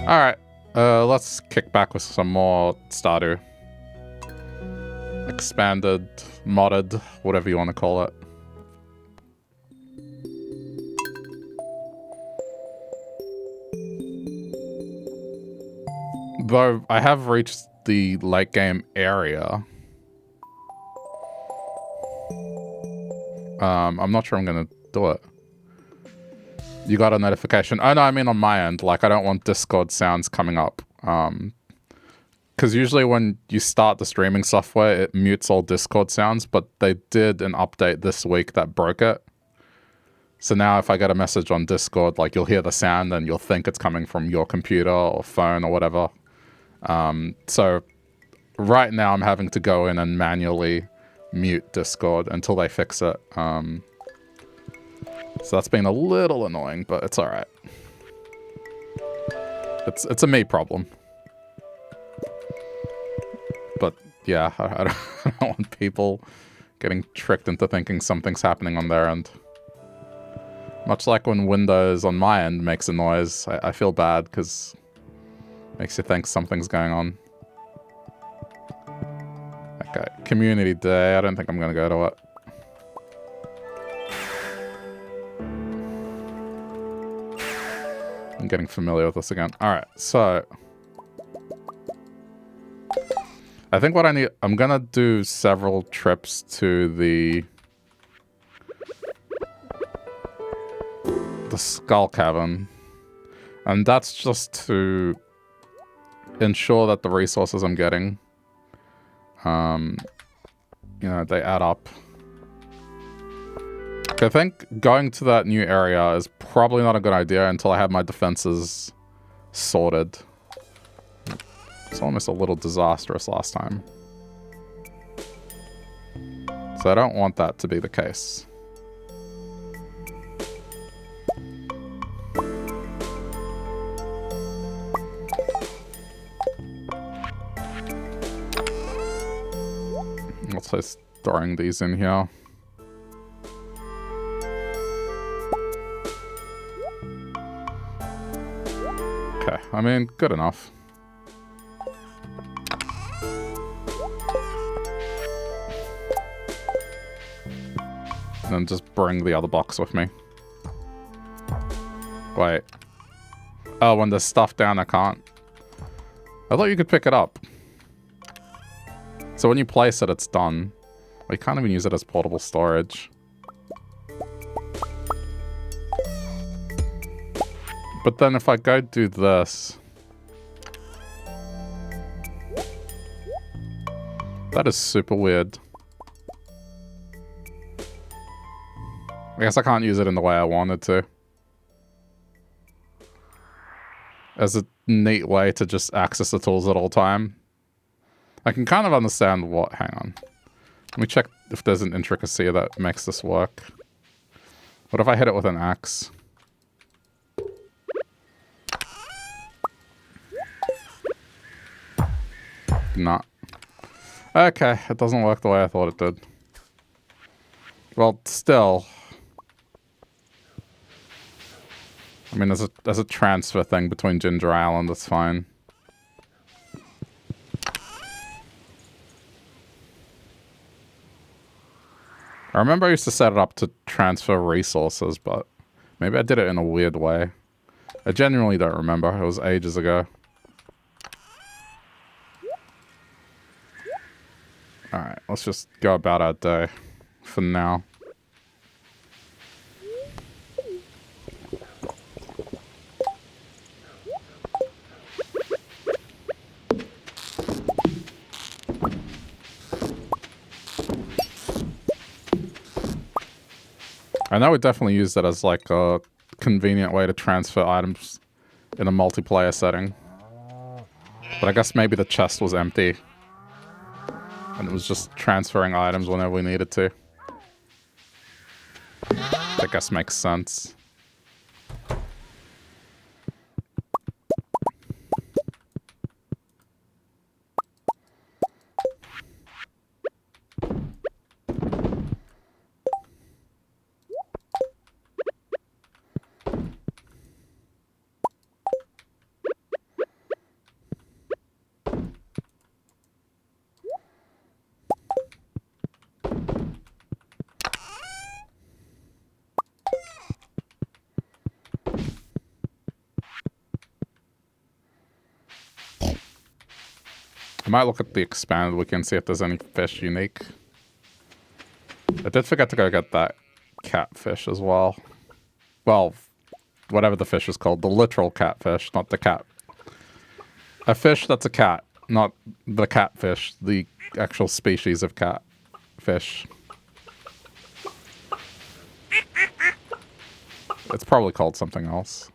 Alright, let's kick back with some more Stardew. Expanded, modded, whatever you want to call it. Though I have reached the late game area. I'm not sure I'm gonna do it. You got a notification. Oh no, I mean on my end. Like I don't want Discord sounds coming up. Because usually when you start the streaming software, it mutes all Discord sounds, but they did an update this week that broke it. So now if I get a message on Discord, like you'll hear the sound and you'll think it's coming from your computer or phone or whatever. So right now I'm having to go in and manually mute Discord until they fix it. So that's been a little annoying, but it's alright. It's a me problem. But yeah, I don't want people getting tricked into thinking something's happening on their end. Much like when Windows on my end makes a noise, I feel bad because it makes you think something's going on. Okay, Community Day. I don't think I'm going to go to it. I'm getting familiar with this again. Alright, so I think what I need... I'm going to do several trips to the Skull Cavern. And that's just to ensure that the resources I'm getting, you know, they add up. I think going to that new area is probably not a good idea until I have my defenses sorted. It's almost a little disastrous last time. So I don't want that to be the case. Let's just throwing these in here. Okay, I mean, good enough. And then just bring the other box with me. Wait. Oh, when there's stuff down, I can't. I thought you could pick it up. So when you place it, it's done. We can't even use it as portable storage. But then if I go do this... That is super weird. I guess I can't use it in the way I wanted to. As a neat way to just access the tools at all time. I can kind of understand what... Hang on. Let me check if there's an intricacy that makes this work. What if I hit it with an axe? Not. Okay, it doesn't work the way I thought it did. Well, still. I mean, there's a transfer thing between Ginger Island, that's fine. I remember I used to set it up to transfer resources, but maybe I did it in a weird way. I genuinely don't remember. It was ages ago. Alright, let's just go about our day for now. I know we definitely use that as like a convenient way to transfer items in a multiplayer setting. But I guess maybe the chest was empty. And it was just transferring items whenever we needed to. I guess makes sense. I might look at the expanded wiki and see if there's any fish unique. I did forget to go get that catfish as well. Well, whatever the fish is called. The literal catfish, not the cat. A fish that's a cat, not the catfish. The actual species of catfish. It's probably called something else.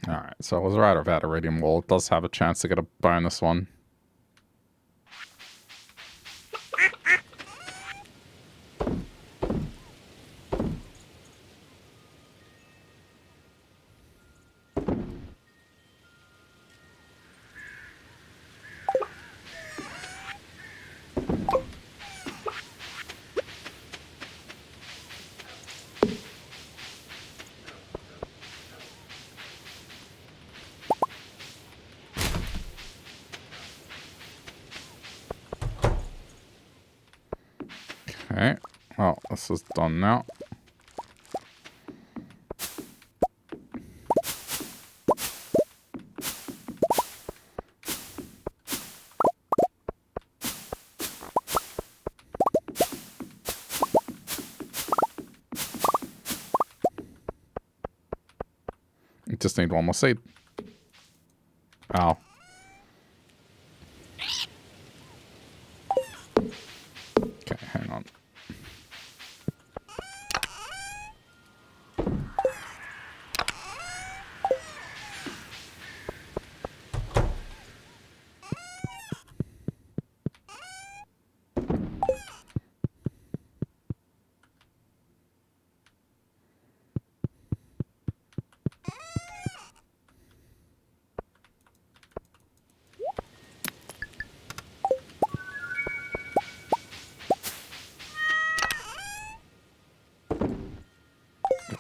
Alright, so I was right about Iridium Wall. It does have a chance to get a bonus one. Okay, well, this is done now. You just need one more seed. Ow. Okay, hang on.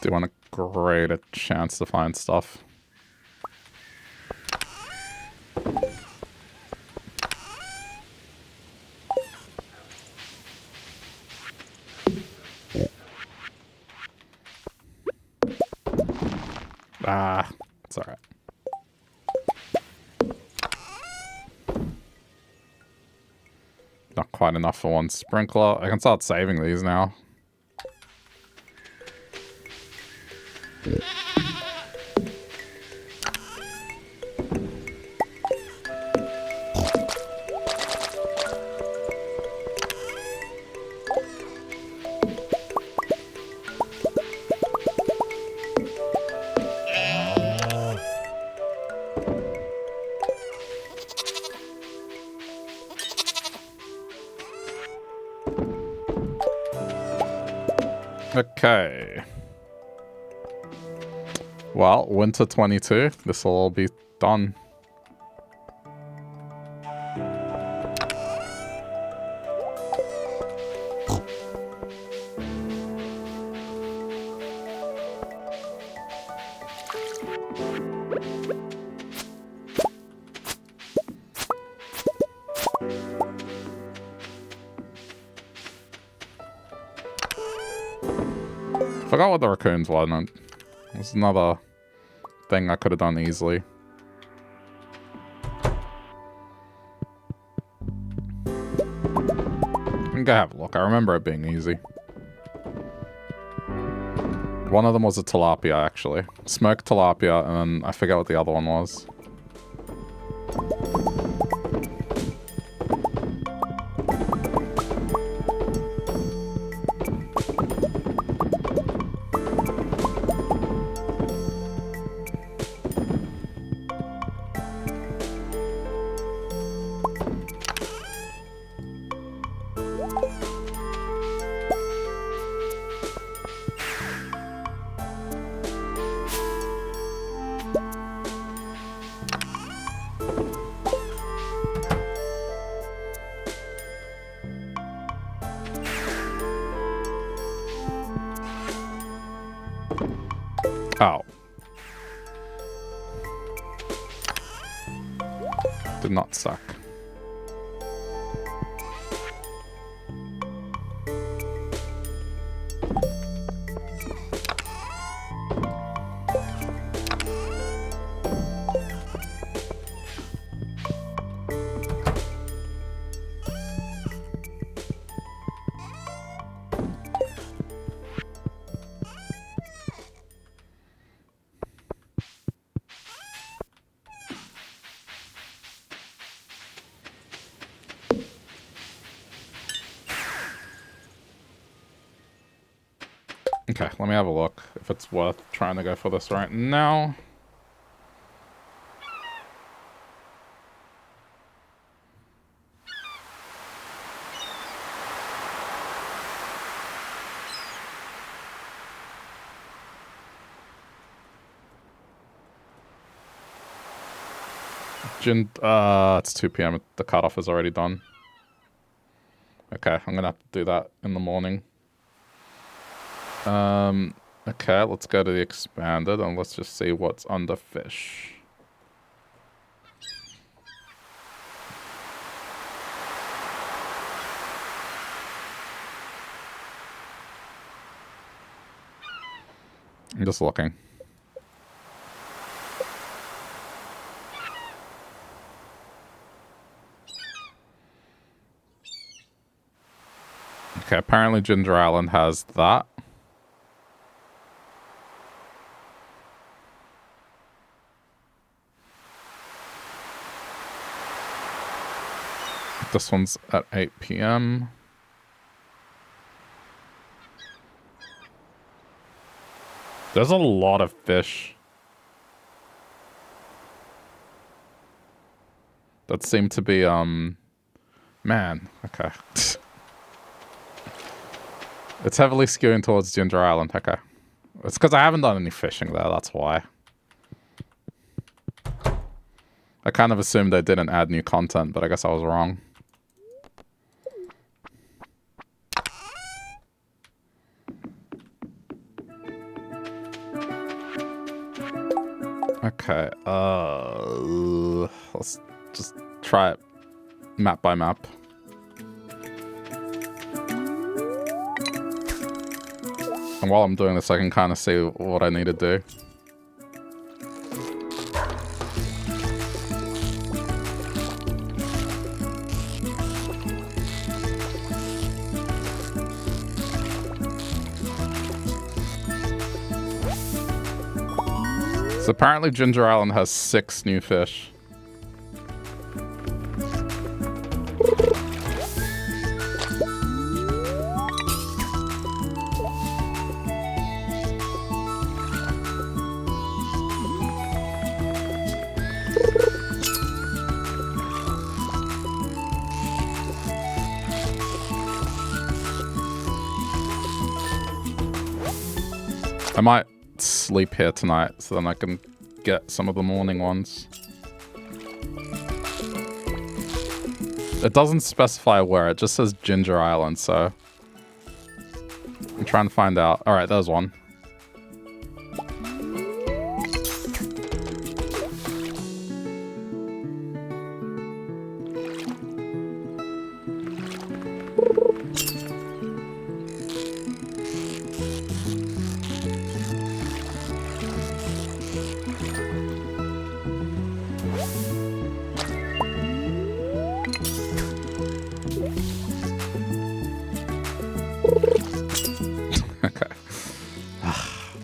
Do want a greater chance to find stuff. Ah, it's alright. Not quite enough for one sprinkler. I can start saving these now. Okay. Well, winter 22. This will all be done. Forgot what the raccoons wanted. There's another thing I could have done easily. I'm gonna have a look. I remember it being easy. One of them was a tilapia, actually. Smoked tilapia, and then I forget what the other one was. Oh. Did not suck. Okay, let me have a look if it's worth trying to go for this right now. It's 2 p.m. The cutoff is already done. Okay, I'm gonna have to do that in the morning. Okay, let's go to the expanded and let's just see what's under fish. I'm just looking. Okay, apparently Ginger Island has that. This one's at 8 p.m. There's a lot of fish that seem to be, man, okay. It's heavily skewing towards Ginger Island, okay. It's because I haven't done any fishing there, that's why. I kind of assumed they didn't add new content, but I guess I was wrong. Okay, let's just try it map by map. And while I'm doing this, I can kind of see what I need to do. So apparently Ginger Island has 6 new fish. I might sleep here tonight so then I can get some of the morning ones. It doesn't specify where, it just says Ginger Island, so I'm trying to find out. Alright, there's one.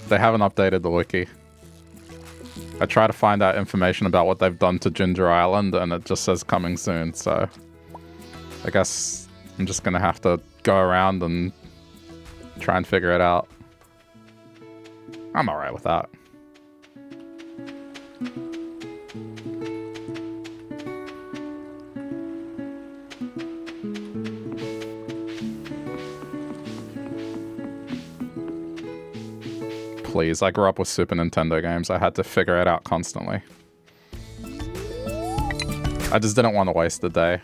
They haven't updated the wiki. I try to find out information about what they've done to Ginger Island and it just says coming soon, so I guess I'm just gonna have to go around and try and figure it out. I'm alright with that. Please, I grew up with Super Nintendo games. I had to figure it out constantly. I just didn't want to waste the day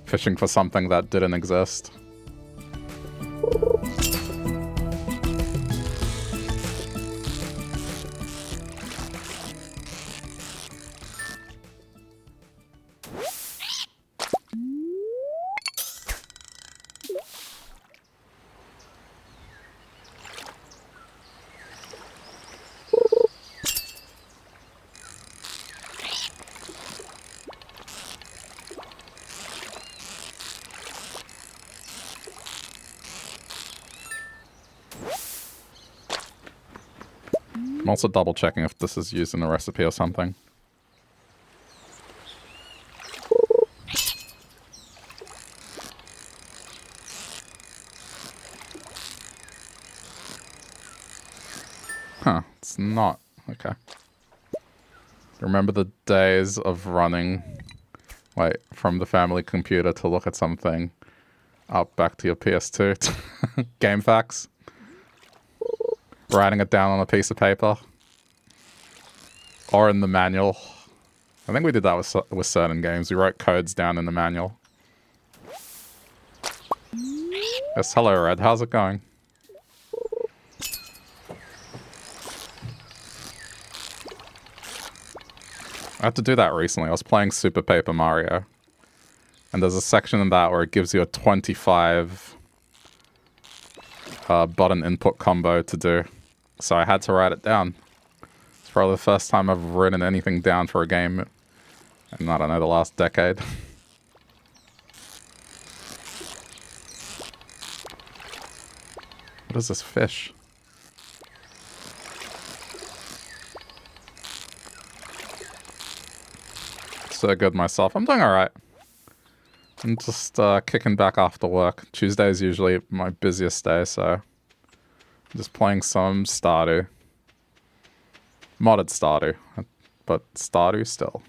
fishing for something that didn't exist. I'm also double checking if this is used in a recipe or something. Huh, it's not. Okay. Remember the days of running, wait, from the family computer to look at something up back to your PS2. Game facts. Writing it down on a piece of paper. Or in the manual. I think we did that with certain games. We wrote codes down in the manual. Yes, hello Red, how's it going? I had to do that recently. I was playing Super Paper Mario. And there's a section in that where it gives you a 25 button input combo to do. So I had to write it down. It's probably the first time I've written anything down for a game in, I don't know, the last decade. What is this fish? So good myself. I'm doing alright. I'm just kicking back after work. Tuesday is usually my busiest day, so I'm just playing some Stardew. Modded Stardew, but Stardew still.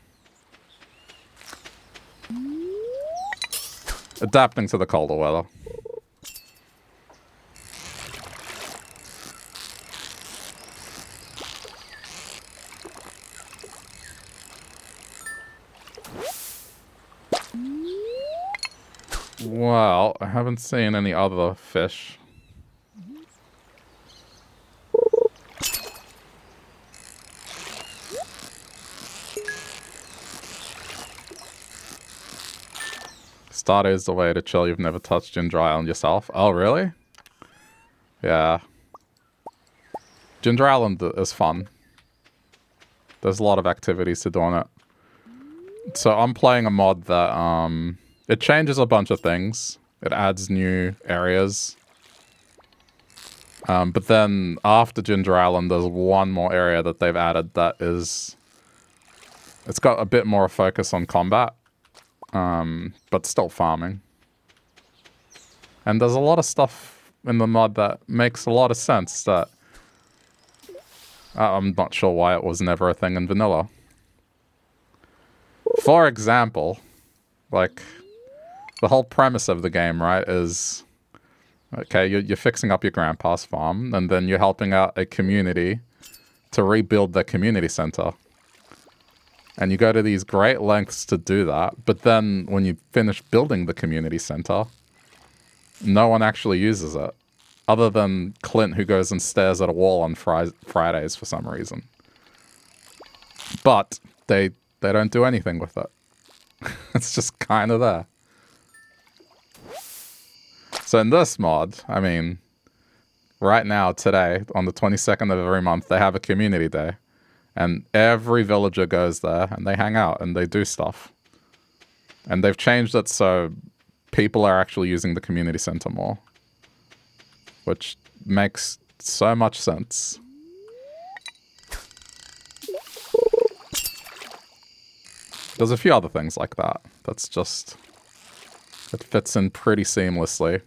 Adapting to the colder weather. Well, I haven't seen any other fish. Stardew is the way to chill. You've never touched Ginger Island yourself. Oh, really? Yeah. Ginger Island is fun. There's a lot of activities to do on it. So I'm playing a mod that it changes a bunch of things. It adds new areas. But then after Ginger Island, there's one more area that they've added that is... It's got a bit more focus on combat. But still farming. And there's a lot of stuff in the mod that makes a lot of sense that... I'm not sure why it was never a thing in vanilla. For example, like, the whole premise of the game, right, is... Okay, you're fixing up your grandpa's farm, and then you're helping out a community to rebuild their community center. And you go to these great lengths to do that, but then when you finish building the community center, no one actually uses it. Other than Clint, who goes and stares at a wall on Fridays for some reason. But they don't do anything with it. It's just kind of there. So in this mod, I mean, right now, today, on the 22nd of every month, they have a community day. And every villager goes there, and they hang out, and they do stuff. And they've changed it so people are actually using the community center more. Which makes so much sense. There's a few other things like that. That's just... It fits in pretty seamlessly.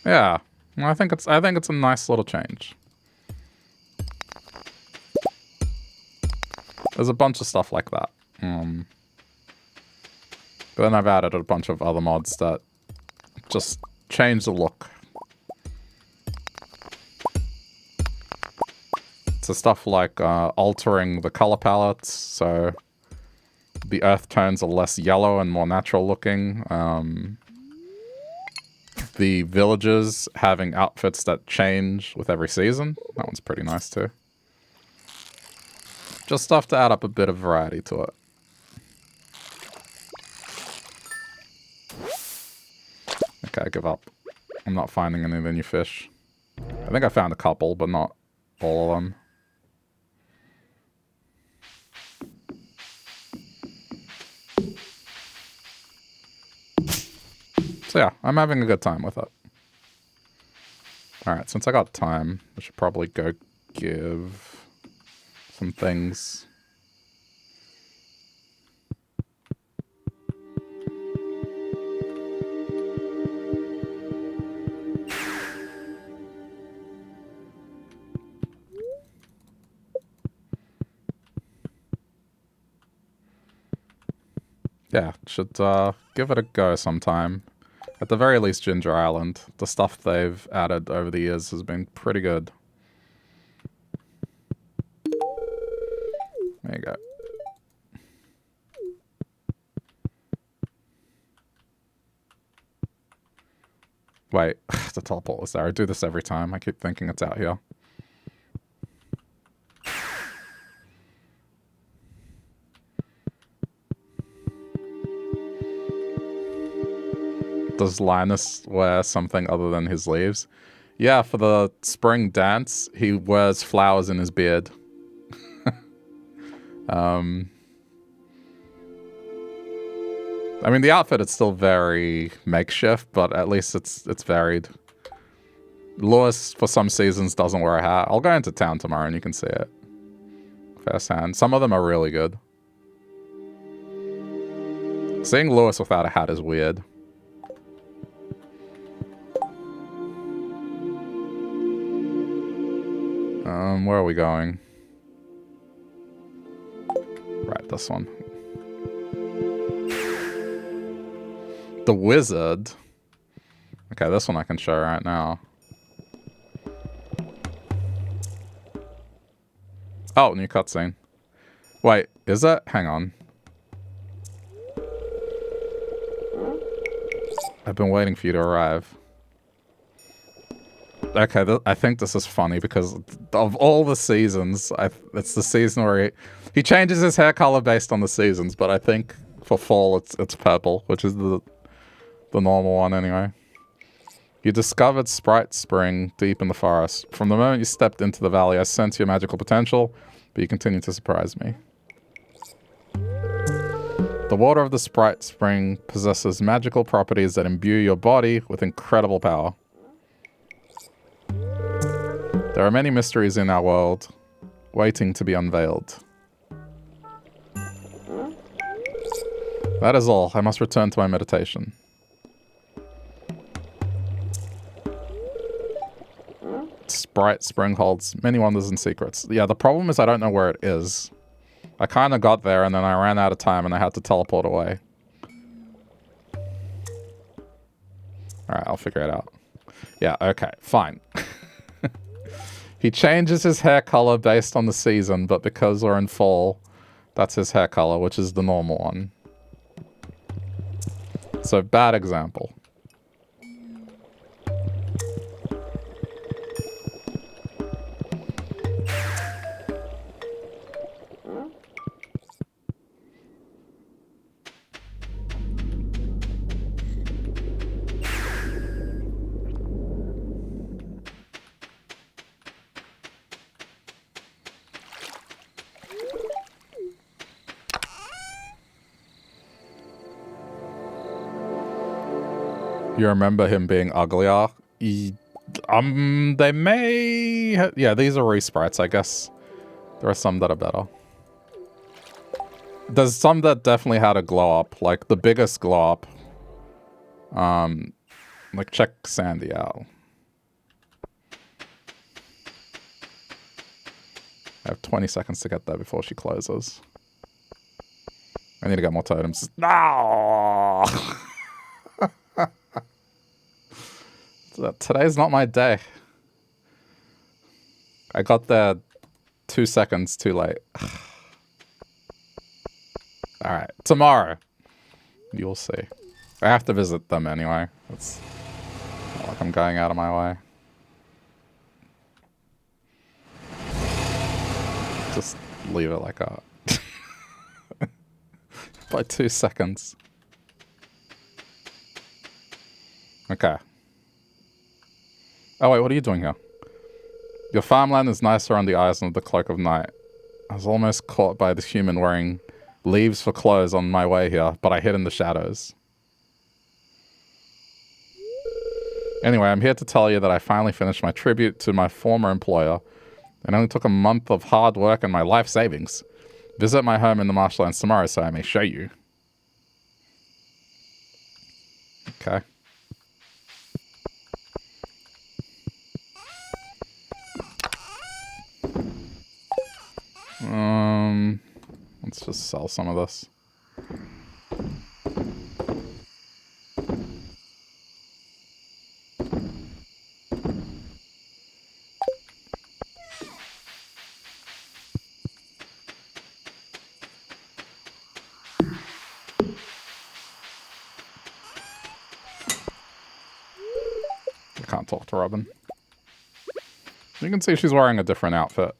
Yeah, I think it's a nice little change. There's a bunch of stuff like that. But then I've added a bunch of other mods that just change the look. So stuff like altering the color palettes, so the earth tones are less yellow and more natural looking. The villagers having outfits that change with every season. That one's pretty nice too. Just stuff to add up a bit of variety to it. Okay, I give up. I'm not finding any of the new fish. I think I found a couple, but not all of them. So yeah, I'm having a good time with it. Alright, since I got time, I should probably go give some things. Yeah, should give it a go sometime. At the very least, Ginger Island. The stuff they've added over the years has been pretty good. There you go. Wait, the teleport was there. I do this every time. I keep thinking it's out here. Does Linus wear something other than his leaves? Yeah, for the spring dance, he wears flowers in his beard. I mean, the outfit is still very makeshift, but at least it's varied. Lewis, for some seasons, doesn't wear a hat. I'll go into town tomorrow and you can see it firsthand. Some of them are really good. Seeing Lewis without a hat is weird. Where are we going? Right, this one. The Wizard. Okay, this one I can show right now. Oh, new cutscene. Wait, is it? Hang on. I've been waiting for you to arrive. Okay, I think this is funny because of all the seasons, it's the season where he changes his hair color based on the seasons, but I think for fall it's purple, which is the normal one anyway. You discovered Sprite Spring deep in the forest. From the moment you stepped into the valley, I sense your magical potential, but you continue to surprise me. The water of the Sprite Spring possesses magical properties that imbue your body with incredible power. There are many mysteries in our world, waiting to be unveiled. That is all. I must return to my meditation. Sprite Spring holds many wonders and secrets. Yeah, the problem is I don't know where it is. I kind of got there and then I ran out of time and I had to teleport away. Alright, I'll figure it out. Yeah, okay, fine. He changes his hair color based on the season, but because we're in fall, that's his hair color, which is the normal one. So, bad example. You remember him being uglier? They may... Yeah, these are resprites, I guess. There are some that are better. There's some that definitely had a glow up. Like, the biggest glow up. Like, check Sandy out. I have 20 seconds to get there before she closes. I need to get more totems. No! Today's not my day. I got there 2 seconds too late. Alright, tomorrow. You'll see. I have to visit them anyway. It's not like I'm going out of my way. Just leave it like that. By 2 seconds. Okay. Oh wait, what are you doing here? Your farmland is nicer on the eyes under the cloak of night. I was almost caught by this human wearing leaves for clothes on my way here, but I hid in the shadows. Anyway, I'm here to tell you that I finally finished my tribute to my former employer. It only took a month of hard work and my life savings. Visit my home in the marshlands tomorrow so I may show you. Okay. Let's just sell some of this. I can't talk to Robin. You can see she's wearing a different outfit.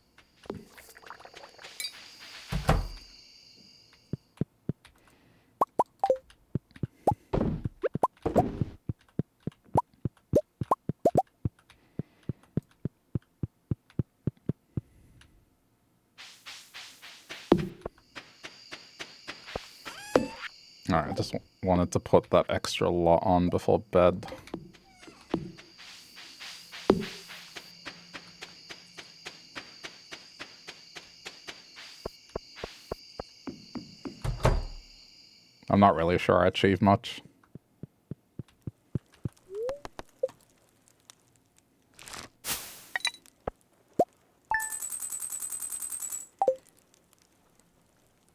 Alright, I just wanted to put that extra lot on before bed. I'm not really sure I achieved much.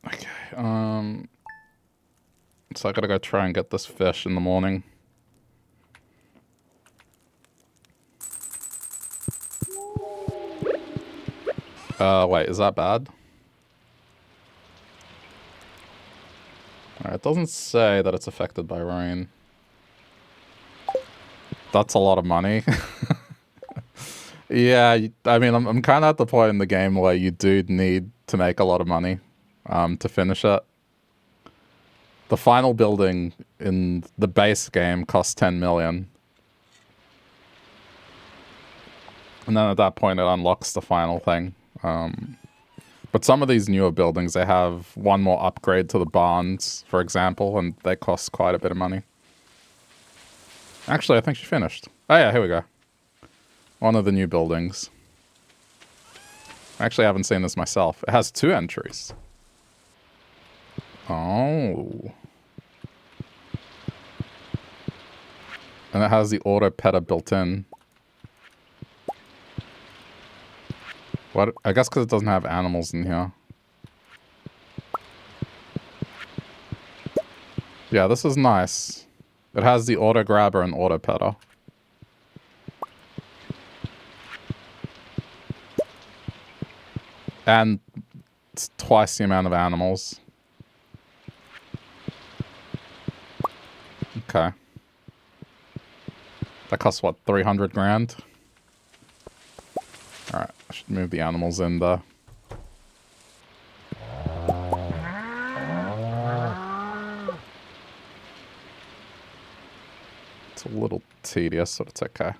Okay, so I gotta go try and get this fish in the morning. Wait, is that bad? Alright, it doesn't say that it's affected by rain. That's a lot of money. Yeah, I mean, I'm kind of at the point in the game where you do need to make a lot of money to finish it. The final building in the base game costs 10 million. And then at that point, it unlocks the final thing. But some of these newer buildings, they have one more upgrade to the barns, for example, and they cost quite a bit of money. Actually, I think she finished. Oh yeah, here we go. One of the new buildings. Actually, I haven't seen this myself. It has 2 entries. Oh. And it has the auto petter built in. What? I guess because it doesn't have animals in here. Yeah, this is nice. It has the auto grabber and auto petter. And it's twice the amount of animals. Okay. That costs what, 300 grand? Alright, I should move the animals in there. It's a little tedious, but it's okay.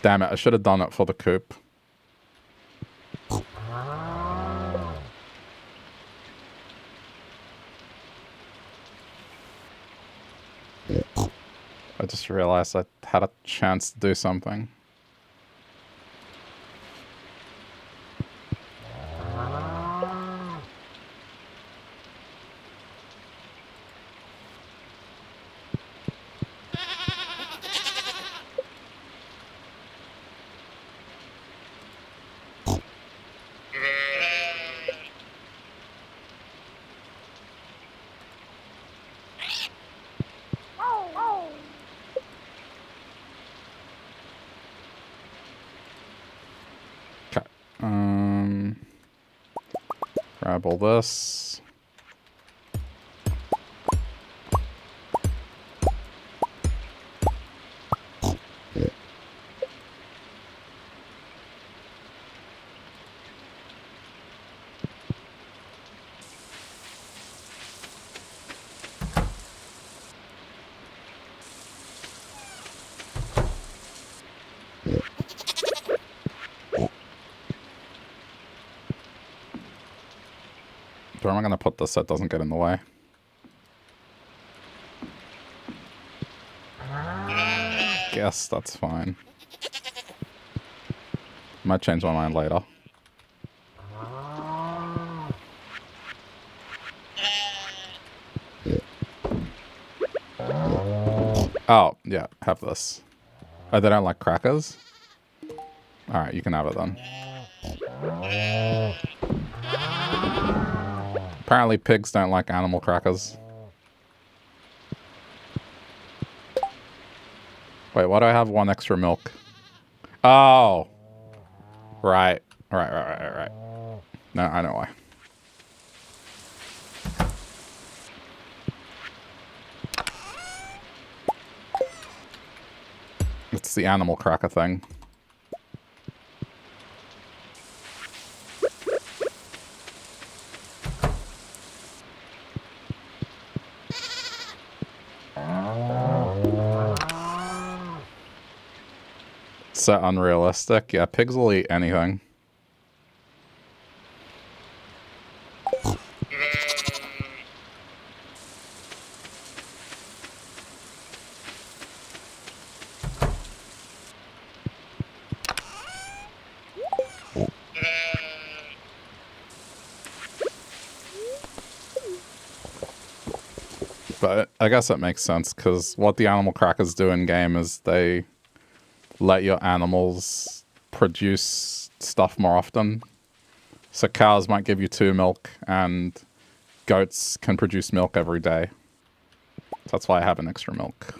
Damn it, I should have done it for the coop. I just realized I had a chance to do something. Grab all this. Where am I going to put this so it doesn't get in the way? Guess that's fine. Might change my mind later. Oh, yeah, have this. Oh, they don't like crackers? Alright, you can have it then. Apparently pigs don't like animal crackers. Wait, why do I have one extra milk? Oh! Right. Right. No, I know why. It's the animal cracker thing. So unrealistic. Yeah, pigs will eat anything. But I guess it makes sense, because what the animal crackers do in game is they let your animals produce stuff more often. So cows might give you 2 milk, and goats can produce milk every day. So that's why I have an extra milk.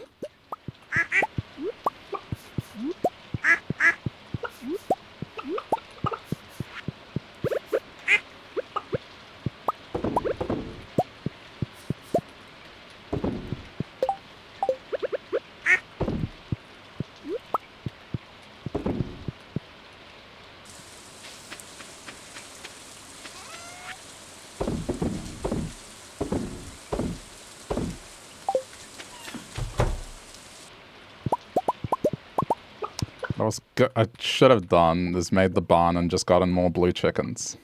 I should have done is made the barn and just gotten more blue chickens.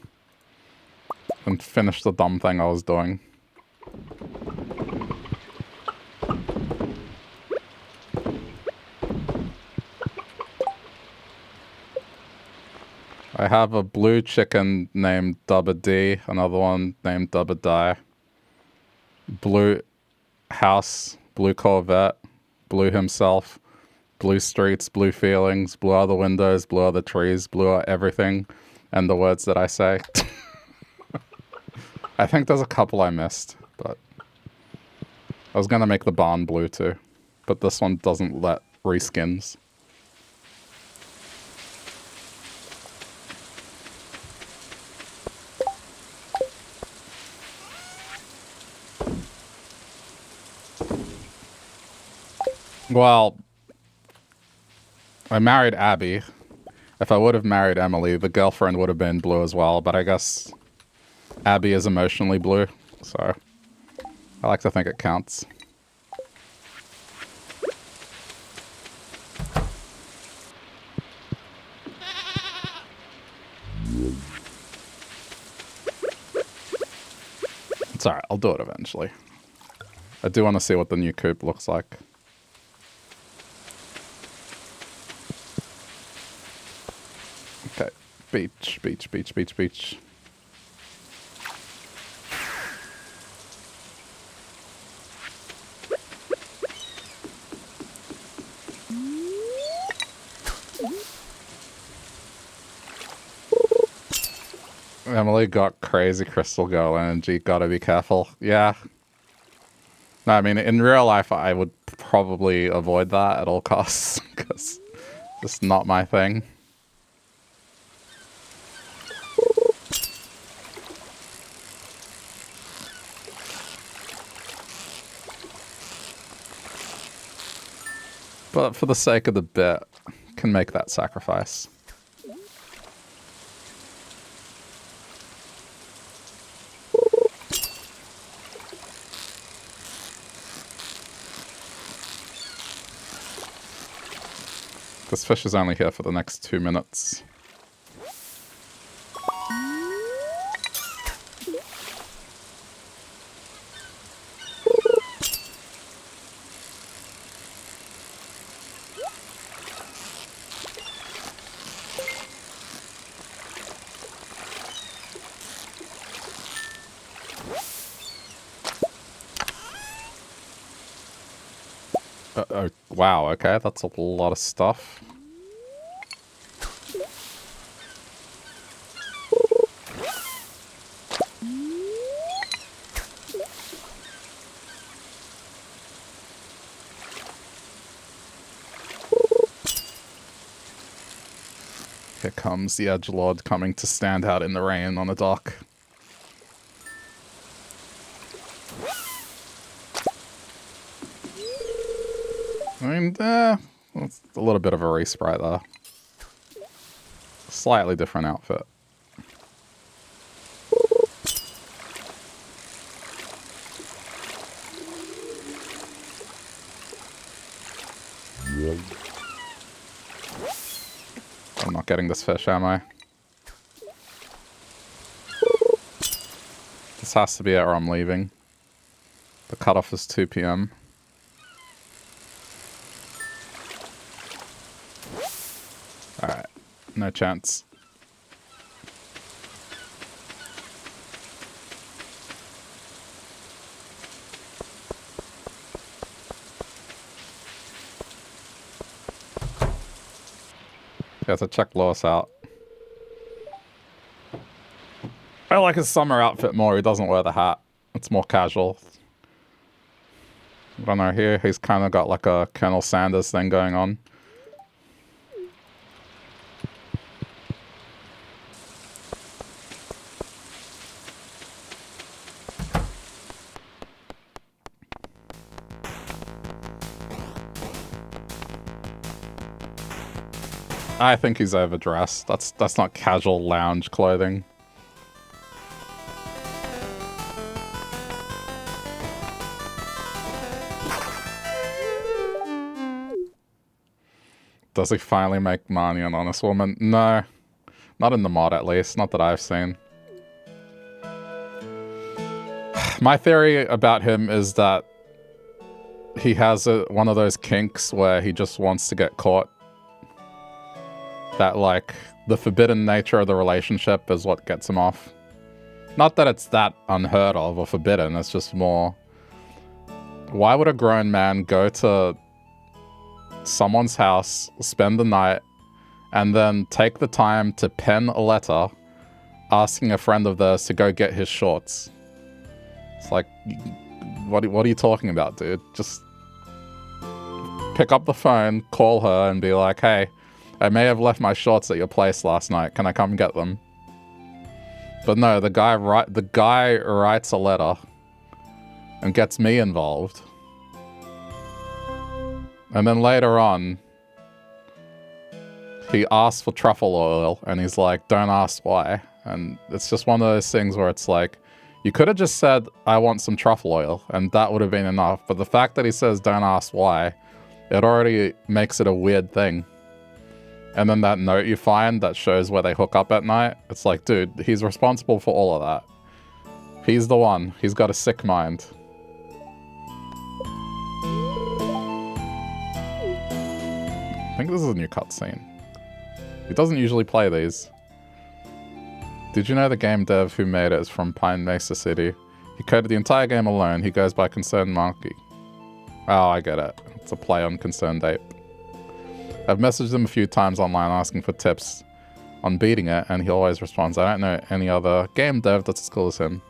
And finished the dumb thing I was doing. I have a blue chicken named Dubba D, another one named Dubba Die. Blue house, blue Corvette, blue himself, blue streets, blue feelings, blue are the windows, blue are the trees, blue are everything, and the words that I say. I think there's a couple I missed, but I was going to make the barn blue too, but this one doesn't let reskins. Well, I married Abby. If I would have married Emily, the girlfriend would have been blue as well, but I guess Abby is emotionally blue, so I like to think it counts. It's alright, I'll do it eventually. I do want to see what the new coop looks like. Okay, beach, beach, beach, beach, beach. Emily got crazy crystal girl energy, gotta be careful. Yeah. No, I mean, in real life, I would probably avoid that at all costs, because it's just not my thing. But for the sake of the bit, can make that sacrifice. This fish is only here for the next 2 minutes. Wow, okay, that's a lot of stuff. Here comes the edgelord coming to stand out in the rain on the dock. I mean, it's a little bit of a resprite there. Slightly different outfit. I'm not getting this fish, am I? This has to be it or I'm leaving. The cutoff is 2 p.m. Alright, no chance. Yeah, to check Lois out. I like his summer outfit more. He doesn't wear the hat. It's more casual. I don't know, here he's kind of got like a Colonel Sanders thing going on. I think he's overdressed. That's not casual lounge clothing. Does he finally make money an honest woman? No. Not in the mod, at least. Not that I've seen. My theory about him is that he has one of those kinks where he just wants to get caught. That, like, the forbidden nature of the relationship is what gets him off. Not that it's that unheard of or forbidden, it's just more... Why would a grown man go to someone's house, spend the night, and then take the time to pen a letter asking a friend of theirs to go get his shorts? It's like, what are you talking about, dude? Just pick up the phone, call her, and be like, hey, I may have left my shorts at your place last night. Can I come get them? But no, the guy writes a letter and gets me involved. And then later on, he asks for truffle oil, and he's like, don't ask why. And it's just one of those things where it's like, you could have just said, I want some truffle oil, and that would have been enough. But the fact that he says, don't ask why, it already makes it a weird thing. And then that note you find that shows where they hook up at night, it's like, dude, he's responsible for all of that. He's the one. He's got a sick mind. I think this is a new cutscene. He doesn't usually play these. Did you know the game dev who made it is from Pine Mesa City? He coded the entire game alone. He goes by Concerned Monkey. Oh, I get it. It's a play on Concerned Ape. I've messaged him a few times online asking for tips on beating it, and he always responds, I don't know any other game dev that's as cool as him.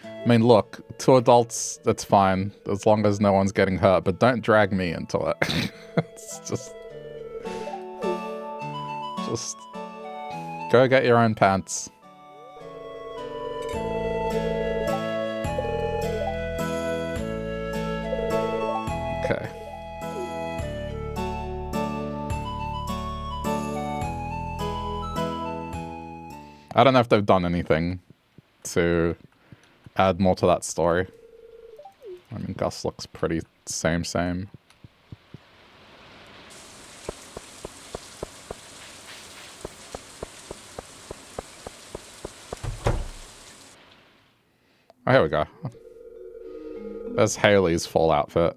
I mean, look, to adults, that's fine, as long as no one's getting hurt, but don't drag me into it. It's just go get your own pants. Okay. I don't know if they've done anything to add more to that story. I mean, Gus looks pretty same. Oh, here we go. There's Haley's full outfit.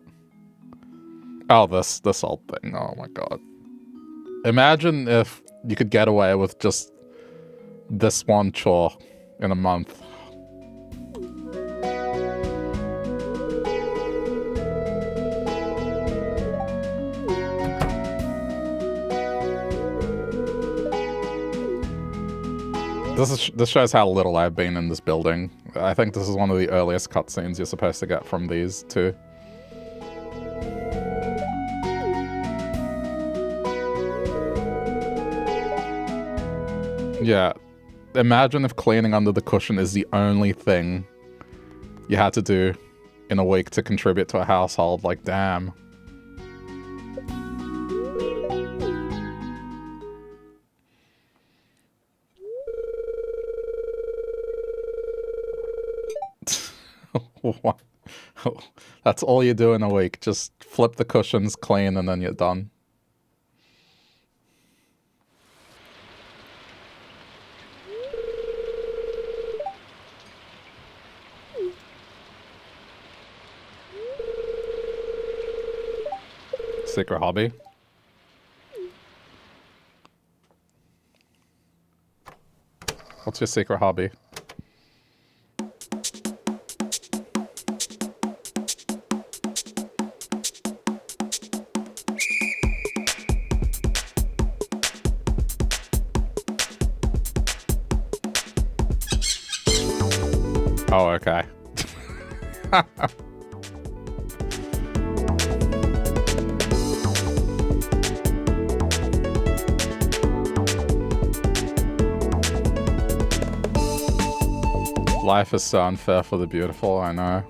Oh, this old thing. Oh my god. Imagine if you could get away with just this one chore in a month. This shows how little I've been in this building. I think this is one of the earliest cutscenes you're supposed to get from these two. Yeah. Imagine if cleaning under the cushion is the only thing you had to do in a week to contribute to a household. Like, damn. What? That's all you do in a week. Just flip the cushions, clean, and then you're done. Secret hobby? What's your secret hobby? Oh, okay. Life is so unfair for the beautiful, I know.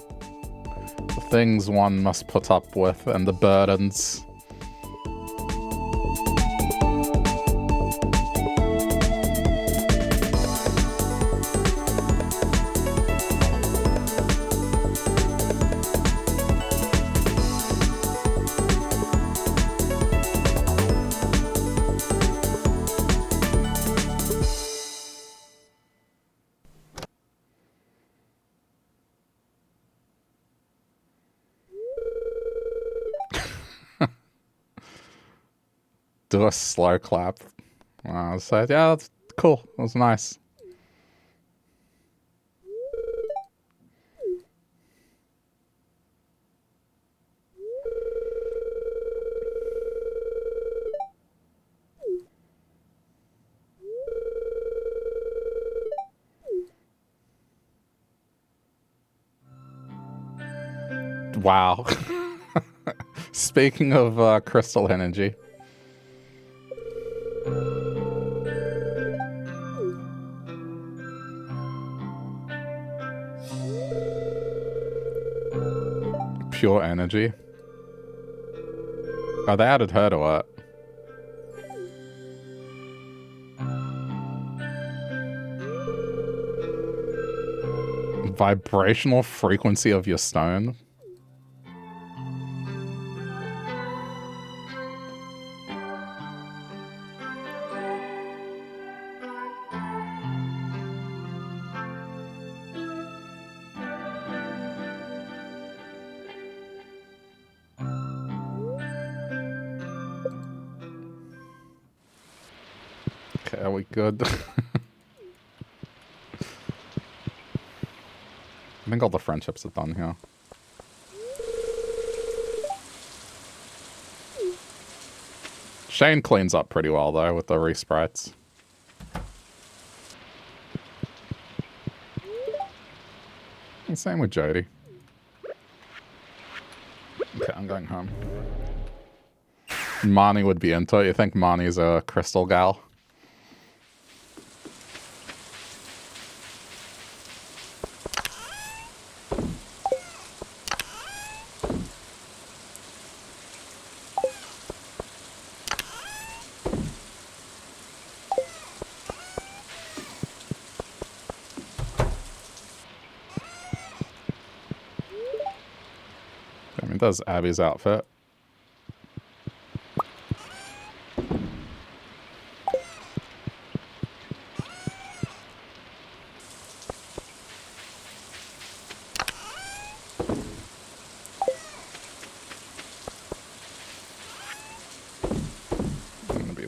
The things one must put up with and the burdens. Do a slow clap. So yeah, that's cool. That was nice. Wow. Speaking of crystal energy. Pure energy. Oh, they added her to it. Vibrational frequency of your stone. Okay, are we good? I think all the friendships are done here. Shane cleans up pretty well, though, with the resprites. And same with Jody. Okay, I'm going home. Marnie would be into it. You think Marnie's a crystal gal? I mean, does Abby's outfit.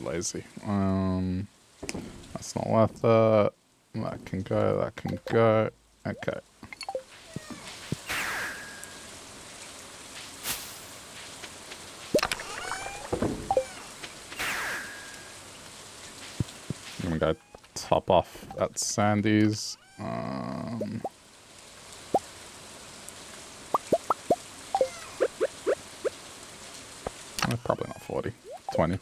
Lazy. That's not worth it. That can go, that can go. Okay. I'm gonna go top off at Sandy's. Probably not 40. 20.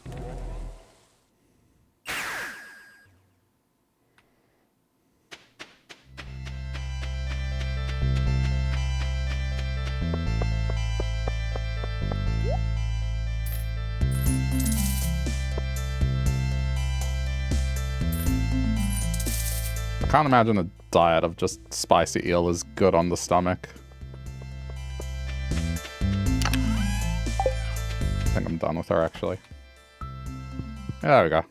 I can't imagine a diet of just spicy eel is good on the stomach. I think I'm done with her, actually. There we go.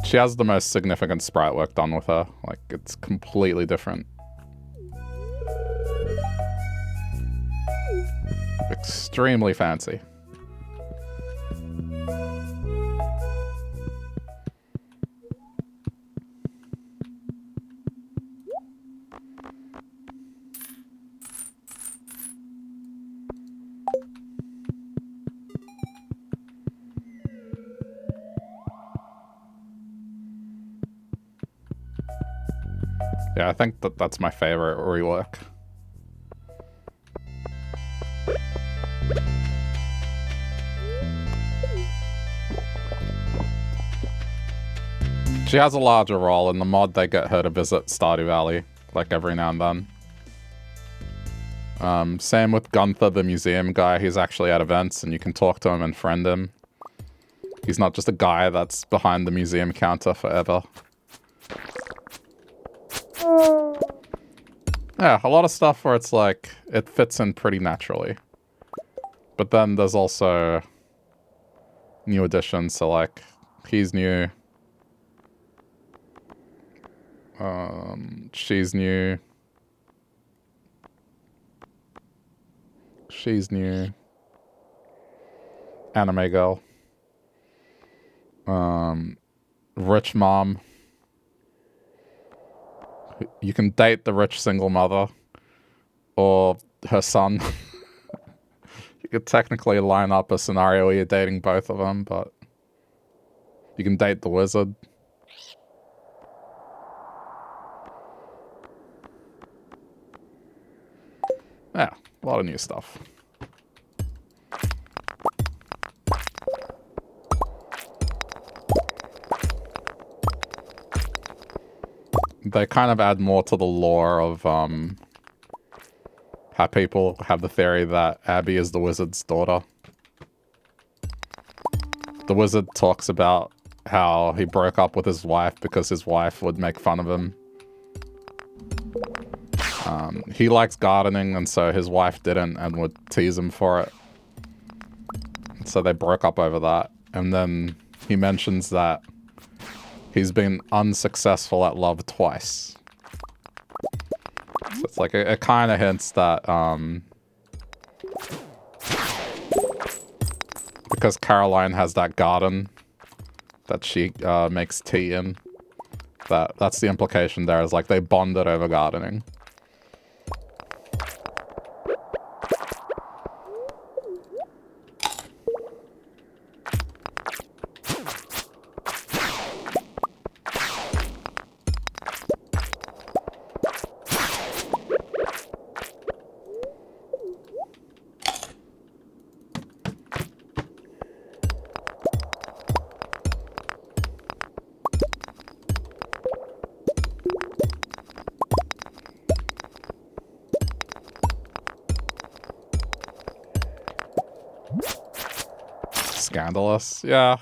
She has the most significant sprite work done with her. Like, it's completely different. Extremely fancy. Yeah, I think that's my favorite rework. She has a larger role. In the mod, they get her to visit Stardew Valley, like, every now and then. Same with Gunther, the museum guy. He's actually at events, and you can talk to him and friend him. He's not just a guy that's behind the museum counter forever. Yeah, a lot of stuff where it's like, it fits in pretty naturally. But then there's also new additions, so like, he's new. She's new. She's new. Anime girl. Rich mom. You can date the rich single mother or her son. You could technically line up a scenario where you're dating both of them, but you can date the wizard. Yeah, a lot of new stuff. They kind of add more to the lore of how people have the theory that Abby is the wizard's daughter. The wizard talks about how he broke up with his wife because his wife would make fun of him. He likes gardening, and so his wife didn't and would tease him for it. So they broke up over that. And then he mentions that he's been unsuccessful at love twice. So it's like, it kind of hints that, because Caroline has that garden that she makes tea in, that's the implication there, is like they bonded over gardening. Scandalous? Yeah,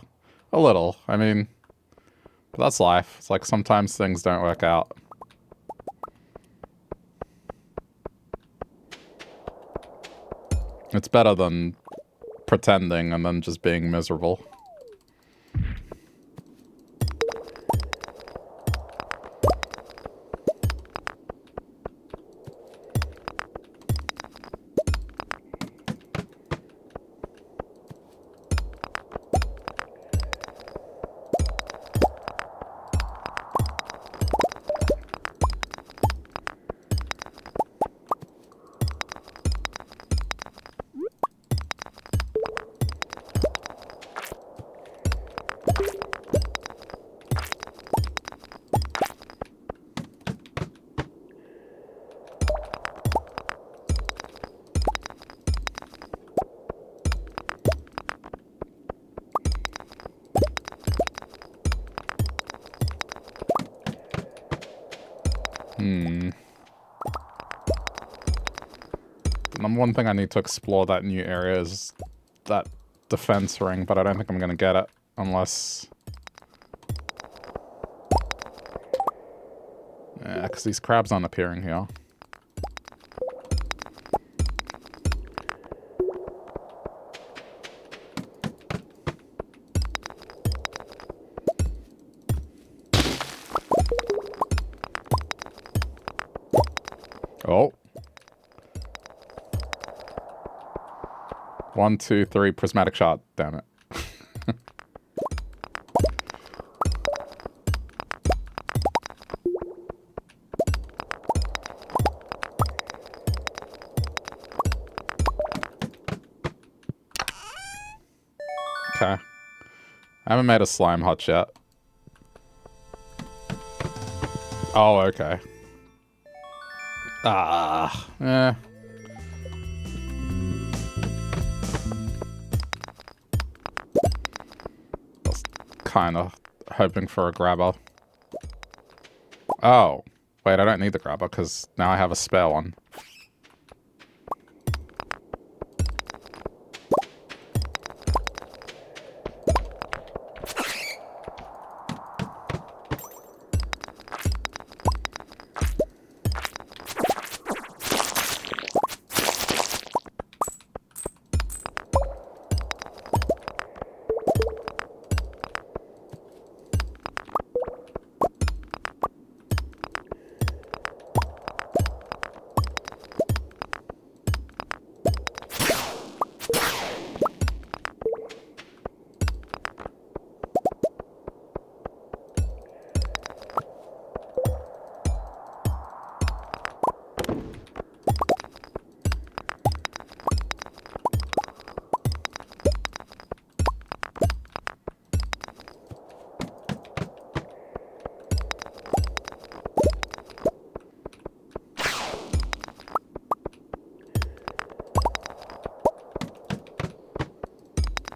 a little. I mean, but that's life. It's like sometimes things don't work out. It's better than pretending and then just being miserable. Number one thing I need to explore that new area is that defense ring, but I don't think I'm going to get it unless... Yeah, because these crabs aren't appearing here. Oh. 1, 2, 3, prismatic shot. Damn it. Okay. I haven't made a slime hutch yet. Oh, okay. Ah, eh. I was kind of hoping for a grabber. Oh. Wait, I don't need the grabber because now I have a spare one.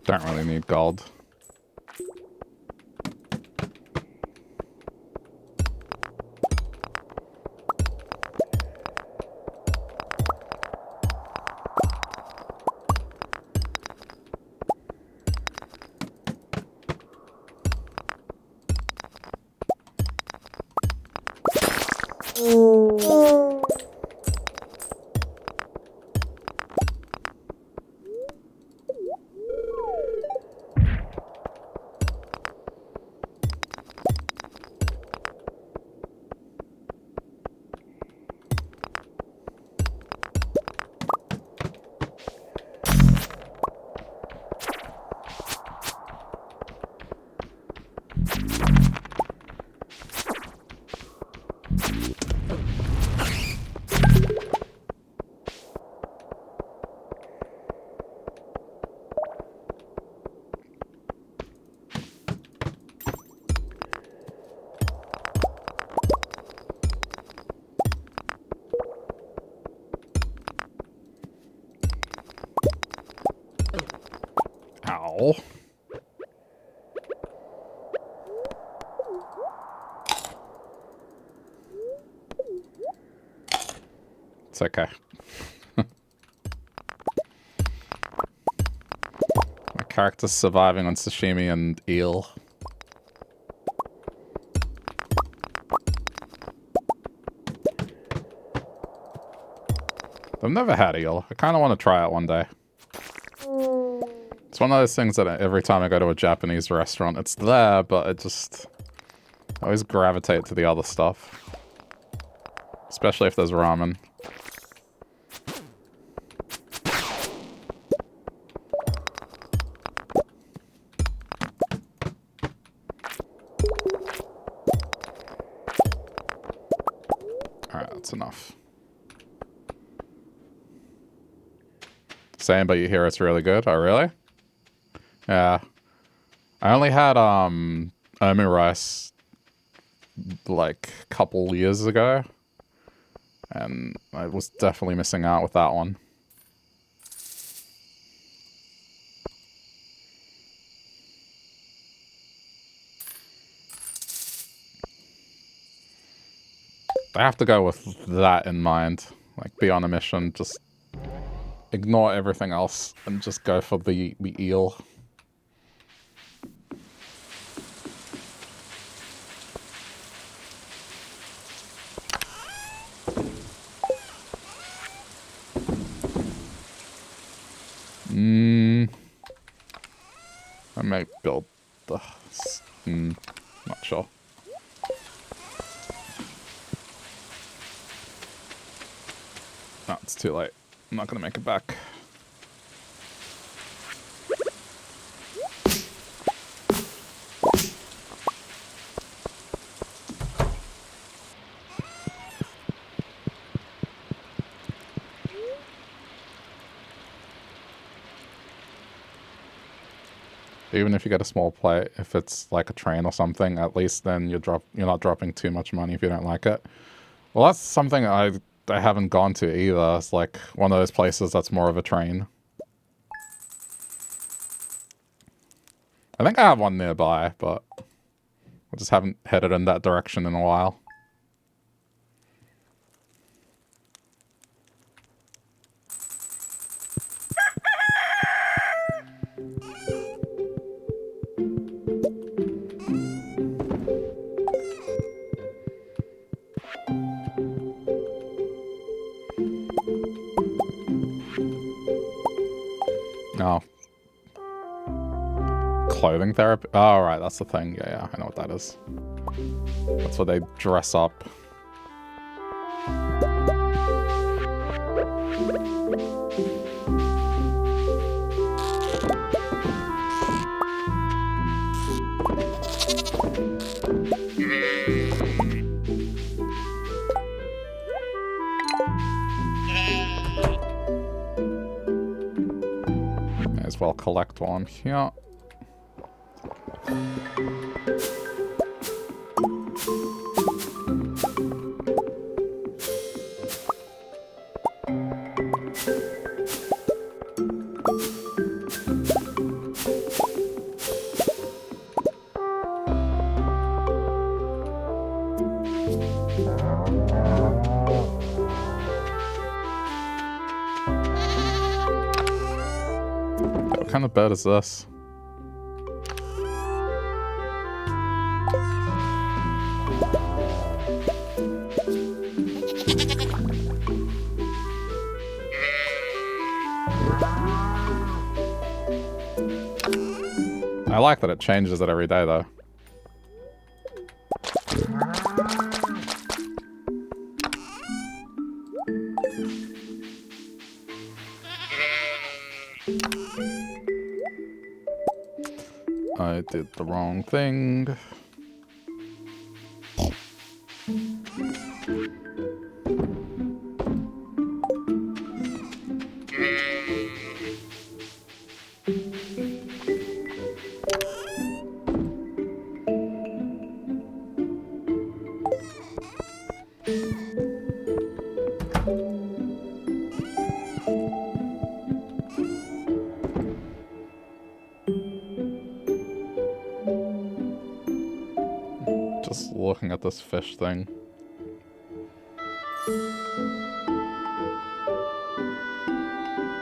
Don't really need gold. Ow. It's okay. My character's surviving on sashimi and eel. I've never had eel. I kind of want to try it one day. It's one of those things that every time I go to a Japanese restaurant, it's there, but it just... I always gravitate to the other stuff. Especially if there's ramen. Alright, that's enough. Same, but you hear it's really good? Oh, really? Yeah. I only had, omi rice, like, a couple years ago. And I was definitely missing out with that one. I have to go with that in mind. Like, be on a mission, just ignore everything else and just go for the eel. I may build the... not sure. No, it's too late. I'm not gonna make it back. Even if you get a small plate, if it's like a train or something, at least then you're not dropping too much money if you don't like it. Well, that's something I haven't gone to either. It's like one of those places that's more of a train. I think I have one nearby, but I just haven't headed in that direction in a while. No. Clothing therapy? Oh, right, that's the thing. Yeah, I know what that is. That's where they dress up. May as well collect while I'm here. What kind of bird is this? I like that it changes it every day, though. I did the wrong thing. Just looking at this fish thing.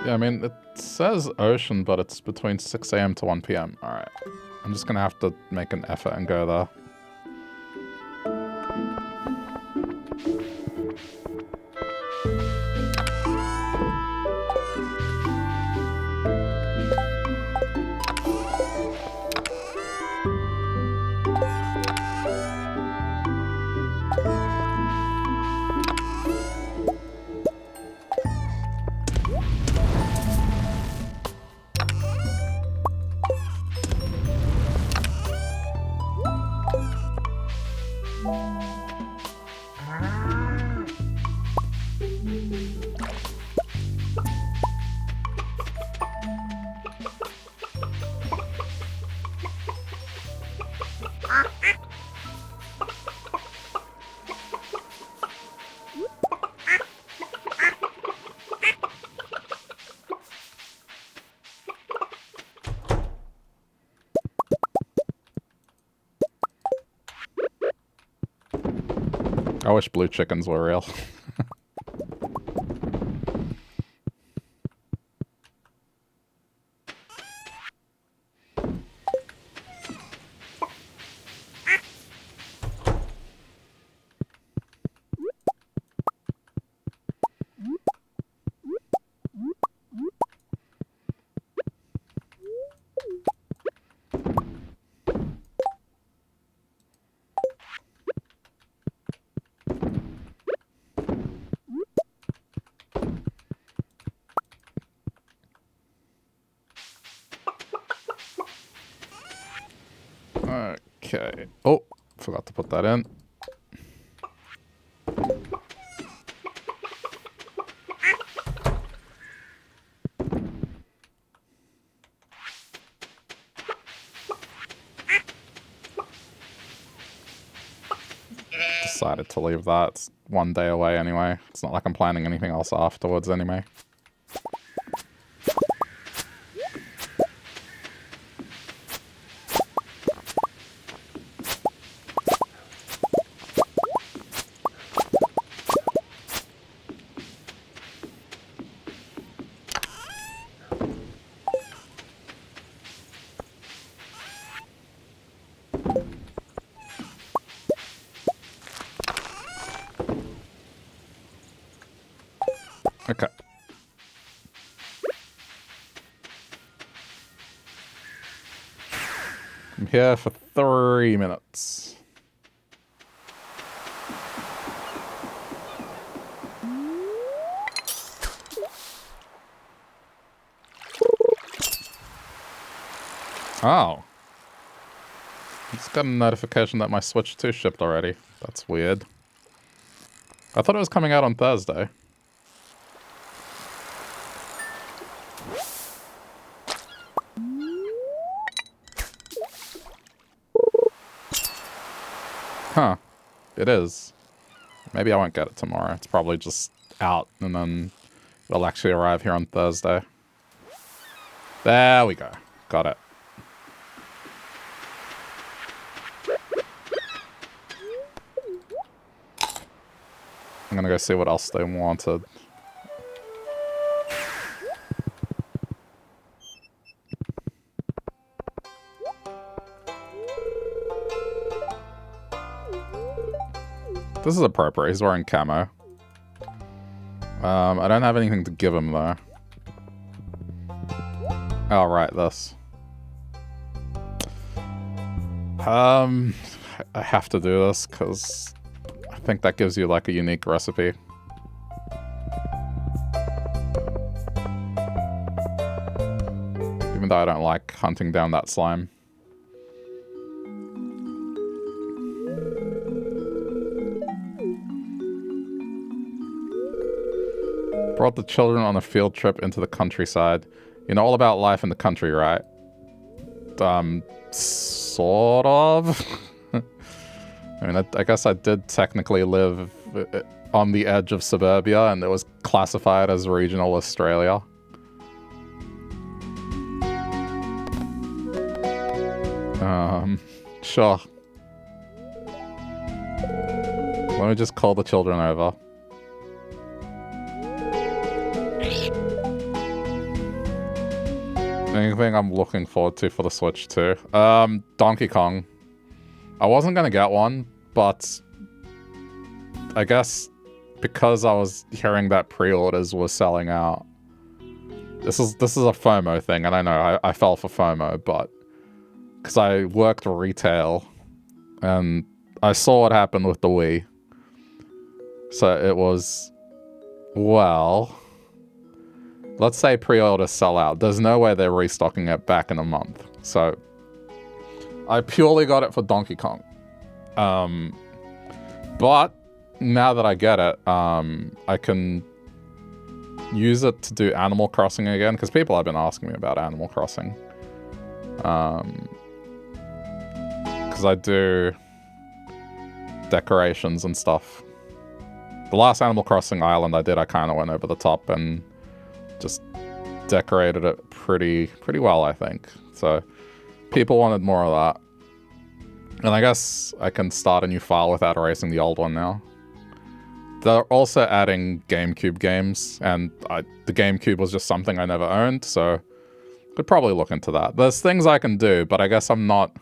Yeah, I mean, it says ocean, but it's between 6 AM to 1 PM. Alright. I'm just gonna have to make an effort and go there. I wish blue chickens were real. Okay. Oh, forgot to put that in. Decided to leave that. It's one day away anyway. It's not like I'm planning anything else afterwards anyway. Okay. I'm here for 3 minutes. Oh. I just got a notification that my Switch 2 shipped already. That's weird. I thought it was coming out on Thursday. Huh. It is. Maybe I won't get it tomorrow. It's probably just out and then it'll actually arrive here on Thursday. There we go. Got it. I'm gonna go see what else they wanted. This is appropriate. He's wearing camo. I don't have anything to give him, though. Oh, right, this. I have to do this, because I think that gives you, like, a unique recipe. Even though I don't like hunting down that slime. Brought the children on a field trip into the countryside. You know all about life in the country, right? Sort of. I mean, I guess I did technically live on the edge of suburbia, and it was classified as regional Australia. Sure. Let me just call the children over. Anything I'm looking forward to for the Switch 2? Donkey Kong. I wasn't gonna get one, but I guess because I was hearing that pre-orders were selling out. This is a FOMO thing, and I know I fell for FOMO, but because I worked retail and I saw what happened with the Wii. So it was, well, let's say pre-orders sell out. There's no way they're restocking it back in a month. So I purely got it for Donkey Kong. But now that I get it, I can use it to do Animal Crossing again, because people have been asking me about Animal Crossing. Because I do decorations and stuff. The last Animal Crossing island I did, I kind of went over the top and just decorated it pretty well, I think. So people wanted more of that. And I guess I can start a new file without erasing the old one now. They're also adding GameCube games, and the GameCube was just something I never owned, so could probably look into that. There's things I can do, but I guess I'm not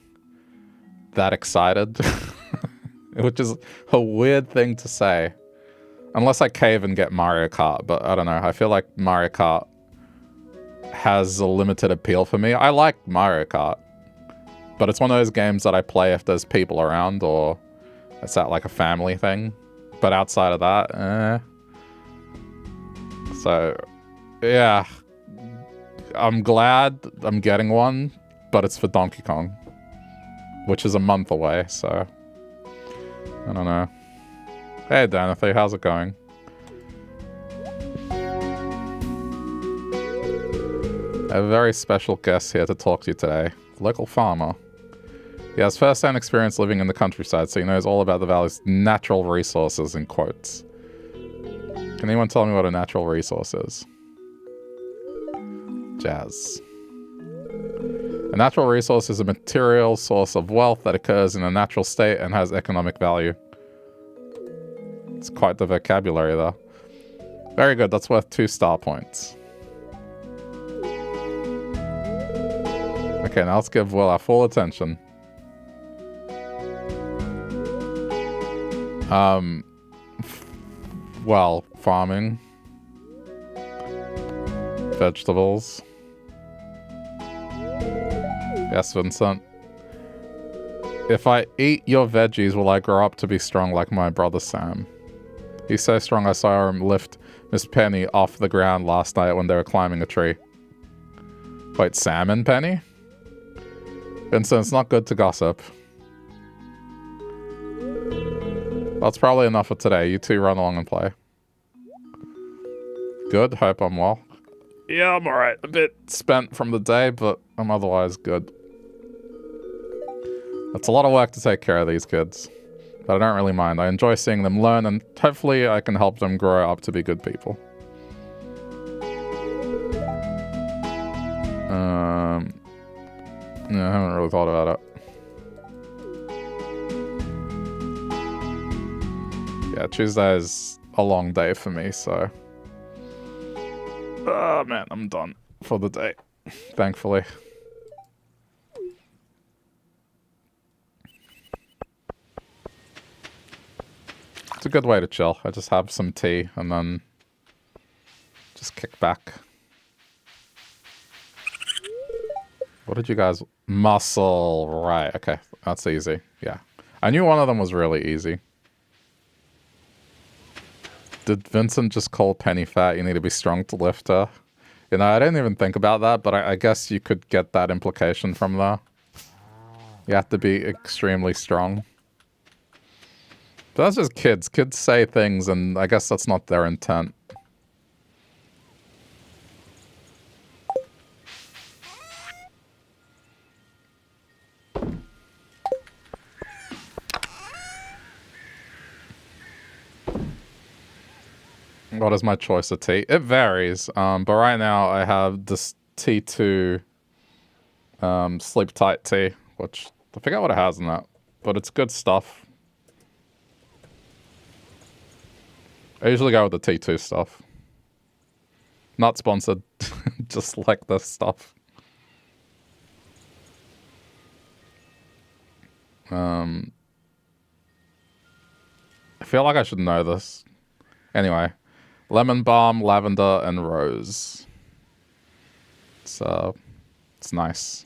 that excited, which is a weird thing to say. Unless I cave and get Mario Kart, but I don't know. I feel like Mario Kart has a limited appeal for me. I like Mario Kart, but it's one of those games that I play if there's people around or it's at like a family thing. But outside of that, So, yeah. I'm glad I'm getting one, but it's for Donkey Kong, which is a month away, so I don't know. Hey, Danathy, how's it going? I have a very special guest here to talk to you today. Local farmer. He has first-hand experience living in the countryside, so he knows all about the valley's natural resources, in quotes. Can anyone tell me what a natural resource is? Jazz. A natural resource is a material source of wealth that occurs in a natural state and has economic value. It's quite the vocabulary, though. Very good, that's worth 2 star points. Okay, now let's give Will our full attention. Well, farming. Vegetables. Yes, Vincent. If I eat your veggies, will I grow up to be strong like my brother Sam? He's so strong I saw him lift Miss Penny off the ground last night when they were climbing a tree. Wait, Sam and Penny? Vincent, it's not good to gossip. Well, it's probably enough for today. You two run along and play. Good, hope I'm well. Yeah, I'm alright. A bit spent from the day, but I'm otherwise good. It's a lot of work to take care of these kids, but I don't really mind. I enjoy seeing them learn, and hopefully I can help them grow up to be good people. Yeah, I haven't really thought about it. Yeah, Tuesday is a long day for me, so... Oh man, I'm done for the day, thankfully. It's a good way to chill. I just have some tea and then just kick back. What did you guys... Muscle, right, okay, that's easy, yeah. I knew one of them was really easy. Did Vincent just call Penny fat? You need to be strong to lift her. You know, I didn't even think about that, but I guess you could get that implication from there. You have to be extremely strong. But that's just kids. Kids say things, and I guess that's not their intent. What is my choice of tea? It varies, but right now I have this T2 Sleep Tight tea, which I forget what it has in that, but it's good stuff. I usually go with the T2 stuff. Not sponsored, just like this stuff. I feel like I should know this. Anyway. Lemon balm, lavender, and rose. It's nice.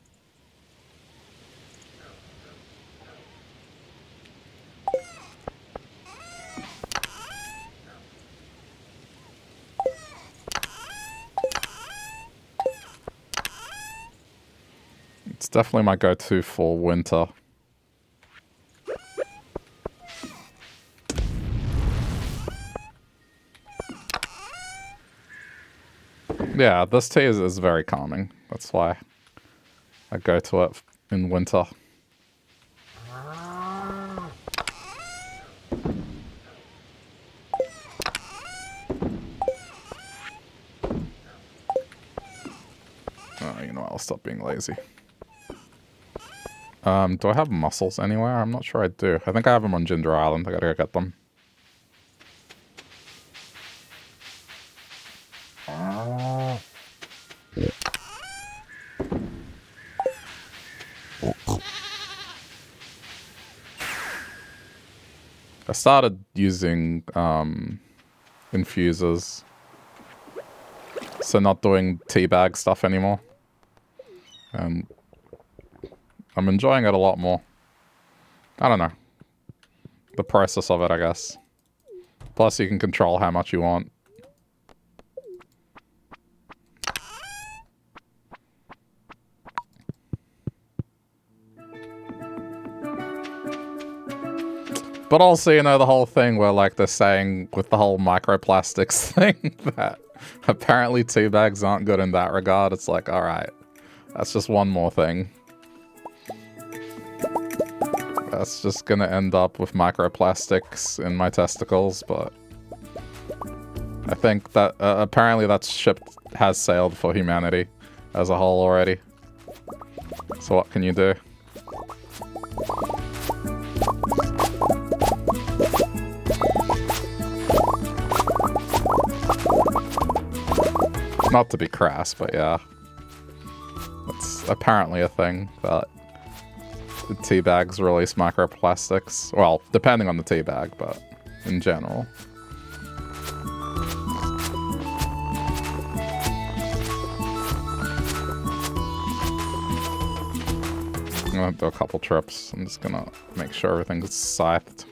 It's definitely my go-to for winter. Yeah, this tea is very calming. That's why I go to it in winter. Oh, you know what? I'll stop being lazy. Do I have mussels anywhere? I'm not sure I do. I think I have them on Ginger Island. I gotta go get them. I started using infusers. So not doing teabag stuff anymore. And I'm enjoying it a lot more. I don't know. The process of it, I guess. Plus you can control how much you want. But also, you know, the whole thing where, like, they're saying with the whole microplastics thing that apparently tea bags aren't good in that regard. It's like, alright, that's just one more thing. That's just gonna end up with microplastics in my testicles, but I think that apparently that ship has sailed for humanity as a whole already. So what can you do? Not to be crass, but yeah. That's apparently a thing, that the tea bags release microplastics. Well, depending on the tea bag, but in general. I'm gonna do a couple trips. I'm just gonna make sure everything's scythed.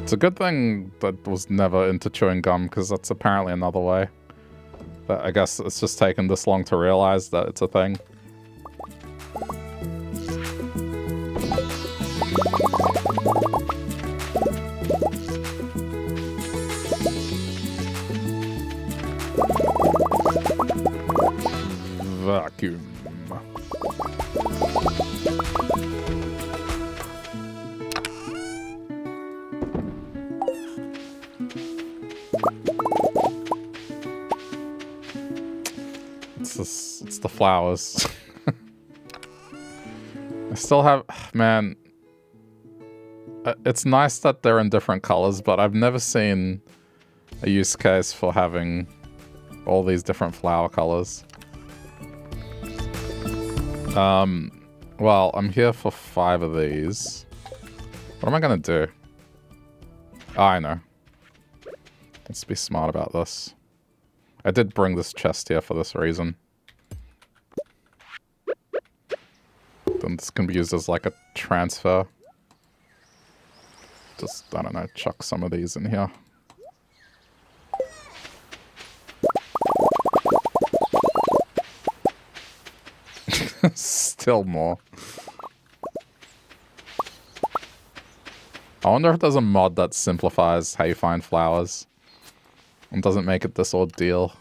It's a good thing that was never into chewing gum, because that's apparently another way. But I guess it's just taken this long to realize that it's a thing. Vacuum. It's the flowers. I still have... Man. It's nice that they're in different colors, but I've never seen a use case for having all these different flower colors. Well, I'm here for 5 of these. What am I gonna do? Oh, I know. Let's be smart about this. I did bring this chest here for this reason. Then this can be used as like a transfer. Just, I don't know, chuck some of these in here. Still more. I wonder if there's a mod that simplifies how you find flowers and doesn't make it this ordeal.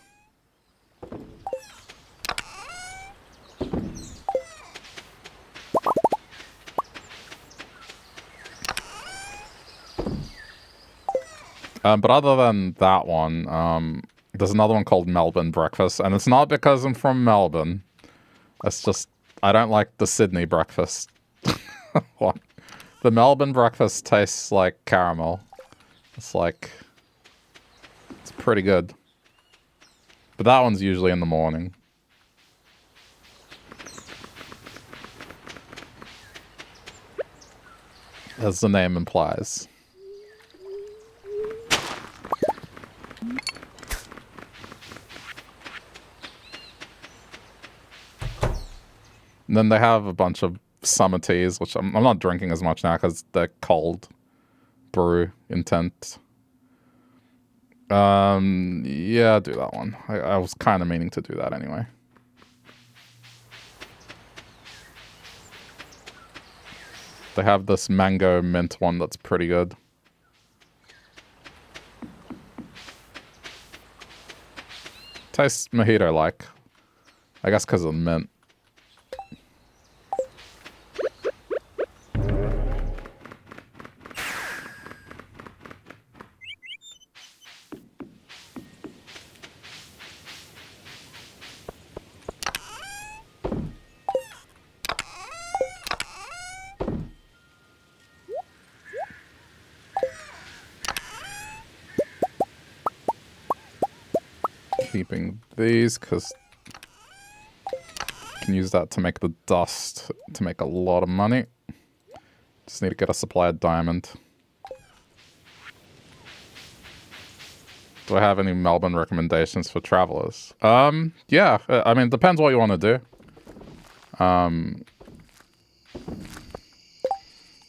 But other than that one, there's another one called Melbourne Breakfast, and it's not because I'm from Melbourne. It's just, I don't like the Sydney breakfast. What? The Melbourne breakfast tastes like caramel. It's like, it's pretty good. But that one's usually in the morning. As the name implies. And then they have a bunch of summer teas, which I'm not drinking as much now because they're cold brew intent. Yeah, do that one. I was kind of meaning to do that anyway. They have this mango mint one that's pretty good. Tastes mojito-like. I guess because of the mint. keeping these because I can use that to make the dust to make a lot of money. Just need to get a supply of diamond. Do I have any Melbourne recommendations for travelers? Yeah. I mean, it depends what you want to do. I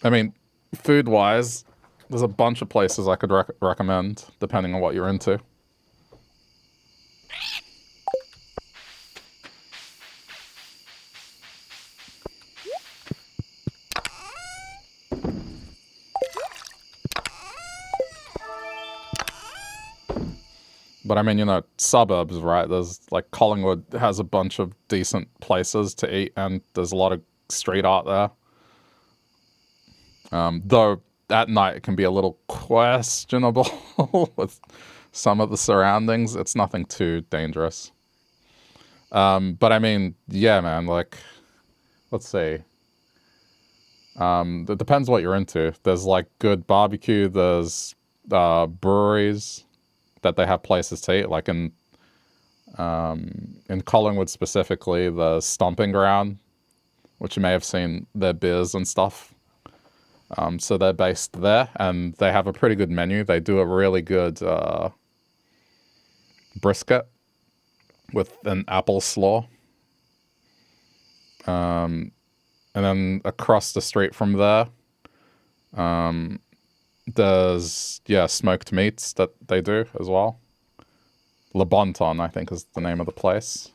mean, food-wise, there's a bunch of places I could recommend, depending on what you're into. But I mean, you know, suburbs, right? There's like Collingwood has a bunch of decent places to eat, and there's a lot of street art there. Though at night it can be a little questionable with some of the surroundings. It's nothing too dangerous. But I mean, yeah, man, like, let's see. It depends what you're into. There's like good barbecue, there's breweries that they have places to eat, like in Collingwood specifically, the Stomping Ground, which you may have seen their beers and stuff. So they're based there, and they have a pretty good menu. They do a really good brisket with an apple slaw. And then across the street from there, there's, yeah, smoked meats that they do as well. Le Bonton, I think, is the name of the place.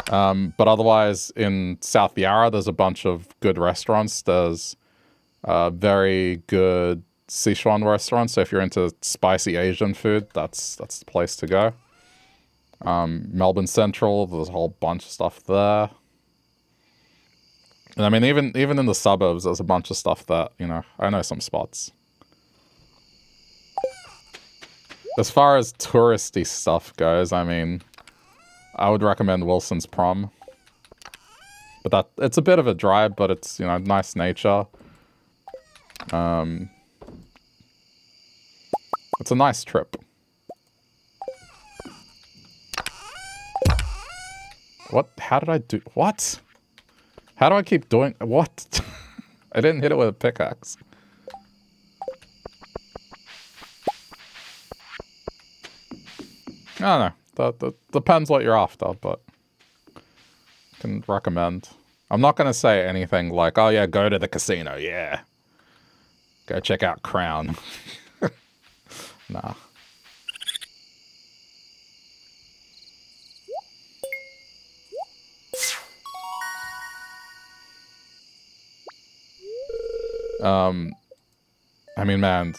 But otherwise, in South Yarra, there's a bunch of good restaurants. There's very good Sichuan restaurants. So if you're into spicy Asian food, that's the place to go. Melbourne Central, there's a whole bunch of stuff there. And I mean, even in the suburbs, there's a bunch of stuff that, you know, I know some spots. As far as touristy stuff goes, I mean, I would recommend Wilson's Prom. But it's a bit of a drive, but it's, you know, nice nature. It's a nice trip. What? How did I do? What? How do I keep doing? What? I didn't hit it with a pickaxe. I don't know. That depends what you're after, but I can recommend. I'm not going to say anything like, oh yeah, go to the casino, yeah. Go check out Crown. Nah. I mean, man,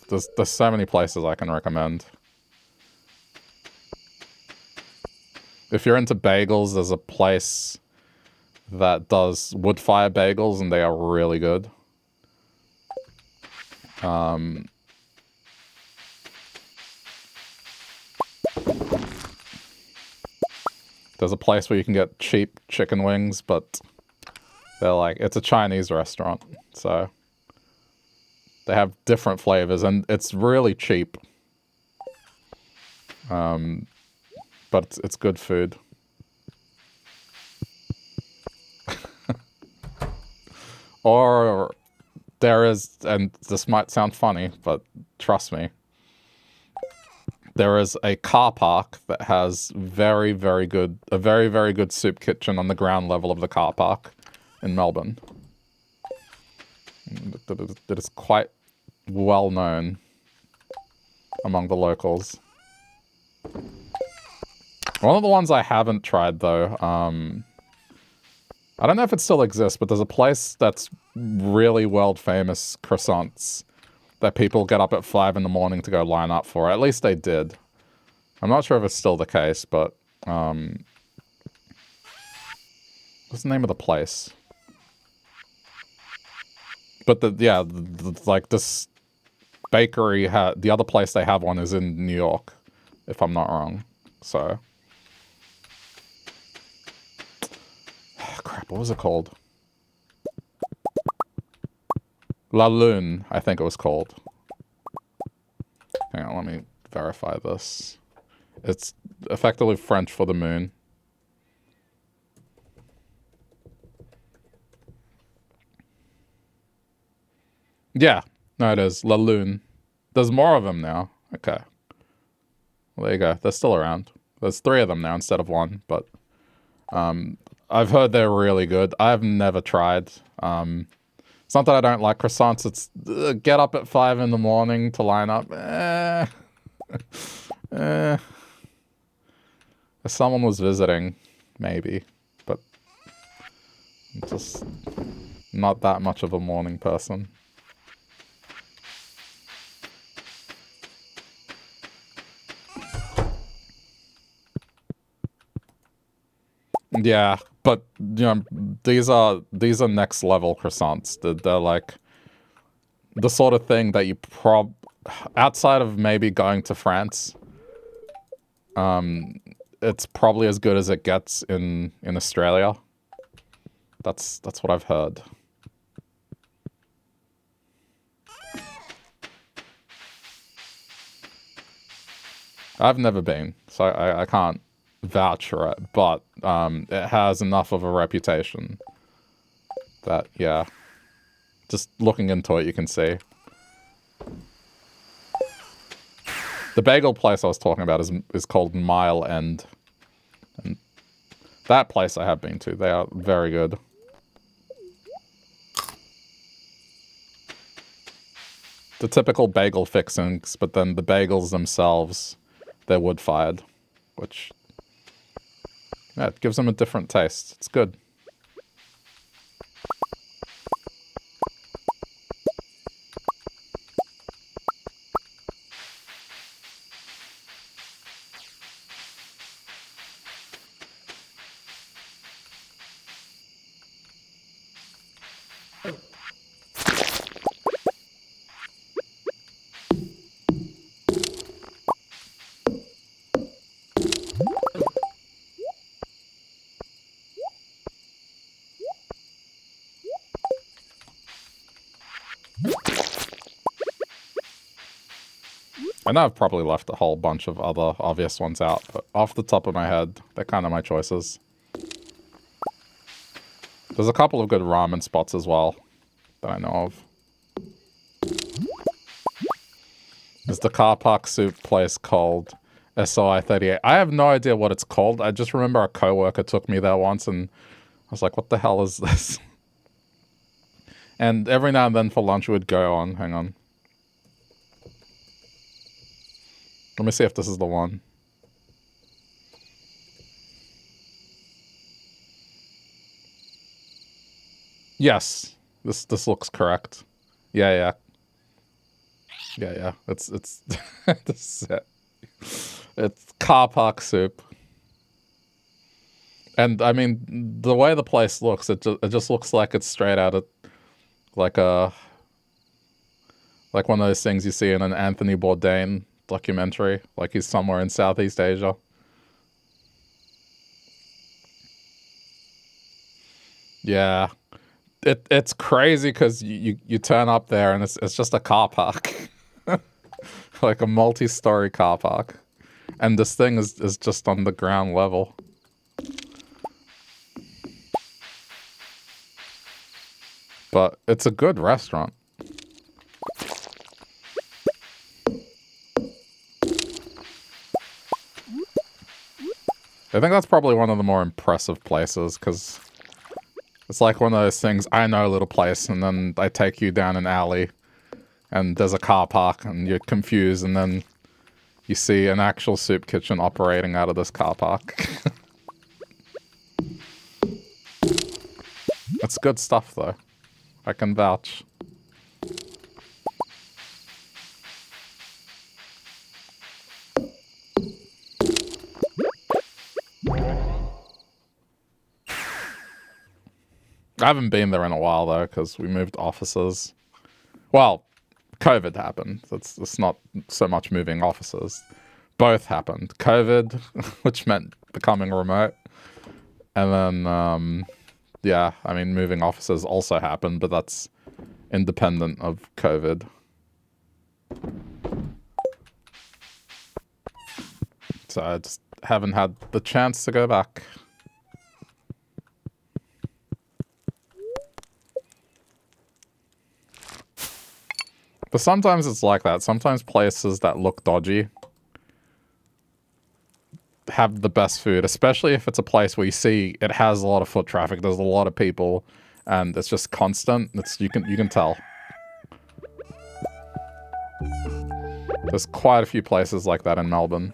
there's so many places I can recommend. If you're into bagels, there's a place that does wood fire bagels, and they are really good. There's a place where you can get cheap chicken wings, but they're like, it's a Chinese restaurant, so they have different flavors, and it's really cheap. But it's good food. Or there is, and this might sound funny, but trust me, there is a car park that has a very, very good soup kitchen on the ground level of the car park in Melbourne. That is quite well known among the locals. One of the ones I haven't tried, though, I don't know if it still exists, but there's a place that's really world famous croissants that people get up at 5 in the morning to go line up for. At least they did. I'm not sure if it's still the case, but what's the name of the place? But like this bakery, the other place they have one is in New York, if I'm not wrong. So, crap, what was it called? La Lune, I think it was called. Hang on, let me verify this. It's effectively French for the moon. Yeah, no, it is. La Lune. There's more of them now. Okay. Well, there you go. They're still around. There's 3 of them now instead of 1, but I've heard they're really good. I've never tried. It's not that I don't like croissants. It's get up at 5 in the morning to line up. If someone was visiting, maybe, but I'm just not that much of a morning person. Yeah, but you know, these are next level croissants. They're like the sort of thing that you outside of maybe going to France, it's probably as good as it gets in Australia. That's what I've heard. I've never been, so I can't vouch for it, but it has enough of a reputation that, yeah, just looking into it, you can see. The bagel place I was talking about is called Mile End. And that place I have been to. They are very good. The typical bagel fixings, but then the bagels themselves, they're wood-fired, which, yeah, it gives them a different taste. It's good. I know I've probably left a whole bunch of other obvious ones out, but off the top of my head, they're kind of my choices. There's a couple of good ramen spots as well that I know of. There's the car park soup place called SOI 38. I have no idea what it's called. I just remember a coworker took me there once and I was like, what the hell is this? And every now and then for lunch we would go on. Hang on. Let me see if this is the one. Yes. This looks correct. Yeah. It's it's car park soup. And I mean, the way the place looks, it just looks like it's straight out of like one of those things you see in an Anthony Bourdain documentary, like he's somewhere in Southeast Asia. Yeah. It's crazy because you turn up there and it's just a car park. Like a multi-story car park. And this thing is just on the ground level. But it's a good restaurant. I think that's probably one of the more impressive places, because it's like one of those things, I know a little place, and then I take you down an alley, and there's a car park, and you're confused, and then you see an actual soup kitchen operating out of this car park. It's good stuff, though. I can vouch. I haven't been there in a while, though, because we moved offices. Well, COVID happened. It's not so much moving offices. Both happened. COVID, which meant becoming remote. And then, yeah, I mean, moving offices also happened, but that's independent of COVID. So I just haven't had the chance to go back. But sometimes it's like that. Sometimes places that look dodgy have the best food, especially if it's a place where you see it has a lot of foot traffic, there's a lot of people, and it's just constant. You can tell. There's quite a few places like that in Melbourne.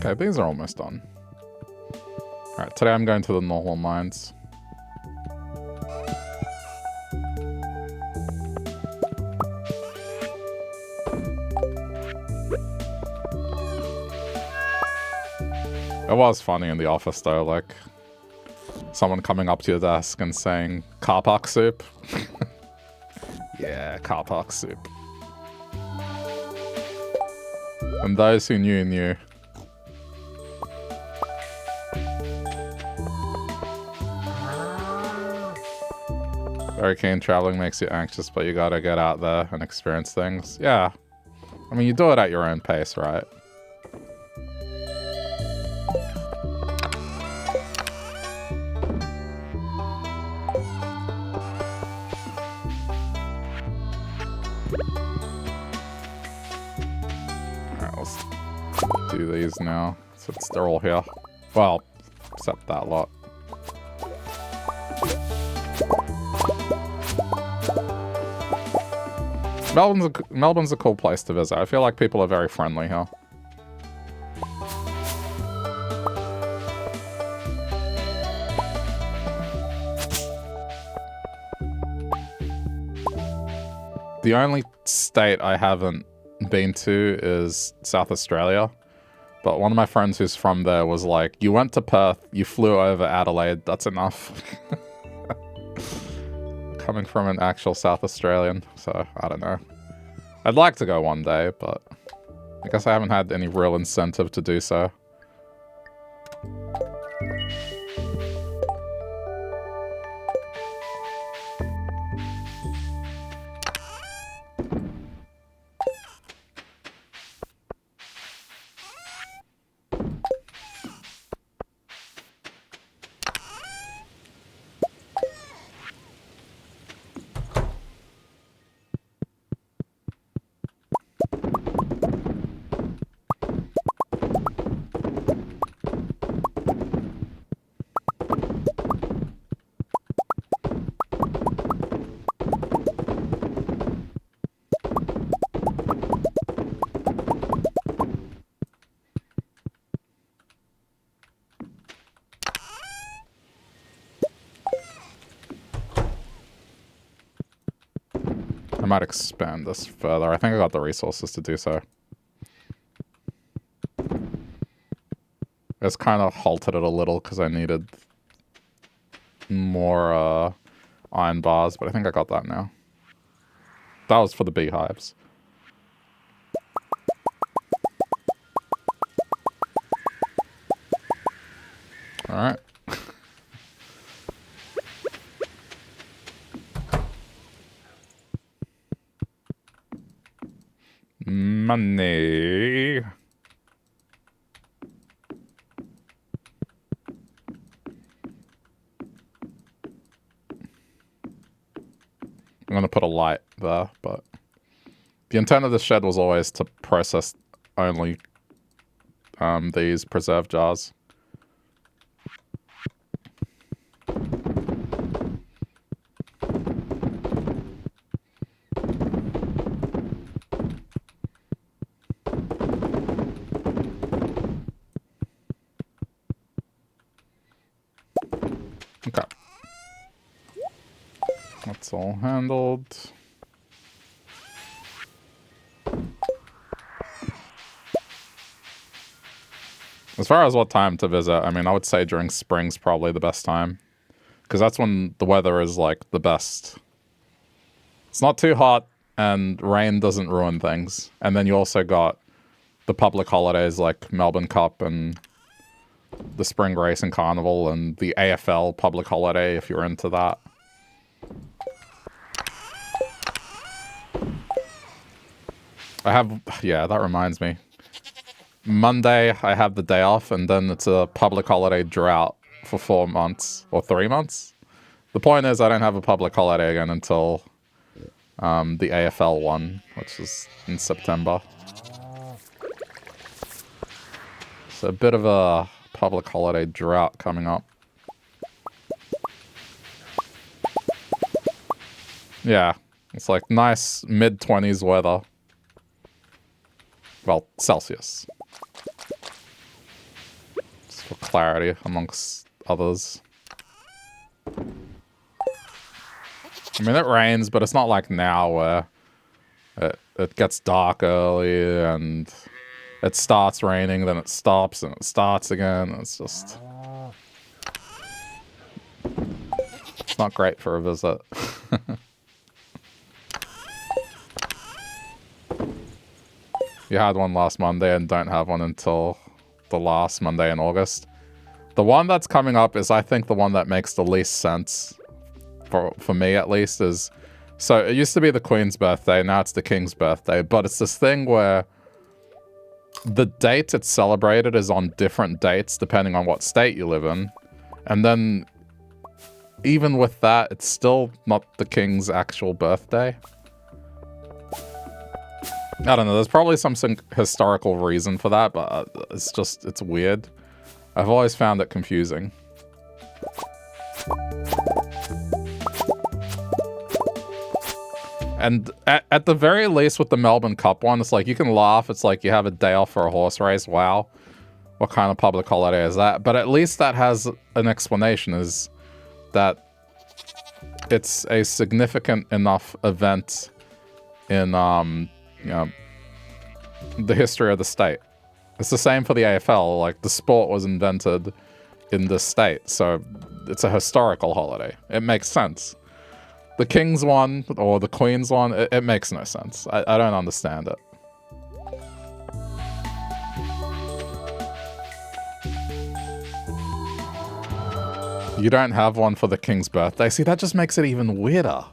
Okay, these are almost done. Alright, today I'm going to the normal mines. It was funny in the office though, like someone coming up to your desk and saying, car park soup? Yeah, car park soup. And those who knew, knew. Very keen, traveling makes you anxious, but you gotta get out there and experience things. Yeah. I mean, you do it at your own pace, right? Alright, let's do these now, since they're all here. Well, except that lot. Melbourne's a cool place to visit. I feel like people are very friendly here. The only state I haven't been to is South Australia. But one of my friends who's from there was like, you went to Perth, you flew over Adelaide, that's enough. Coming from an actual South Australian, so I don't know. I'd like to go one day, but I guess I haven't had any real incentive to do so. I might expand this further. I think I got the resources to do so. It's kind of halted it a little because I needed more iron bars, but I think I got that now. That was for the beehives. Alright. Money. I'm going to put a light there, but the intent of the shed was always to process only these preserve jars. Okay. That's all handled. As far as what time to visit, I mean, I would say during spring's probably the best time. Because that's when the weather is, like, the best. It's not too hot, and rain doesn't ruin things. And then you also got the public holidays like Melbourne Cup and the Spring Racing Carnival and the AFL public holiday if you're into that. Yeah, that reminds me. Monday, I have the day off, and then it's a public holiday drought for 4 months, or 3 months. The point is, I don't have a public holiday again until the AFL one, which is in September. So a bit of a public holiday drought coming up. Yeah, it's like nice mid-20s weather. Well, Celsius. Just for clarity amongst others. I mean, it rains, but it's not like now where it gets dark early and it starts raining, then it stops and it starts again. It's just... It's not great for a visit. You had one last Monday and don't have one until the last Monday in August. The one that's coming up is, I think, the one that makes the least sense, for me at least, is... So, it used to be the Queen's birthday, now it's the King's birthday, but it's this thing where the date it's celebrated is on different dates depending on what state you live in. And then, even with that, it's still not the King's actual birthday. I don't know, there's probably some historical reason for that, but it's weird. I've always found it confusing. And at the very least with the Melbourne Cup one, it's like, you can laugh, it's like you have a day off for a horse race, wow. What kind of public holiday is that? But at least that has an explanation, is that it's a significant enough event in, you know, the history of the state. It's the same for the AFL, like the sport was invented in this state, so it's a historical holiday. It makes sense. The King's one, or the Queen's one, it makes no sense. I don't understand it. You don't have one for the King's birthday? See, that just makes it even weirder.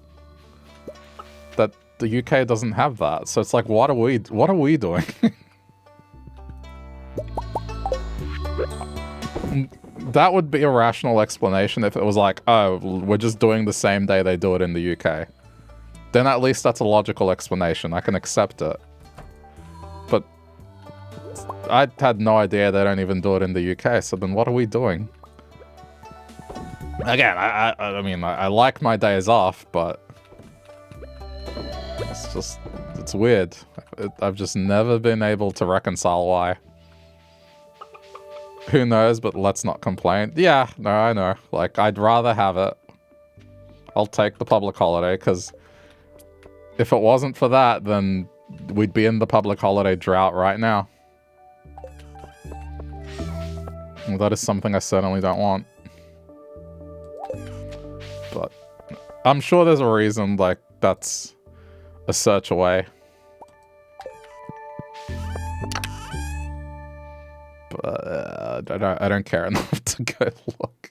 That the UK doesn't have that. So it's like, what are we doing? That would be a rational explanation if it was like, oh, we're just doing the same day they do it in the UK. Then at least that's a logical explanation. I can accept it. But I had no idea they don't even do it in the UK, so then what are we doing? Again, I mean, I like my days off, but it's weird. I've just never been able to reconcile why. Who knows, but let's not complain. Yeah, no, I know. Like, I'd rather have it. I'll take the public holiday, because if it wasn't for that, then we'd be in the public holiday drought right now. Well, that is something I certainly don't want. But I'm sure there's a reason, like, that's a search away. But I don't care enough to go look.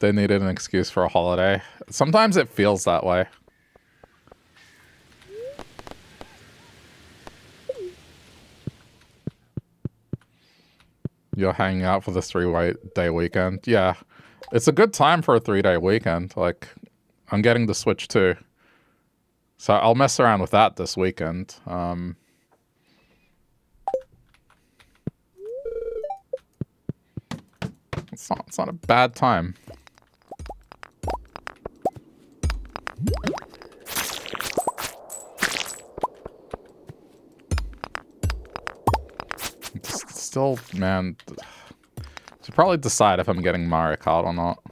They needed an excuse for a holiday. Sometimes it feels that way. You're hanging out for the 3-day weekend. Yeah, it's a good time for a 3-day weekend. Like, I'm getting the Switch too. So I'll mess around with that this weekend. It's not a bad time. Still, man, probably decide if I'm getting Mario Kart or not.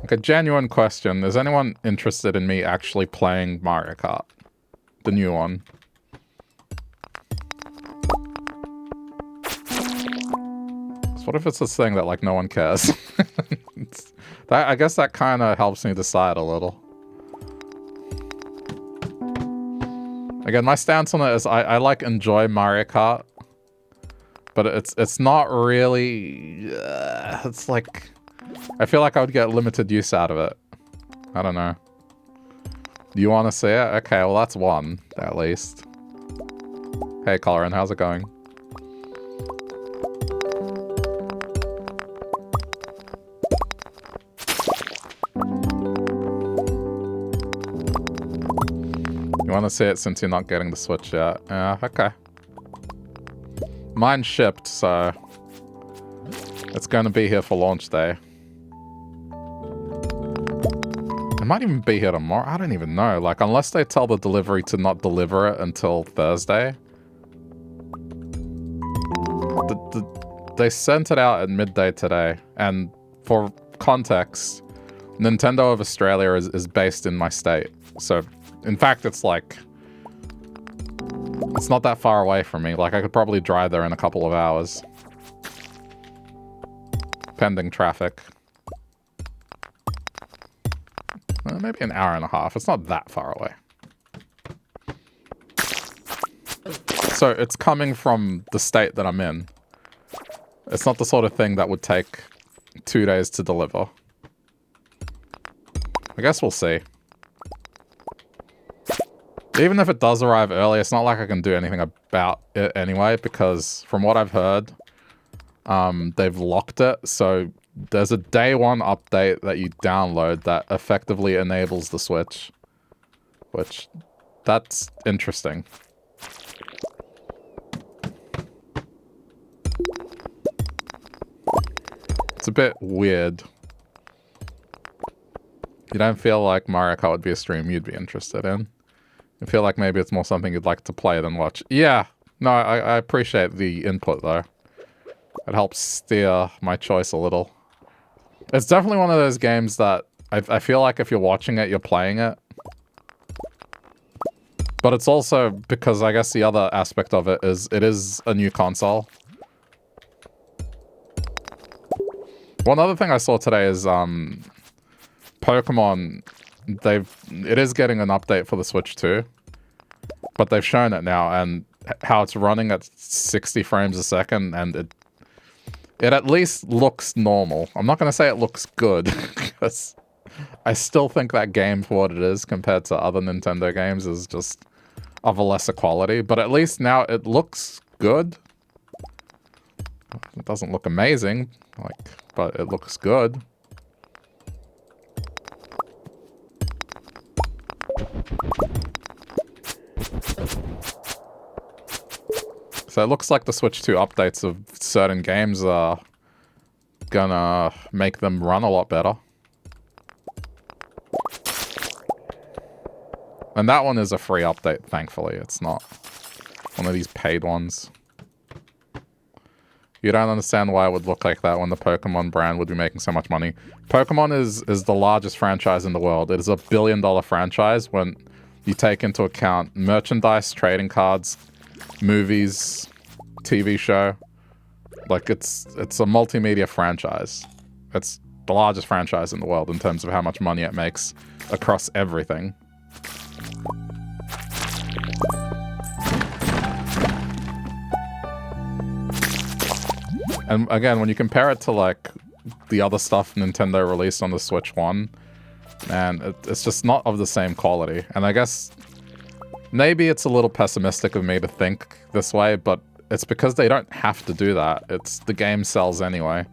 Like a genuine question. Is anyone interested in me actually playing Mario Kart? The new one. So what if it's this thing that, like, no one cares? I guess that kind of helps me decide a little. Again, my stance on it is I like enjoy Mario Kart. But it's not really... it's like... I feel like I would get limited use out of it. I don't know. Do you want to see it? Okay, well that's one, at least. Hey, Colin, how's it going? You want to see it since you're not getting the Switch yet? Yeah, okay. Mine shipped, so... it's going to be here for launch day. It might even be here tomorrow. I don't even know. Like, unless they tell the delivery to not deliver it until Thursday. They sent it out at midday today. And for context, Nintendo of Australia is based in my state. So, in fact, it's like... it's not that far away from me. Like, I could probably drive there in a couple of hours. Pending traffic. Maybe an hour and a half. It's not that far away. So it's coming from the state that I'm in. It's not the sort of thing that would take 2 days to deliver. I guess we'll see. Even if it does arrive early, it's not like I can do anything about it anyway, because from what I've heard, they've locked it, so there's a day one update that you download that effectively enables the Switch. Which, that's interesting. It's a bit weird. You don't feel like Mario Kart would be a stream you'd be interested in? I feel like maybe it's more something you'd like to play than watch. Yeah, no, I appreciate the input though. It helps steer my choice a little. It's definitely one of those games that I feel like if you're watching it, you're playing it. But it's also because I guess the other aspect of it is a new console. One other thing I saw today is Pokemon, it is getting an update for the Switch too. But they've shown it now and how it's running at 60 frames a second and it at least looks normal. I'm not going to say it looks good, because I still think that game, for what it is, compared to other Nintendo games, is just of a lesser quality. But at least now it looks good. It doesn't look amazing, but it looks good. So it looks like the Switch 2 updates of certain games are gonna make them run a lot better. And that one is a free update, thankfully. It's not one of these paid ones. You don't understand why it would look like that when the Pokemon brand would be making so much money. Pokemon is the largest franchise in the world. It is a $1 billion franchise when you take into account merchandise, trading cards, movies, TV show. Like, it's a multimedia franchise. It's the largest franchise in the world in terms of how much money it makes across everything. And again, when you compare it to, like, the other stuff Nintendo released on the Switch 1, man, it's just not of the same quality. And I guess maybe it's a little pessimistic of me to think this way, but it's because they don't have to do that. It's the game sells anyway.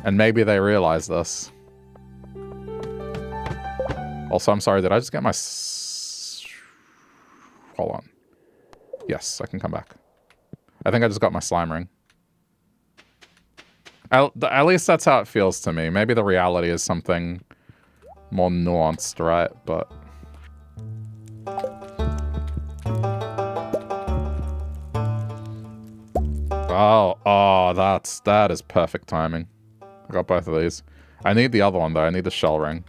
And maybe they realize this. Also, I'm sorry, did I just get my... Hold on. Yes, I can come back. I think I just got my slime ring. At least that's how it feels to me. Maybe the reality is something more nuanced, right? But... Oh, that is perfect timing. I got both of these. I need the other one though. I need the shell ring.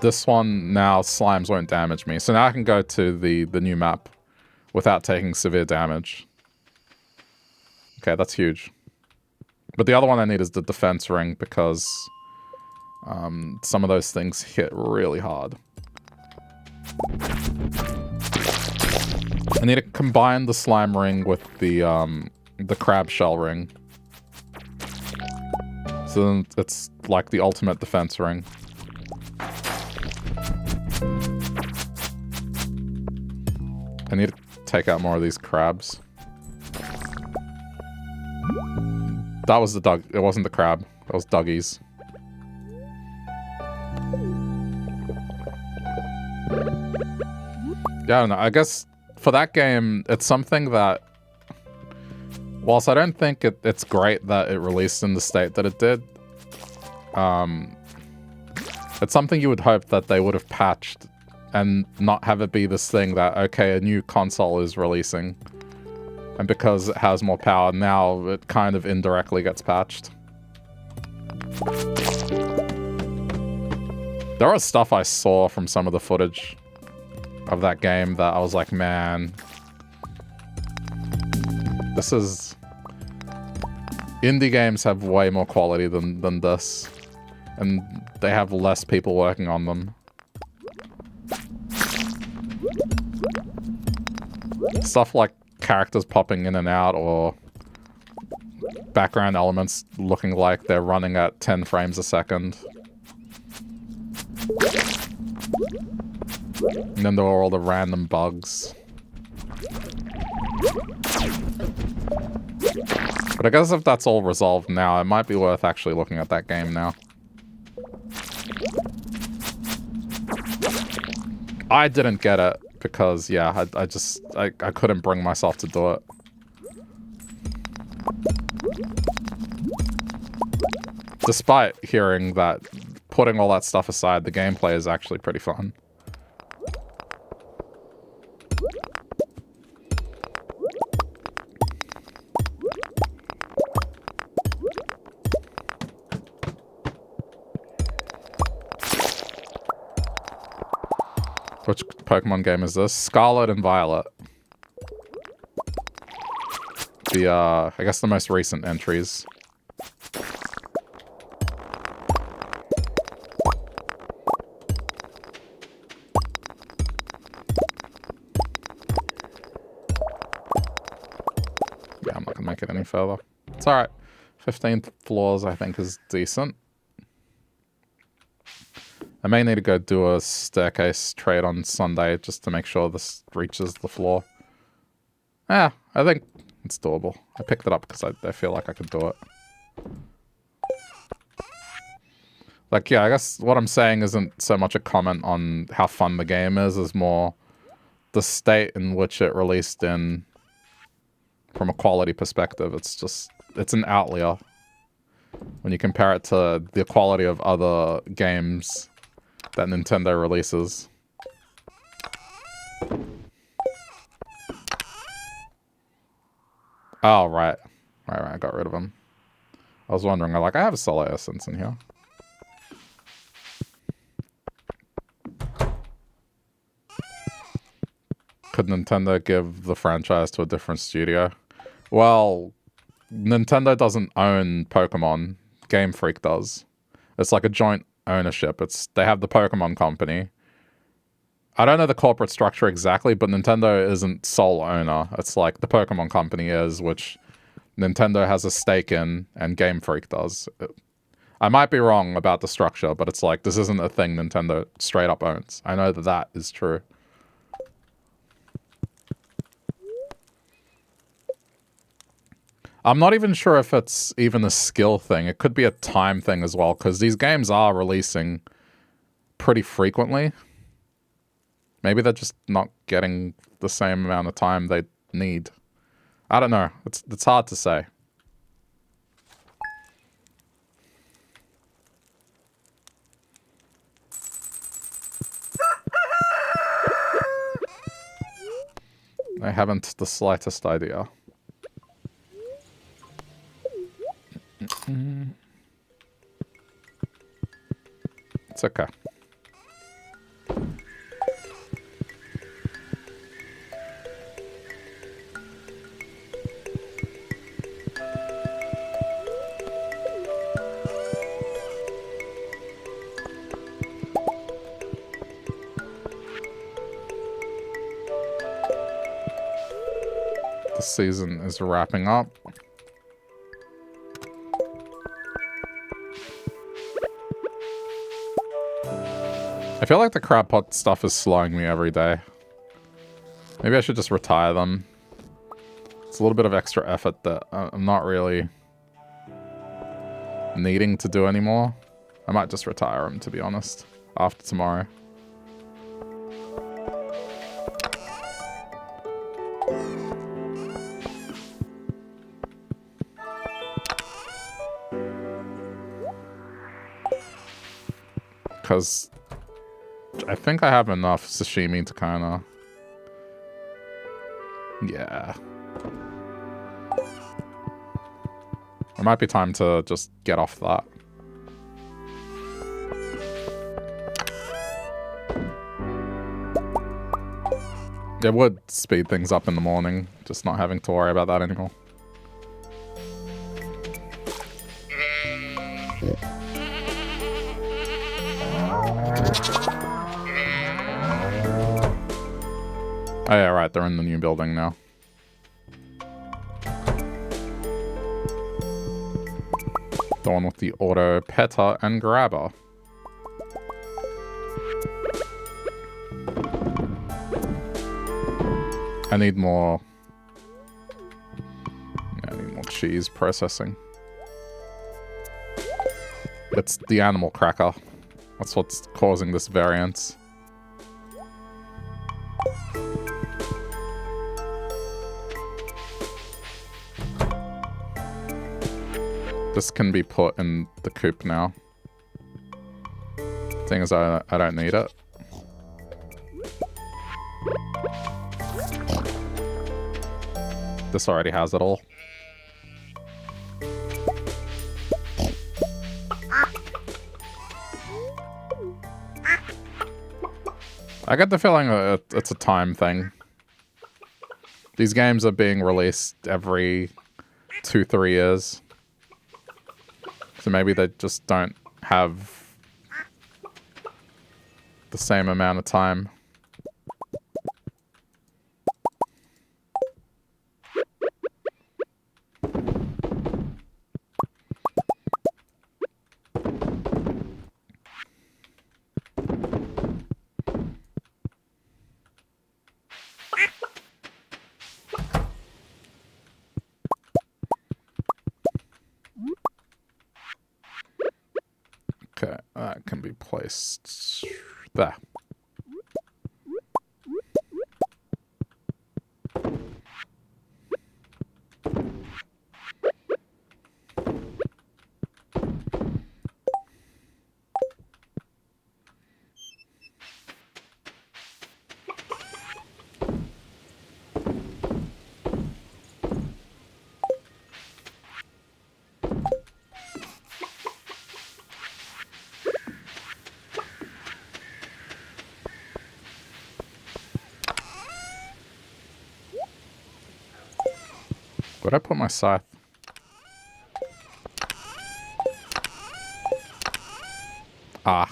This one now slimes won't damage me. So now I can go to the new map without taking severe damage. Okay, that's huge. But the other one I need is the defense ring because some of those things hit really hard. I need to combine the slime ring with the crab shell ring. So then it's like the ultimate defense ring. I need to take out more of these crabs. That was the Doug. It wasn't the crab. That was Dougie's. Yeah, I don't know. I guess for that game, it's something that, whilst I don't think it's great that it released in the state that it did, it's something you would hope that they would have patched and not have it be this thing that, okay, a new console is releasing, and because it has more power, now it kind of indirectly gets patched. There was stuff I saw from some of the footage of that game that I was like, man, this is... Indie games have way more quality than this, and they have less people working on them. Stuff like characters popping in and out, or background elements looking like they're running at 10 frames a second. And then there are all the random bugs. But I guess if that's all resolved now, it might be worth actually looking at that game now. I didn't get it because, yeah, I couldn't bring myself to do it. Despite hearing that, putting all that stuff aside, the gameplay is actually pretty fun. Which Pokemon game is this? Scarlet and Violet. I guess the most recent entries. Yeah, I'm not gonna make it any further. It's alright. 15 floors, I think, is decent. I may need to go do a staircase trade on Sunday just to make sure this reaches the floor. Yeah, I think it's doable. I picked it up because I feel like I could do it. Like, yeah, I guess what I'm saying isn't so much a comment on how fun the game is more the state in which it released in from a quality perspective. It's an outlier when you compare it to the quality of other games that Nintendo releases. Oh, right. Right, I got rid of him. I was wondering, I have a Solar Essence in here. Could Nintendo give the franchise to a different studio? Well, Nintendo doesn't own Pokemon. Game Freak does. It's like a joint ownership. They have the Pokemon Company. I don't know the corporate structure exactly, but Nintendo isn't sole owner. It's like the Pokemon Company is, which Nintendo has a stake in, and Game Freak does. I might be wrong about the structure, but it's like, this isn't a thing Nintendo straight up owns. I know that is true. I'm not even sure if it's even a skill thing. It could be a time thing as well, because these games are releasing pretty frequently. Maybe they're just not getting the same amount of time they need. I don't know. It's hard to say. I haven't the slightest idea. It's okay. The season is wrapping up. I feel like the crab pot stuff is slowing me every day. Maybe I should just retire them. It's a little bit of extra effort that I'm not really needing to do anymore. I might just retire them, to be honest, after tomorrow. Because I think I have enough sashimi to kind of... Yeah. It might be time to just get off that. It would speed things up in the morning, just not having to worry about that anymore. Oh yeah, right, they're in the new building now. The one with the auto petter and grabber. I need more... Yeah, I need more cheese processing. It's the animal cracker. That's what's causing this variance. This can be put in the coop now. Thing is, I don't need it. This already has it all. I get the feeling it's a time thing. These games are being released every 2-3 years. So maybe they just don't have the same amount of time. Okay, that can be placed there. Where'd I put my scythe? Ah.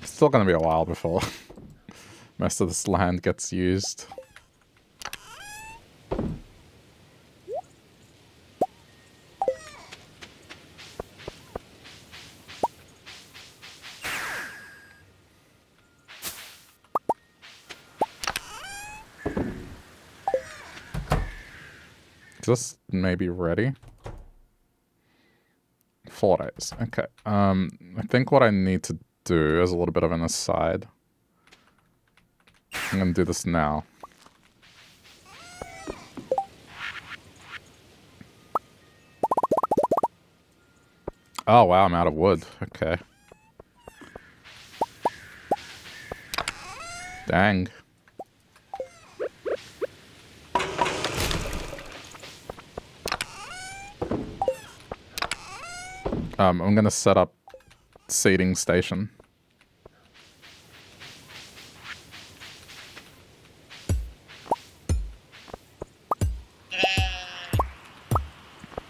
Still gonna be a while before most of this land gets used. Just maybe ready. 4 days. Okay. I think what I need to do is a little bit of an aside. I'm gonna do this now. Oh wow, I'm out of wood. Okay. Dang. I'm gonna set up seating station.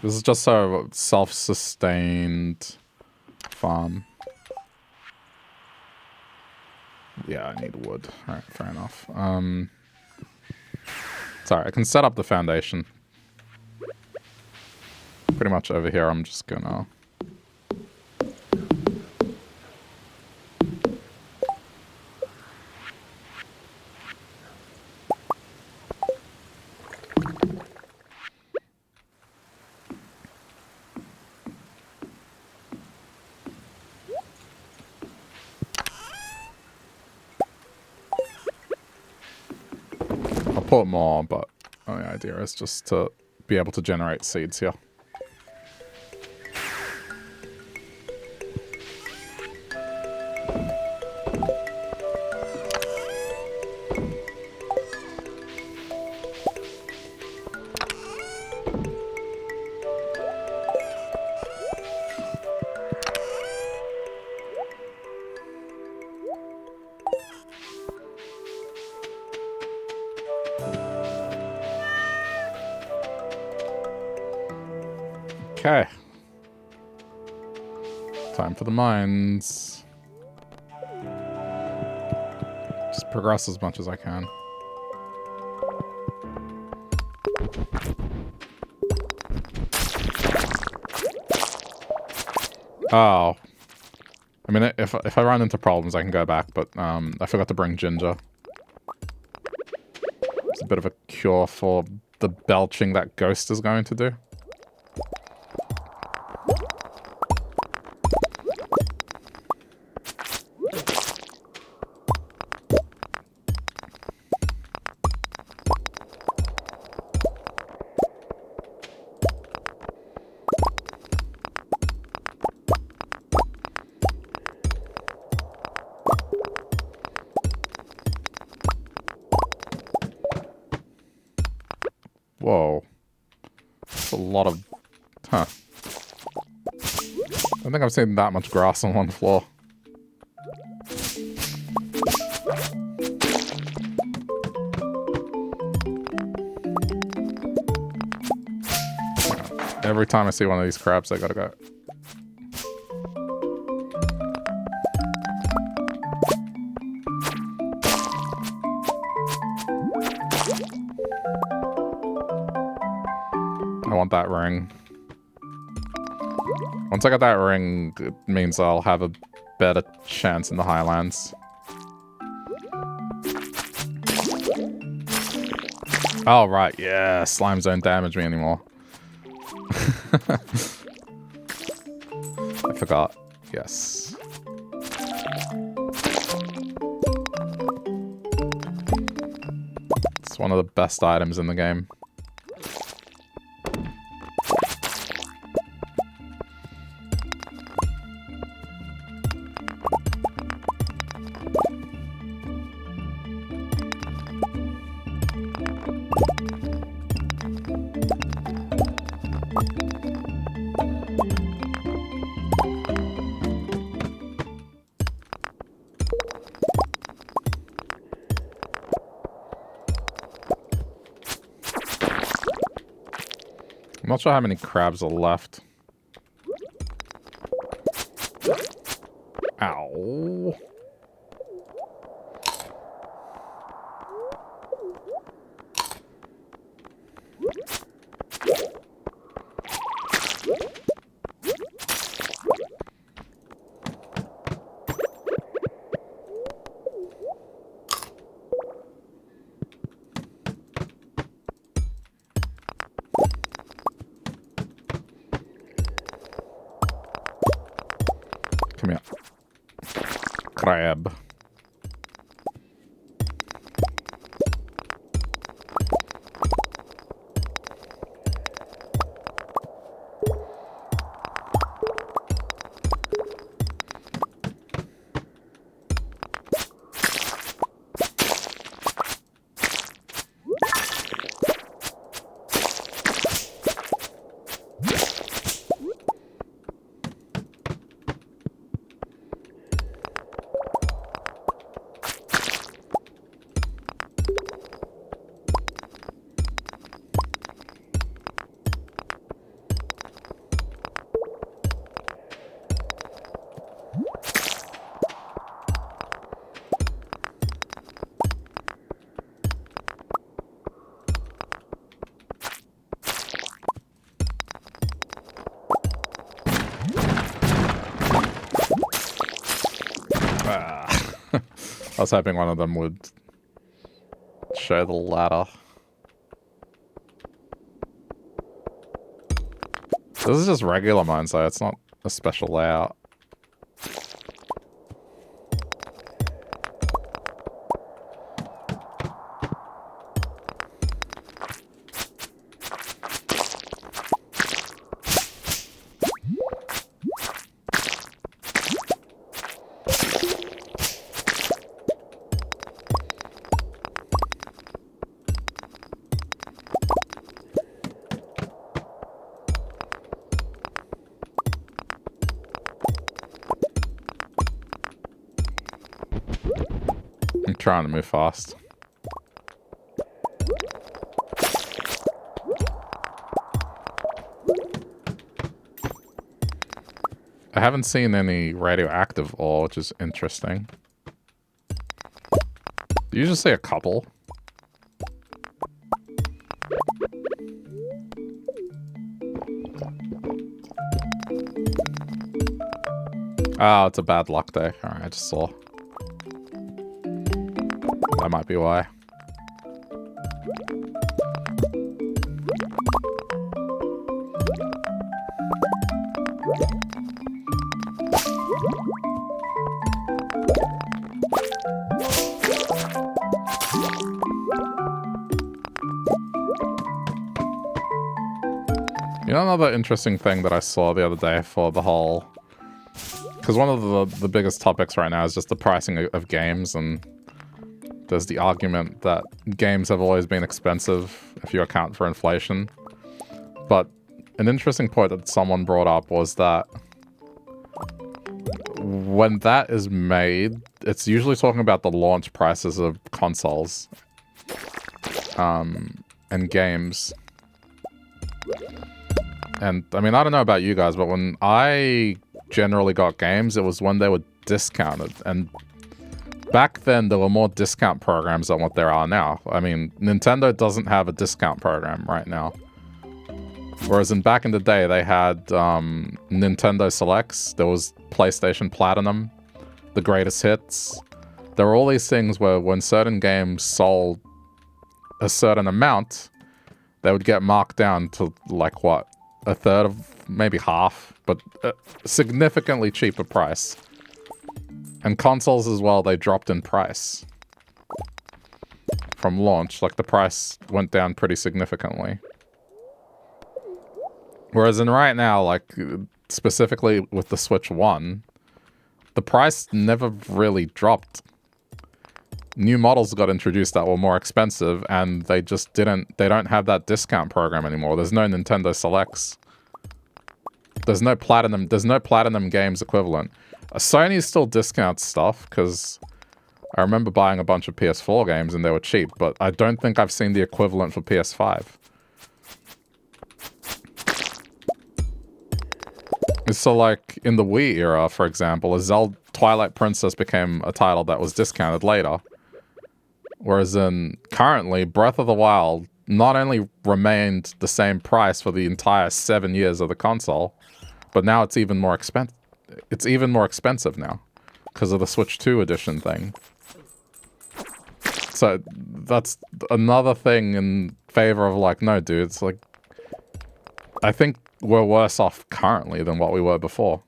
This is just a self-sustained farm. Yeah, I need wood. Alright, fair enough. Sorry, I can set up the foundation. Pretty much over here, I'm just gonna... I'll put more, but the idea is just to be able to generate seeds here. Okay. Time for the mines. Just progress as much as I can. Oh. I mean, if I run into problems, I can go back, but I forgot to bring ginger. It's a bit of a cure for the belching that Ghost is going to do. Whoa. That's a lot of... Huh. I don't think I've seen that much grass on one floor. Every time I see one of these crabs, I gotta go. I want that ring. Once I get that ring, it means I'll have a better chance in the Highlands. Oh, right, yeah. Slimes don't damage me anymore. I forgot. Yes. It's one of the best items in the game. I'm not sure how many crabs are left. Ow. Come here. Crab. I was hoping one of them would show the ladder. This is just regular mine, so it's not a special layout. Trying to move fast. I haven't seen any radioactive ore, which is interesting. You just say a couple. Oh, it's a bad luck day. Alright, I just saw. That might be why. You know, another interesting thing that I saw the other day for the whole... Because one of the biggest topics right now is just the pricing of games, and there's the argument that games have always been expensive if you account for inflation. But an interesting point that someone brought up was that when that is made, it's usually talking about the launch prices of consoles and games. And, I mean, I don't know about you guys, but when I generally got games, it was when they were discounted. And back then, there were more discount programs than what there are now. I mean, Nintendo doesn't have a discount program right now. Whereas back in the day, they had Nintendo Selects, there was PlayStation Platinum, the greatest hits. There were all these things where when certain games sold a certain amount, they would get marked down to, like, what? A third of, maybe half, but a significantly cheaper price. And consoles as well, they dropped in price from launch. Like, the price went down pretty significantly. Whereas in right now, like, specifically with the Switch 1, the price never really dropped. New models got introduced that were more expensive, and they just didn't... They don't have that discount program anymore. There's no Nintendo Selects. There's no Platinum Games equivalent. Sony still discounts stuff, because I remember buying a bunch of PS4 games and they were cheap, but I don't think I've seen the equivalent for PS5. So, like, in the Wii era, for example, Zelda Twilight Princess became a title that was discounted later. Whereas currently, Breath of the Wild not only remained the same price for the entire 7 years of the console, but now it's even more expensive. It's even more expensive now because of the Switch 2 edition thing. So that's another thing in favor of, like, no, dude, it's like, I think we're worse off currently than what we were before.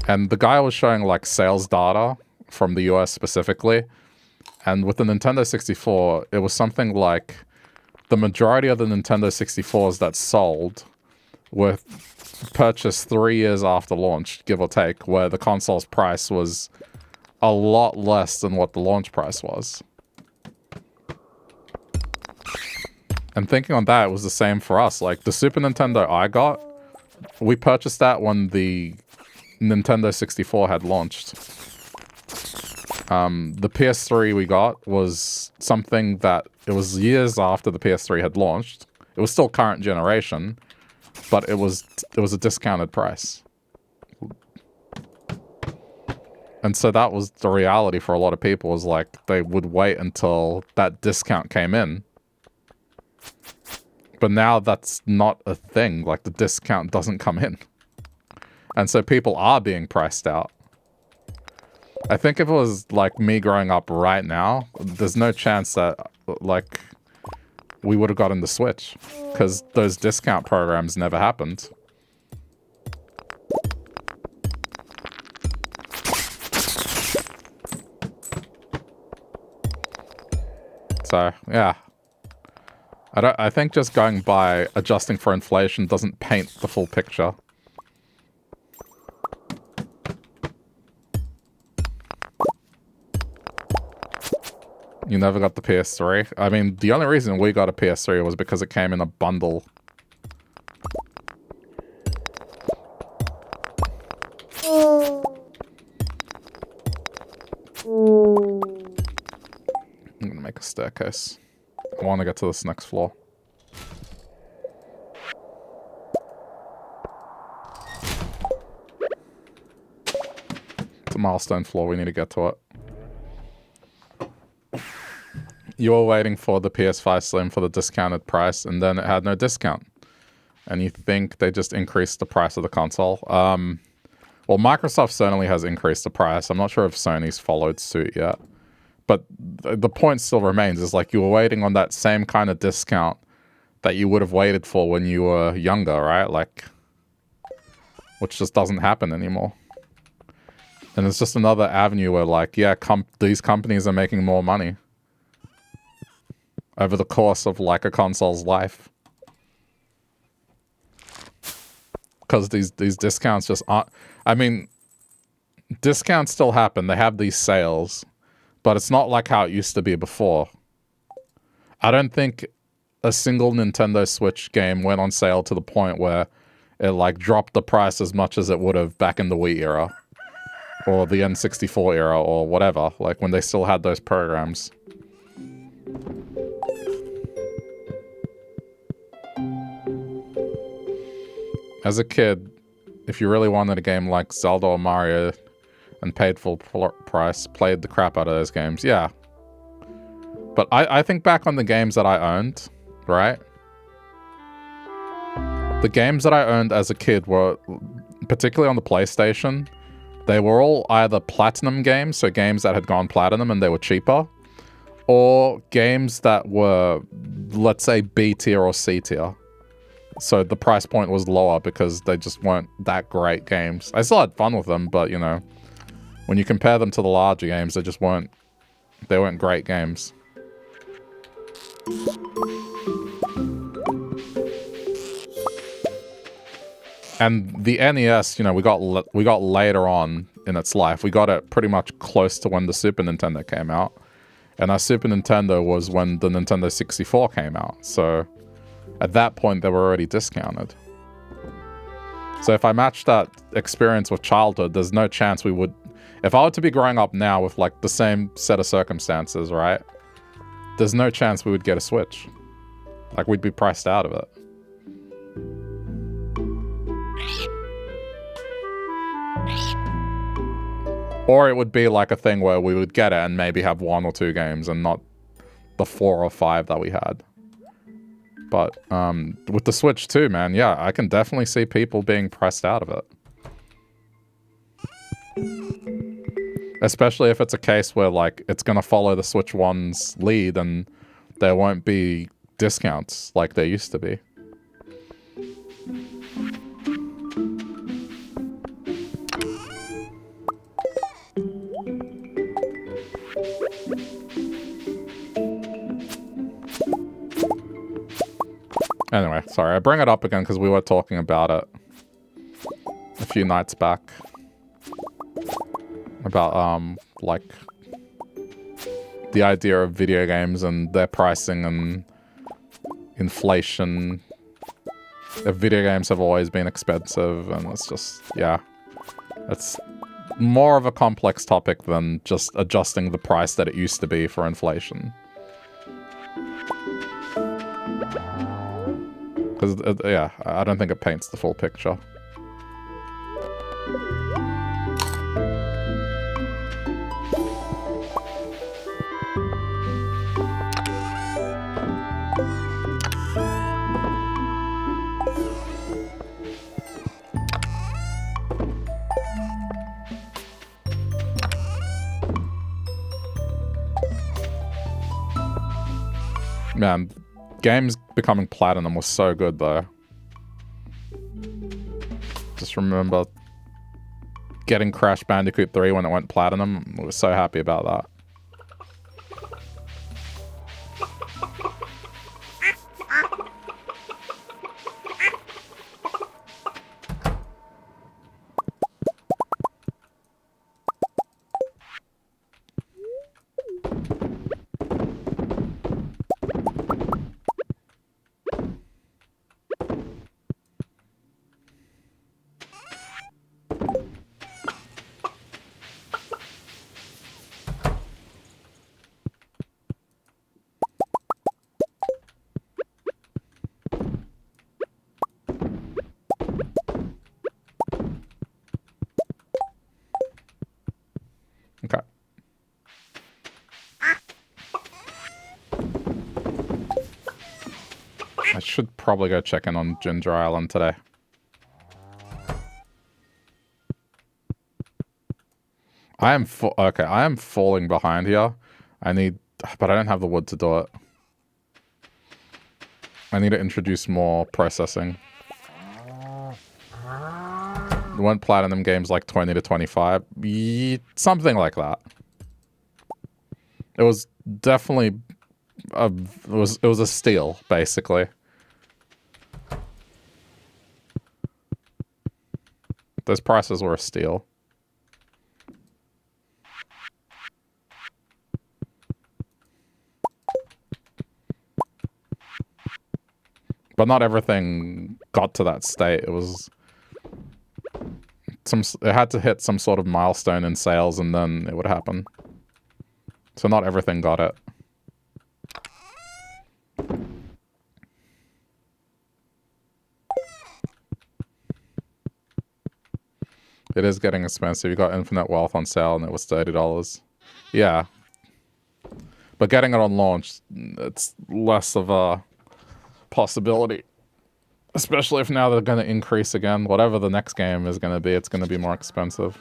And the guy was showing like sales data from the US specifically. And with the Nintendo 64, it was something like the majority of the Nintendo 64s that sold were purchased 3 years after launch, give or take, where the console's price was a lot less than what the launch price was. And thinking on that, it was the same for us. Like, the Super Nintendo I got, we purchased that when the Nintendo 64 had launched. The PS3 we got was something that it was years after the PS3 had launched. It was still current generation, but it was a discounted price. And so that was the reality for a lot of people, was like they would wait until that discount came in. But now that's not a thing. Like, the discount doesn't come in. And so people are being priced out. I think if it was like me growing up right now, there's no chance that like we would have gotten the Switch, because those discount programs never happened. So yeah, I think just going by adjusting for inflation doesn't paint the full picture. You never got the PS3? I mean, the only reason we got a PS3 was because it came in a bundle. I'm gonna make a staircase. I want to get to this next floor. It's a milestone floor, we need to get to it. You were waiting for the PS5 Slim for the discounted price, and then it had no discount. And you think they just increased the price of the console? Well, Microsoft certainly has increased the price. I'm not sure if Sony's followed suit yet. But the point still remains, is like you were waiting on that same kind of discount that you would have waited for when you were younger, right? Like, which just doesn't happen anymore. And it's just another avenue where, like, yeah, these companies are making more money over the course of, like, a console's life. Because these discounts just aren't... I mean, discounts still happen. They have these sales. But it's not like how it used to be before. I don't think a single Nintendo Switch game went on sale to the point where it, like, dropped the price as much as it would have back in the Wii era. Or the N64 era, or whatever. Like, when they still had those programs. As a kid, if you really wanted a game like Zelda or Mario and paid full price, played the crap out of those games, yeah. But I think back on the games that I owned, right? The games that I owned as a kid were, particularly on the PlayStation, they were all either platinum games, so games that had gone platinum and they were cheaper, or games that were, let's say, B tier or C tier. So the price point was lower because they just weren't that great games. I still had fun with them, but, you know, when you compare them to the larger games, they just weren't great games. And the NES, you know, we got later on in its life. We got it pretty much close to when the Super Nintendo came out. And our Super Nintendo was when the Nintendo 64 came out. So at that point, they were already discounted. So if I match that experience with childhood, there's no chance we would... If I were to be growing up now with, like, the same set of circumstances, right? There's no chance we would get a Switch. Like, we'd be priced out of it. Or it would be like a thing where we would get it and maybe have 1 or 2 games and not the 4 or 5 that we had. But with the Switch too, man, yeah, I can definitely see people being priced out of it. Especially if it's a case where, like, it's going to follow the Switch 1's lead and there won't be discounts like there used to be. Anyway, sorry, I bring it up again because we were talking about it a few nights back. About, like, the idea of video games and their pricing and inflation. Video games have always been expensive, and it's just, yeah. It's more of a complex topic than just adjusting the price that it used to be for inflation. Because, yeah, I don't think it paints the full picture. Man, games becoming platinum was so good, though. Just remember getting Crash Bandicoot 3 when it went platinum. I was so happy about that. Should probably go check in on Ginger Island today. I am I am falling behind here. But I don't have the wood to do it. I need to introduce more processing. One platinum games like 20 to 25, something like that. It was definitely it was a steal, basically. Those prices were a steal. But not everything got to that state. It was it had to hit some sort of milestone in sales and then it would happen. So not everything got it. It is getting expensive. You got Infinite Wealth on sale and it was $30. Yeah. But getting it on launch, it's less of a possibility. Especially if now they're going to increase again. Whatever the next game is going to be, it's going to be more expensive.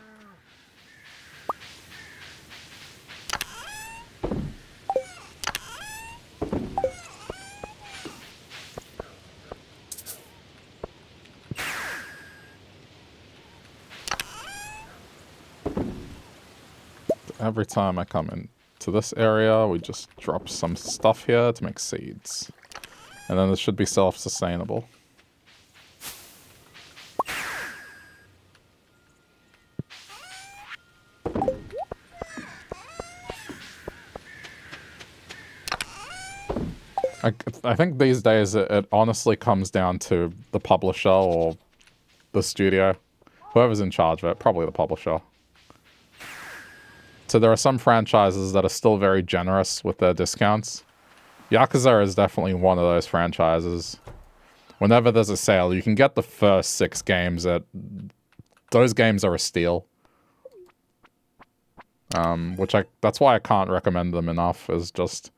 Every time I come into this area, we just drop some stuff here to make seeds. And then it should be self-sustainable. I think these days it honestly comes down to the publisher or the studio. Whoever's in charge of it, probably the publisher. So there are some franchises that are still very generous with their discounts. Yakuza is definitely one of those franchises. Whenever there's a sale, you can get the first 6 games those games are a steal. That's why I can't recommend them enough, is just...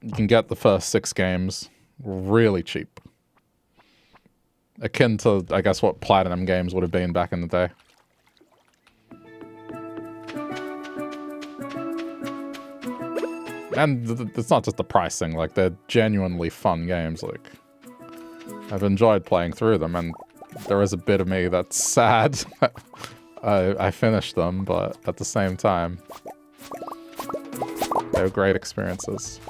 You can get the first 6 games really cheap. Akin to, I guess, what Platinum games would have been back in the day. And it's not just the pricing, like, they're genuinely fun games, like... I've enjoyed playing through them, and there is a bit of me that's sad I finished them, but at the same time... They were great experiences.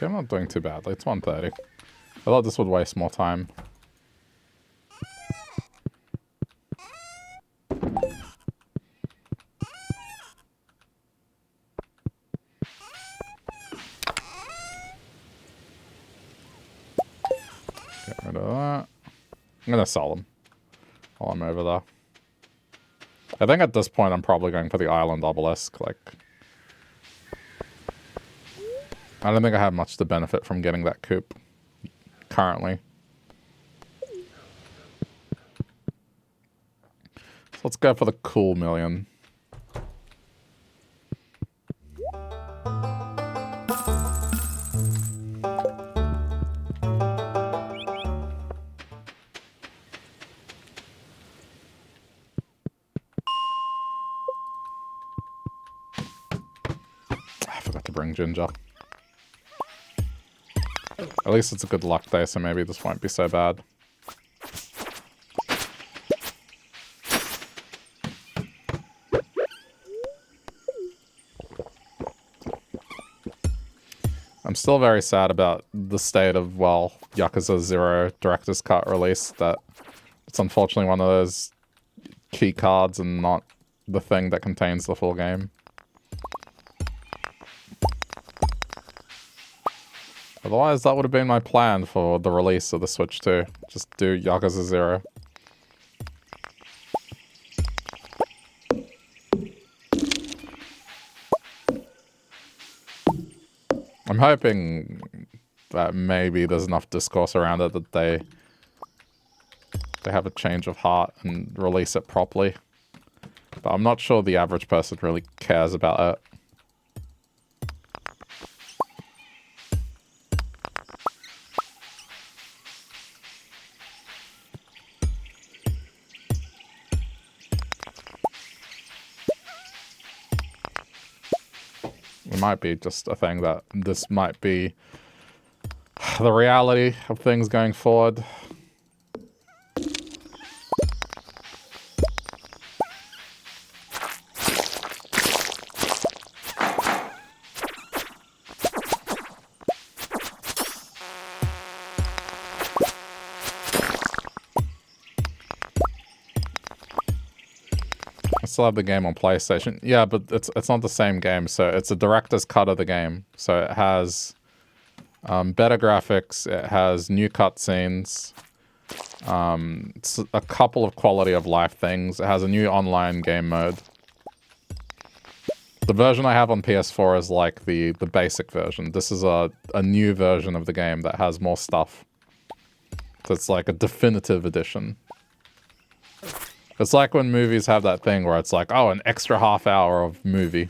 Okay, I'm not doing too badly. It's 1:30. I thought this would waste more time. Get rid of that. I'm gonna sell them while I'm over there. I think at this point I'm probably going for the island obelisk. Like, I don't think I have much to benefit from getting that coop currently. So let's go for the cool million. I forgot to bring ginger. At least it's a good luck day, so maybe this won't be so bad. I'm still very sad about the state of, well, Yakuza 0 Director's Cut release, that it's unfortunately one of those key cards and not the thing that contains the full game. Otherwise, that would have been my plan for the release of the Switch 2. Just do Yakuza 0. I'm hoping that maybe there's enough discourse around it that they have a change of heart and release it properly. But I'm not sure the average person really cares about it. It might be just a thing that this might be the reality of things going forward. I still have the game on PlayStation. Yeah, but it's not the same game. So it's a director's cut of the game. So it has better graphics. It has new cutscenes. It's a couple of quality of life things. It has a new online game mode. The version I have on PS4 is like the basic version. This is a new version of the game that has more stuff. So it's like a definitive edition. It's like when movies have that thing where it's like, oh, an extra half hour of movie.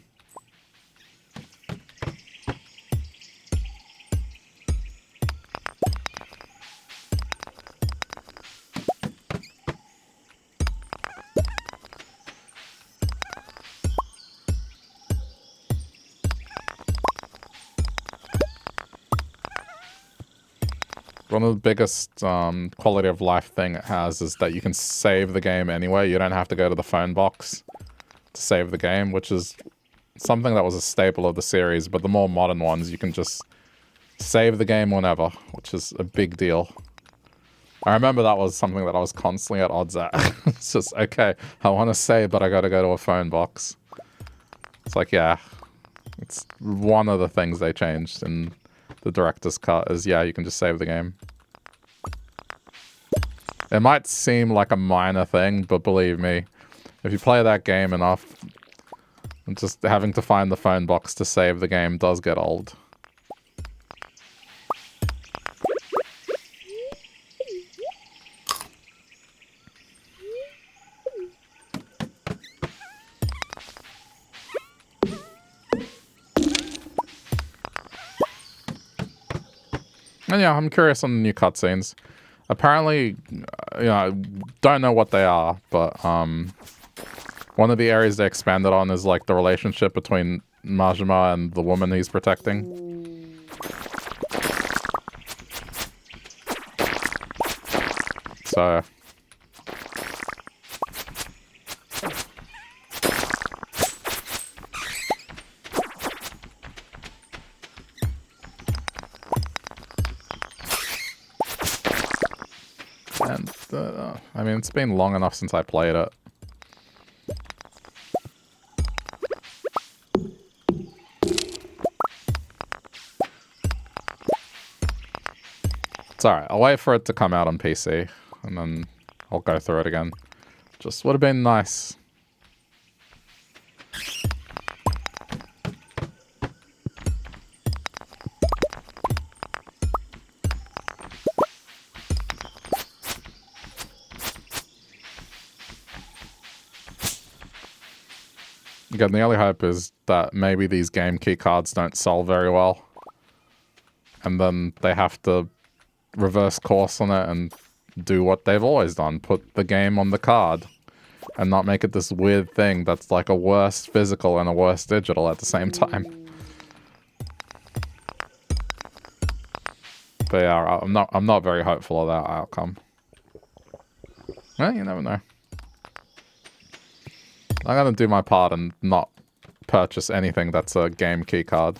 One of the biggest quality of life thing it has is that you can save the game anywhere. You don't have to go to the phone box to save the game, which is something that was a staple of the series. But the more modern ones, you can just save the game whenever, which is a big deal. I remember that was something that I was constantly at odds at. It's just, okay, I want to save, but I got to go to a phone box. It's like, yeah, it's one of the things they changed in the director's cut is, yeah, you can just save the game. It might seem like a minor thing, but believe me, if you play that game enough, just having to find the phone box to save the game does get old. And yeah, I'm curious on the new cutscenes. Apparently, you know, don't know what they are, but one of the areas they expanded on is like the relationship between Majima and the woman he's protecting. So I mean, it's been long enough since I played it. It's alright. I'll wait for it to come out on PC, and then I'll go through it again. Just would have been nice. Again, the only hope is that maybe these game key cards don't sell very well. And then they have to reverse course on it and do what they've always done. Put the game on the card. And not make it this weird thing that's like a worse physical and a worse digital at the same time. But yeah, I'm not very hopeful of that outcome. Well, you never know. I'm gonna do my part and not purchase anything that's a game key card.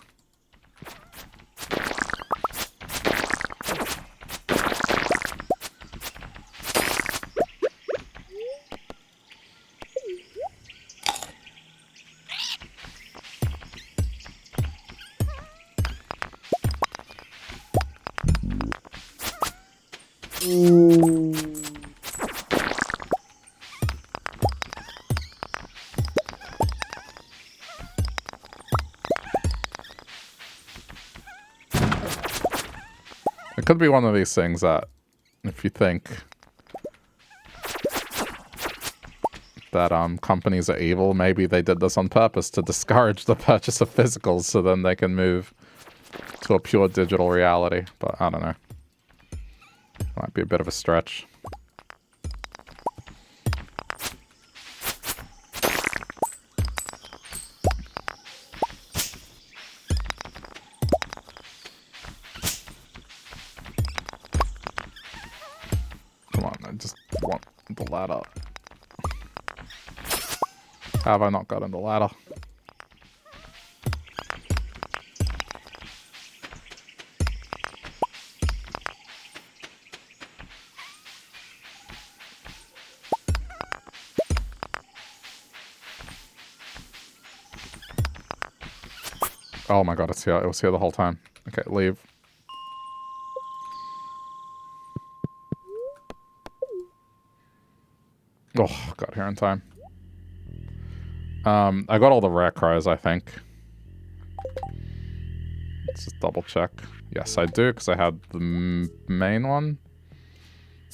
It could be one of these things that, if you think that companies are evil, maybe they did this on purpose to discourage the purchase of physicals so then they can move to a pure digital reality. But I don't know. Might be a bit of a stretch. Come on, I just want the ladder. How have I not gotten the ladder? Oh my god, it's here. It was here the whole time. Okay, leave. Oh, got here in time. I got all the rare crows, I think. Let's just double check. Yes, I do, because I had the main one.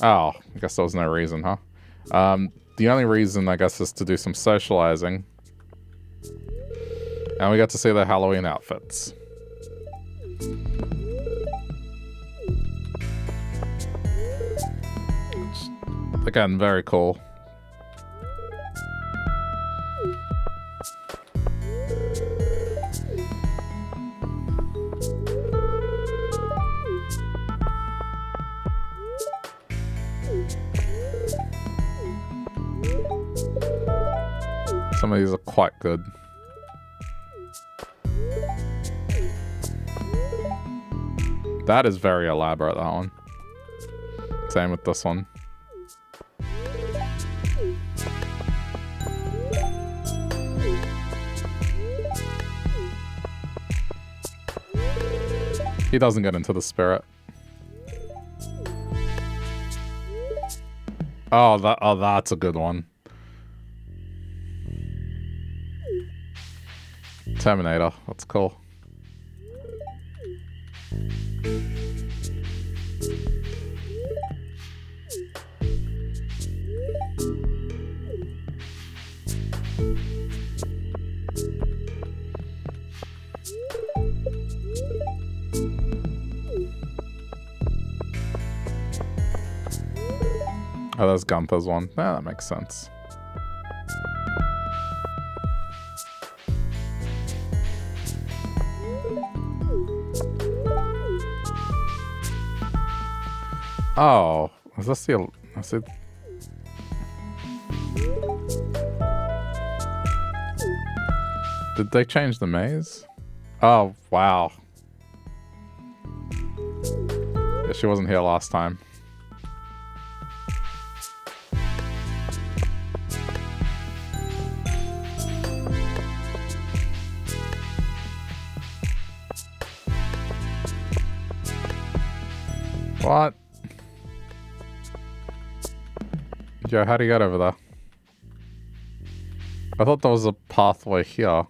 Oh, I guess there was no reason, huh? The only reason, I guess, is to do some socializing. And we got to see their Halloween outfits. Which, again, very cool. Some of these are quite good. That is very elaborate, that one. Same with this one. He doesn't get into the spirit. Oh, that's a good one. Terminator, that's cool. Oh, there's Gunther's one. Yeah, that makes sense. Oh, is this the... Is it... Did they change the maze? Oh, wow. Yeah, she wasn't here last time. What? Yo, how do you get over there? I thought there was a pathway here.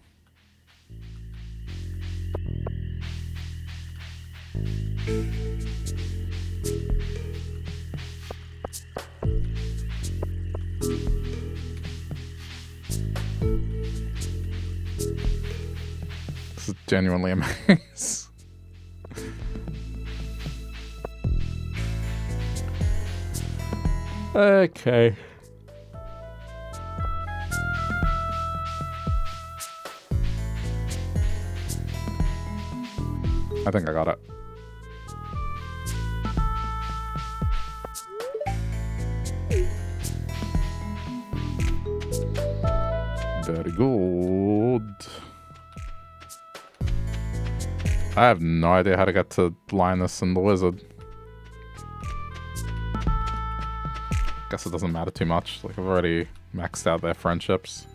This is genuinely a maze. Okay. I think I got it. Very good. I have no idea how to get to Linus and the Wizard. Guess it doesn't matter too much. Like, I've already maxed out their friendships.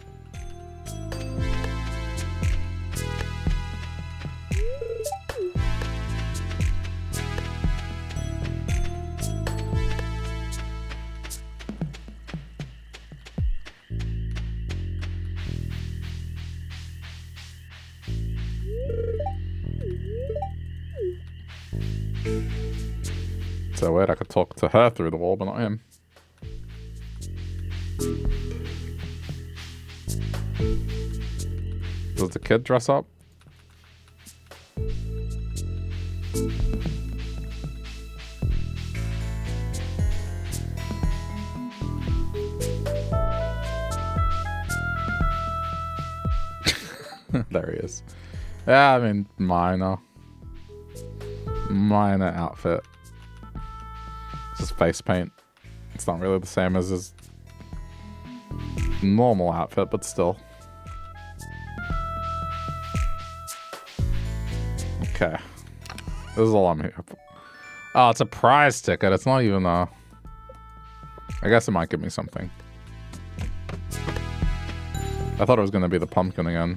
So weird, I could talk to her through the wall, but not him. Does the kid dress up? There he is. Yeah, I mean, minor outfit. It's just face paint. It's not really the same as his normal outfit, but still. Okay. This is all I'm here for. Oh, it's a prize ticket. It's not even a... I guess it might give me something. I thought it was going to be the pumpkin again.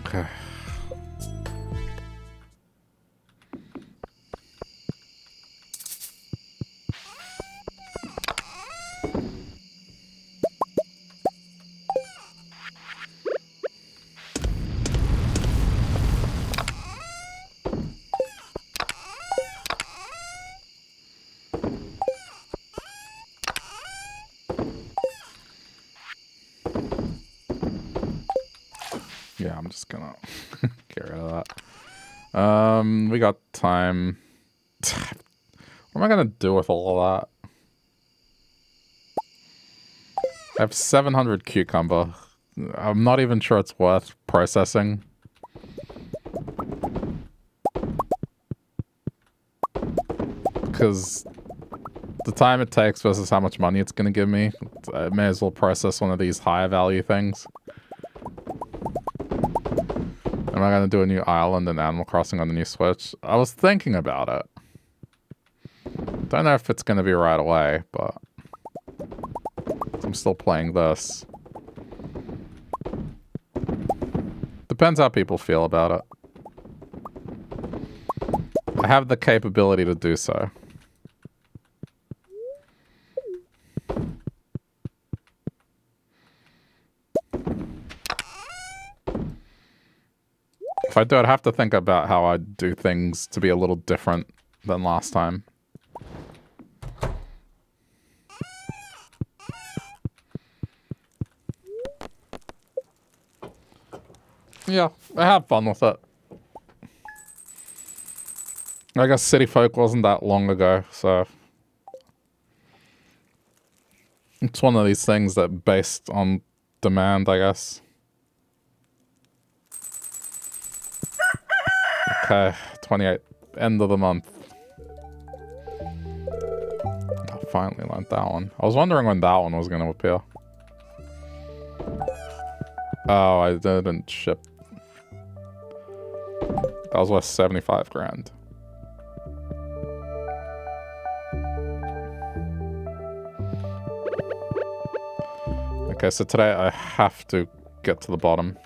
Okay. Yeah, I'm just gonna get rid of that. We got time. What am I gonna do with all of that? I have 700 cucumber. I'm not even sure it's worth processing. Because the time it takes versus how much money it's gonna give me, I may as well process one of these higher value things. Am I going to do a new island in Animal Crossing on the new Switch? I was thinking about it. Don't know if it's going to be right away, but I'm still playing this. Depends how people feel about it. I have the capability to do so. If I do, I'd have to think about how I do things to be a little different than last time. Yeah, I have fun with it. I guess City Folk wasn't that long ago, so... It's one of these things that based on demand, I guess. Okay, 28, end of the month. I finally learned that one. I was wondering when that one was going to appear. Oh, I didn't ship. That was worth 75 grand. Okay, so today I have to get to the bottom.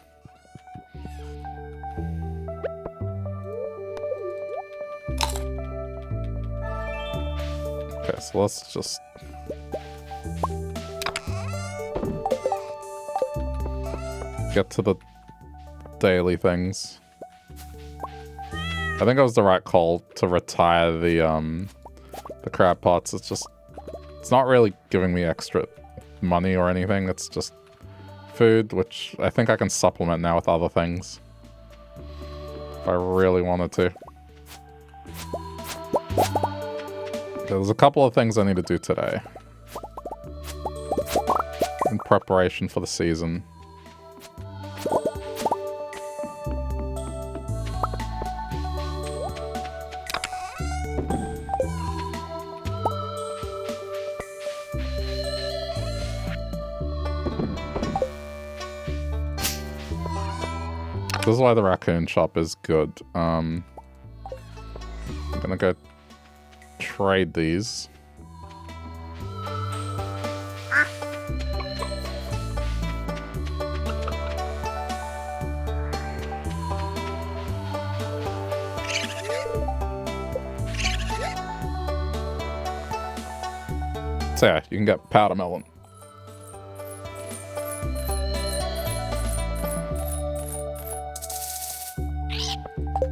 Okay, so let's just... get to the daily things. I think it was the right call to retire the crab pots. It's just... it's not really giving me extra money or anything. It's just food, which I think I can supplement now with other things. If I really wanted to. There's a couple of things I need to do today. In preparation for the season. This is why the raccoon shop is good. I'm gonna go trade these. So yeah, you can get powder melon.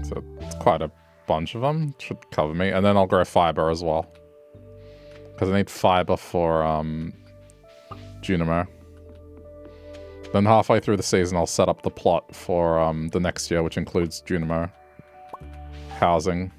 So it's quite a bunch of them. Should cover me. And then I'll grow fiber as well. Because I need fiber for Junimo. Then halfway through the season I'll set up the plot for the next year, which includes Junimo. Housing.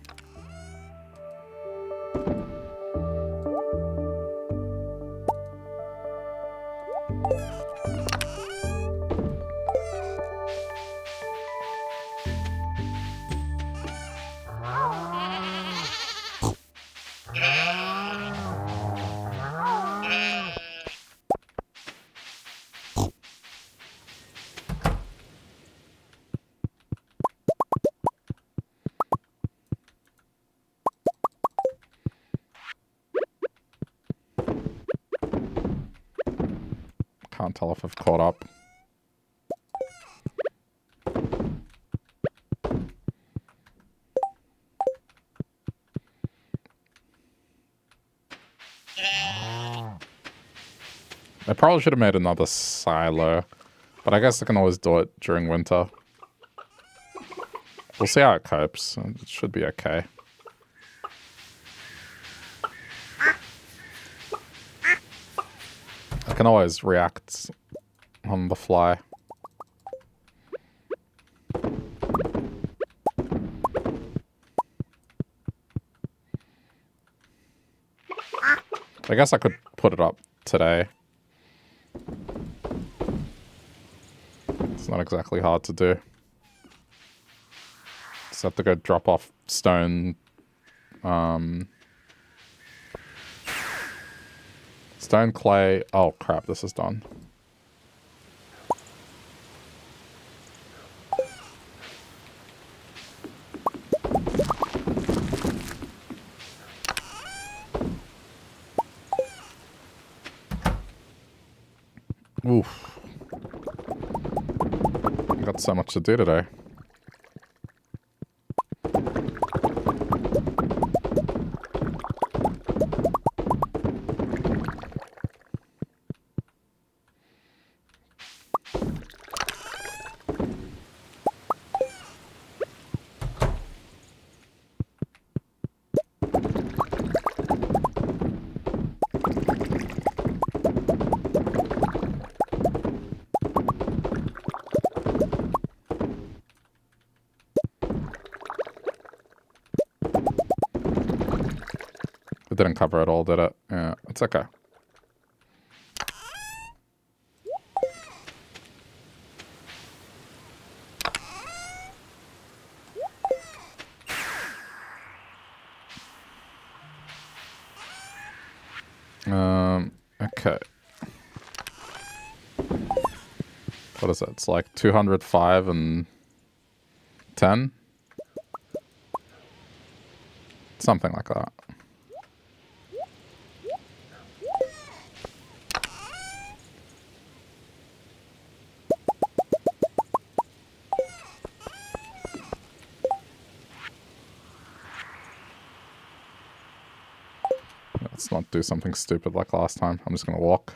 Can't tell if I've caught up. I probably should have made another silo, but I guess I can always do it during winter. We'll see how it copes. It should be okay. I can always react on the fly. I guess I could put it up today. It's not exactly hard to do. Just have to go drop off stone. Stone, clay. Oh crap, this is done. Oof. I got so much to do today. It didn't cover it all, did it? Yeah, it's okay. Okay. What is it? It's like 205 and 10? Something like that. Let's not do something stupid like last time. I'm just gonna walk.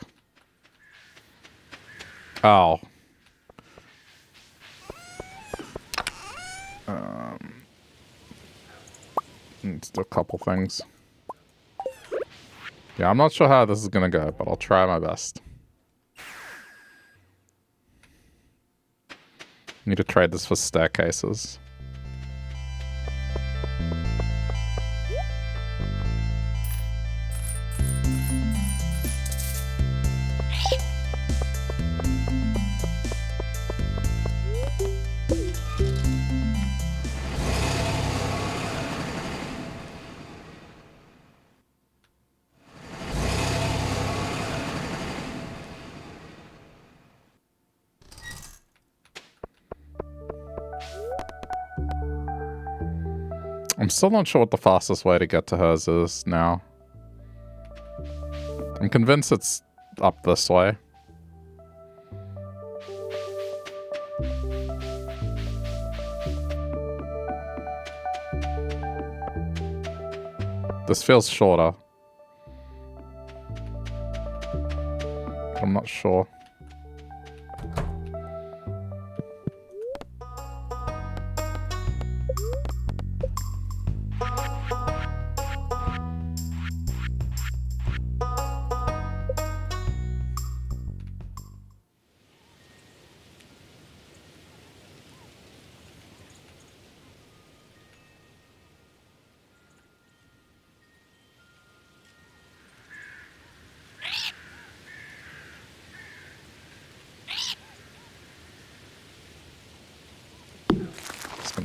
Oh. Let's do a couple things. Yeah, I'm not sure how this is gonna go, but I'll try my best. Need to trade this for staircases. I'm still not sure what the fastest way to get to hers is now. I'm convinced it's up this way. This feels shorter. I'm not sure.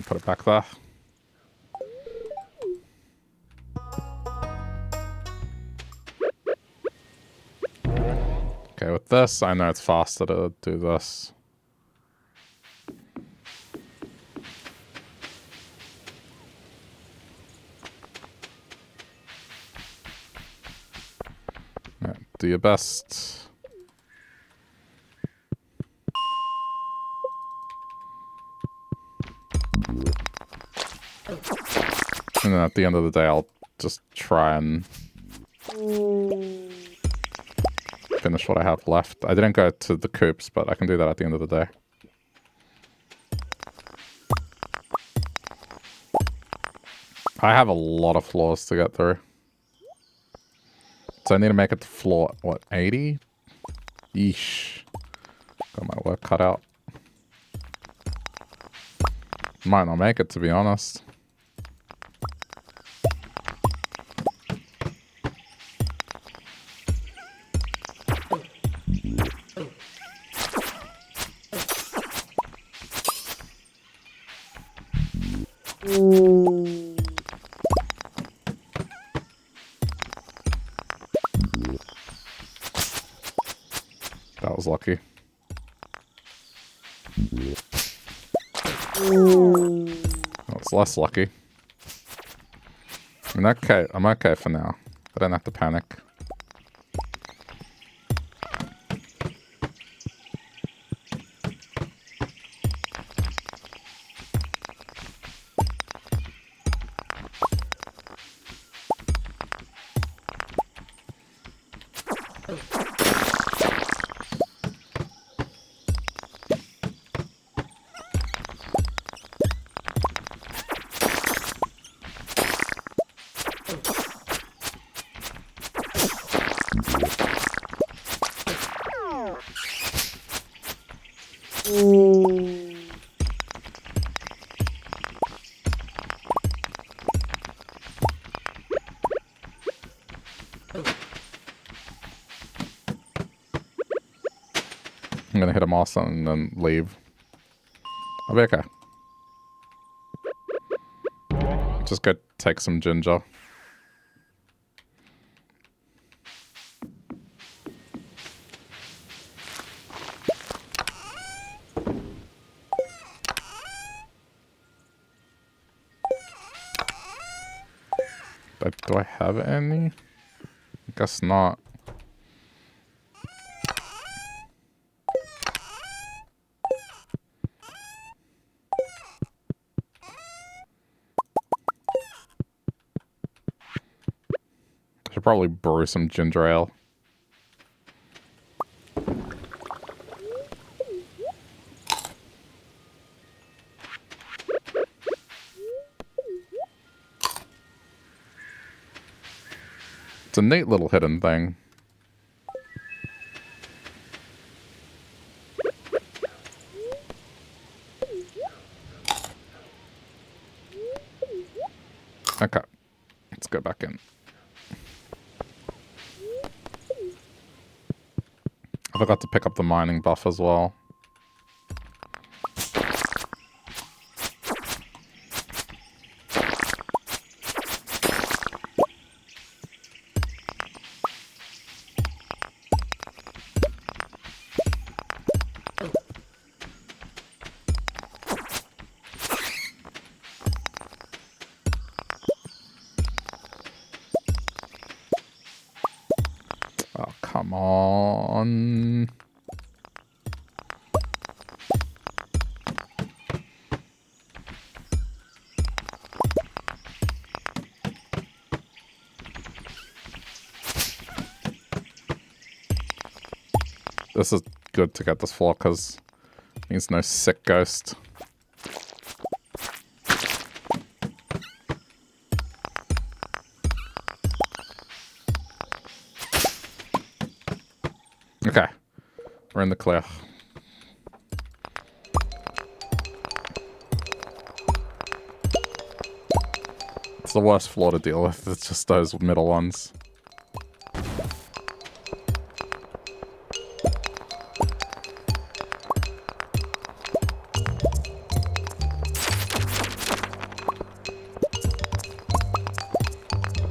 Put it back there. Okay, with this, I know it's faster to do this. Yeah, do your best. And then at the end of the day, I'll just try and finish what I have left. I didn't go to the coops, but I can do that at the end of the day. I have a lot of floors to get through. So I need to make it to floor, what, 80? Yeesh. Got my work cut out. Might not make it, to be honest. That was lucky. Well, it's less lucky. I'm okay. I'm okay for now. I don't have to panic. I'm gonna hit a moss and then leave. I'll be okay. Just go take some ginger. Do I have any? I guess not. Should probably brew some ginger ale. It's a neat little hidden thing. Okay, let's go back in. I forgot to pick up the mining buff as well. Oh, come on. This is good to get this floor because it means no sick ghost. Okay, we're in the clear. It's the worst floor to deal with. It's just those middle ones.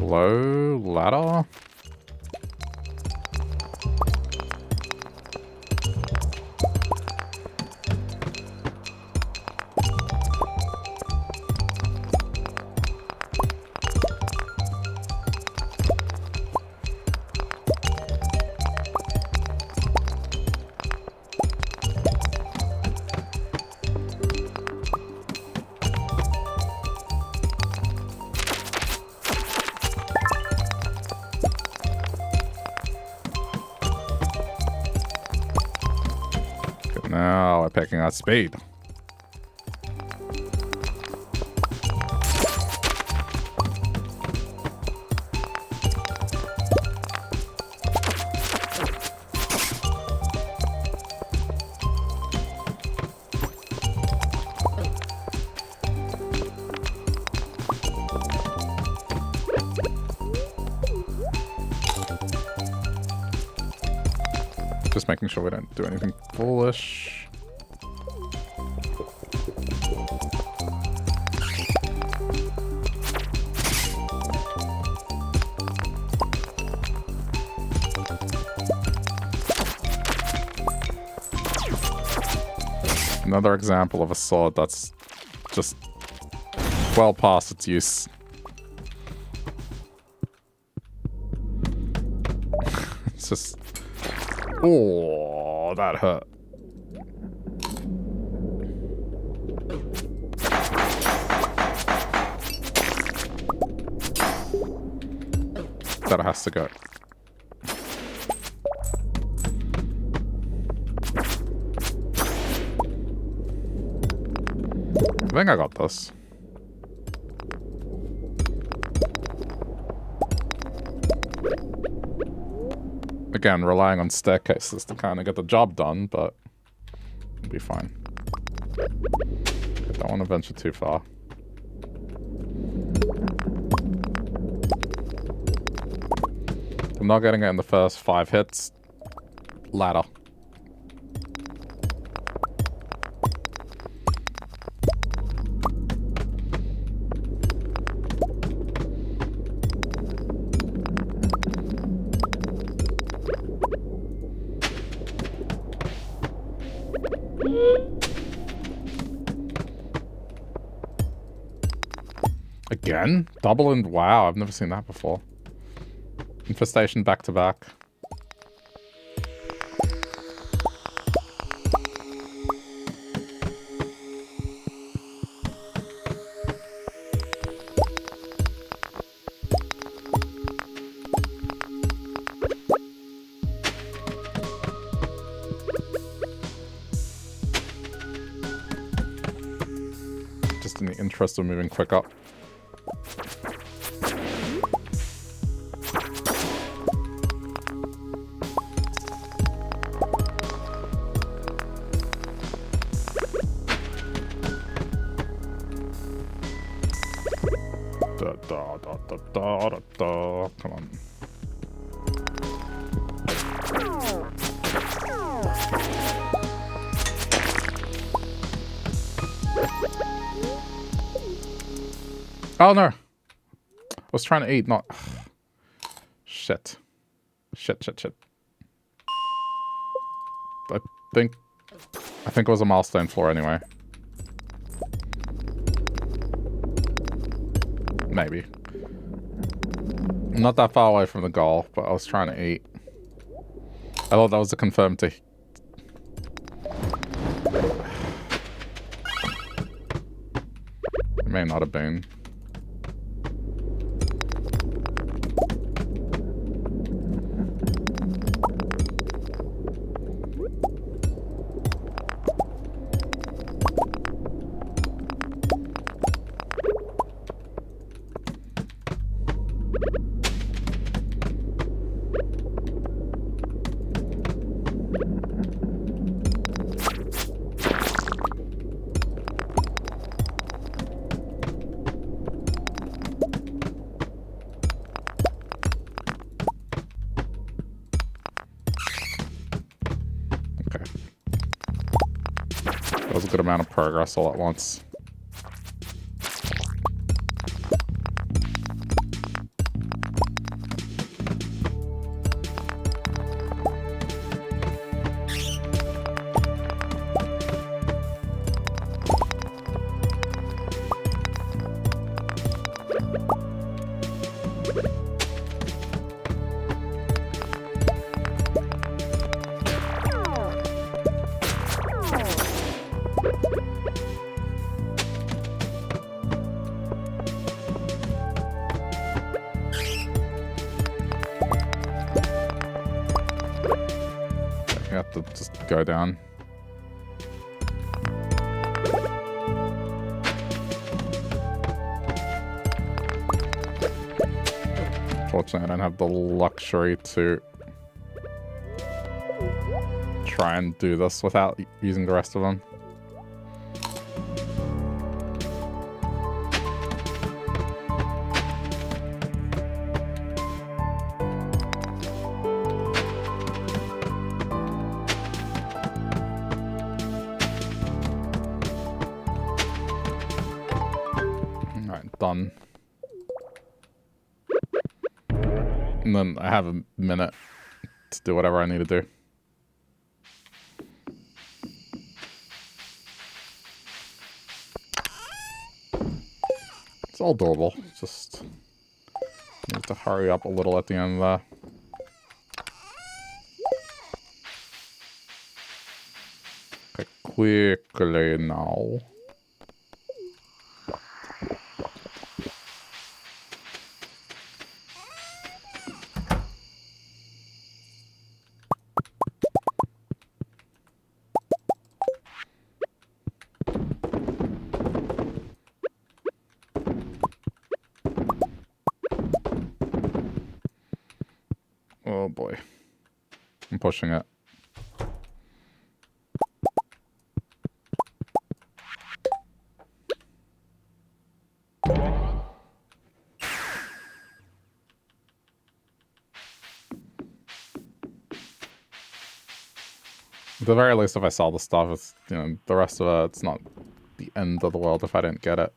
Low ladder? Now we're picking our speed. Just making sure we don't do anything foolish. Another example of a sword that's just well past its use. It's just... Oh, that hurt. That has to go. I think I got this. Again, relying on staircases to kind of get the job done, but it'll be fine. I don't want to venture too far. I'm not getting it in the first 5 hits. Ladder. Again? Double and wow, I've never seen that before. Infestation back to back. just in the interest of moving quicker. Come on. Oh no! I was trying to eat, not... Shit. Shit. I think it was a milestone floor anyway. Maybe. I'm not that far away from the goal, but I was trying to eat. I thought that was a confirmed to... It may not have been. Good amount of progress all at once. Go down. Fortunately, I don't have the luxury to try and do this without using the rest of them. Done. And then I have a minute to do whatever I need to do. It's all doable. Just need to hurry up a little at the end there. Okay, quickly now. Oh boy. I'm pushing it. At the very least, if I sell the stuff, it's, you know, the rest of it, it's not the end of the world if I didn't get it.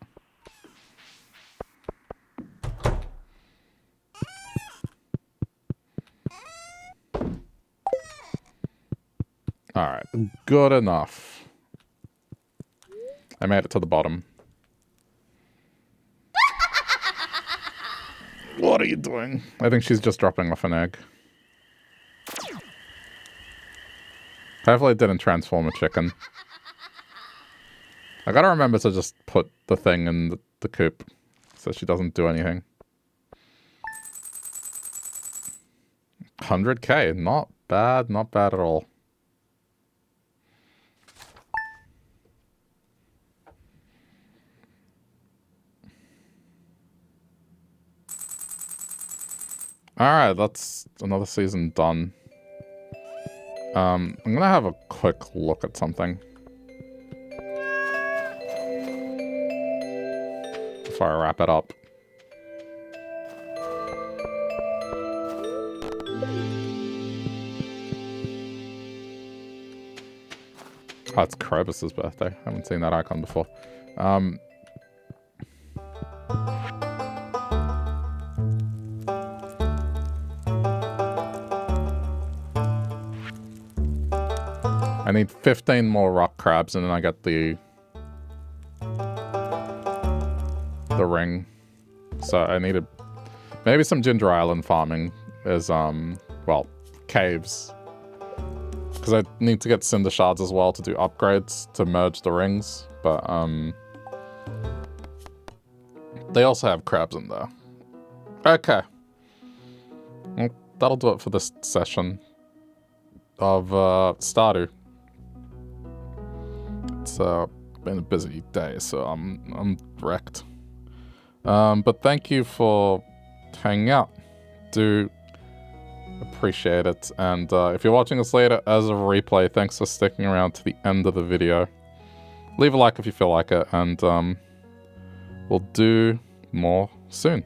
Alright, good enough. I made it to the bottom. What are you doing? I think she's just dropping off an egg. Hopefully it didn't transform a chicken. I gotta remember to just put the thing in the coop so she doesn't do anything. 100k, not bad at all. Alright, that's another season done. I'm gonna have a quick look at something before I wrap it up. Oh, it's Krobus's birthday. I haven't seen that icon before. I need 15 more rock crabs and then I get the ring. So I needed maybe some Ginger Island farming is, well, caves. Because I need to get cinder shards as well to do upgrades to merge the rings. But, they also have crabs in there. Okay. Well, that'll do it for this session of Stardew. It's been a busy day, so I'm wrecked. But thank you for hanging out. Do appreciate it. And if you're watching this later as a replay, thanks for sticking around to the end of the video. Leave a like if you feel like it, and we'll do more soon.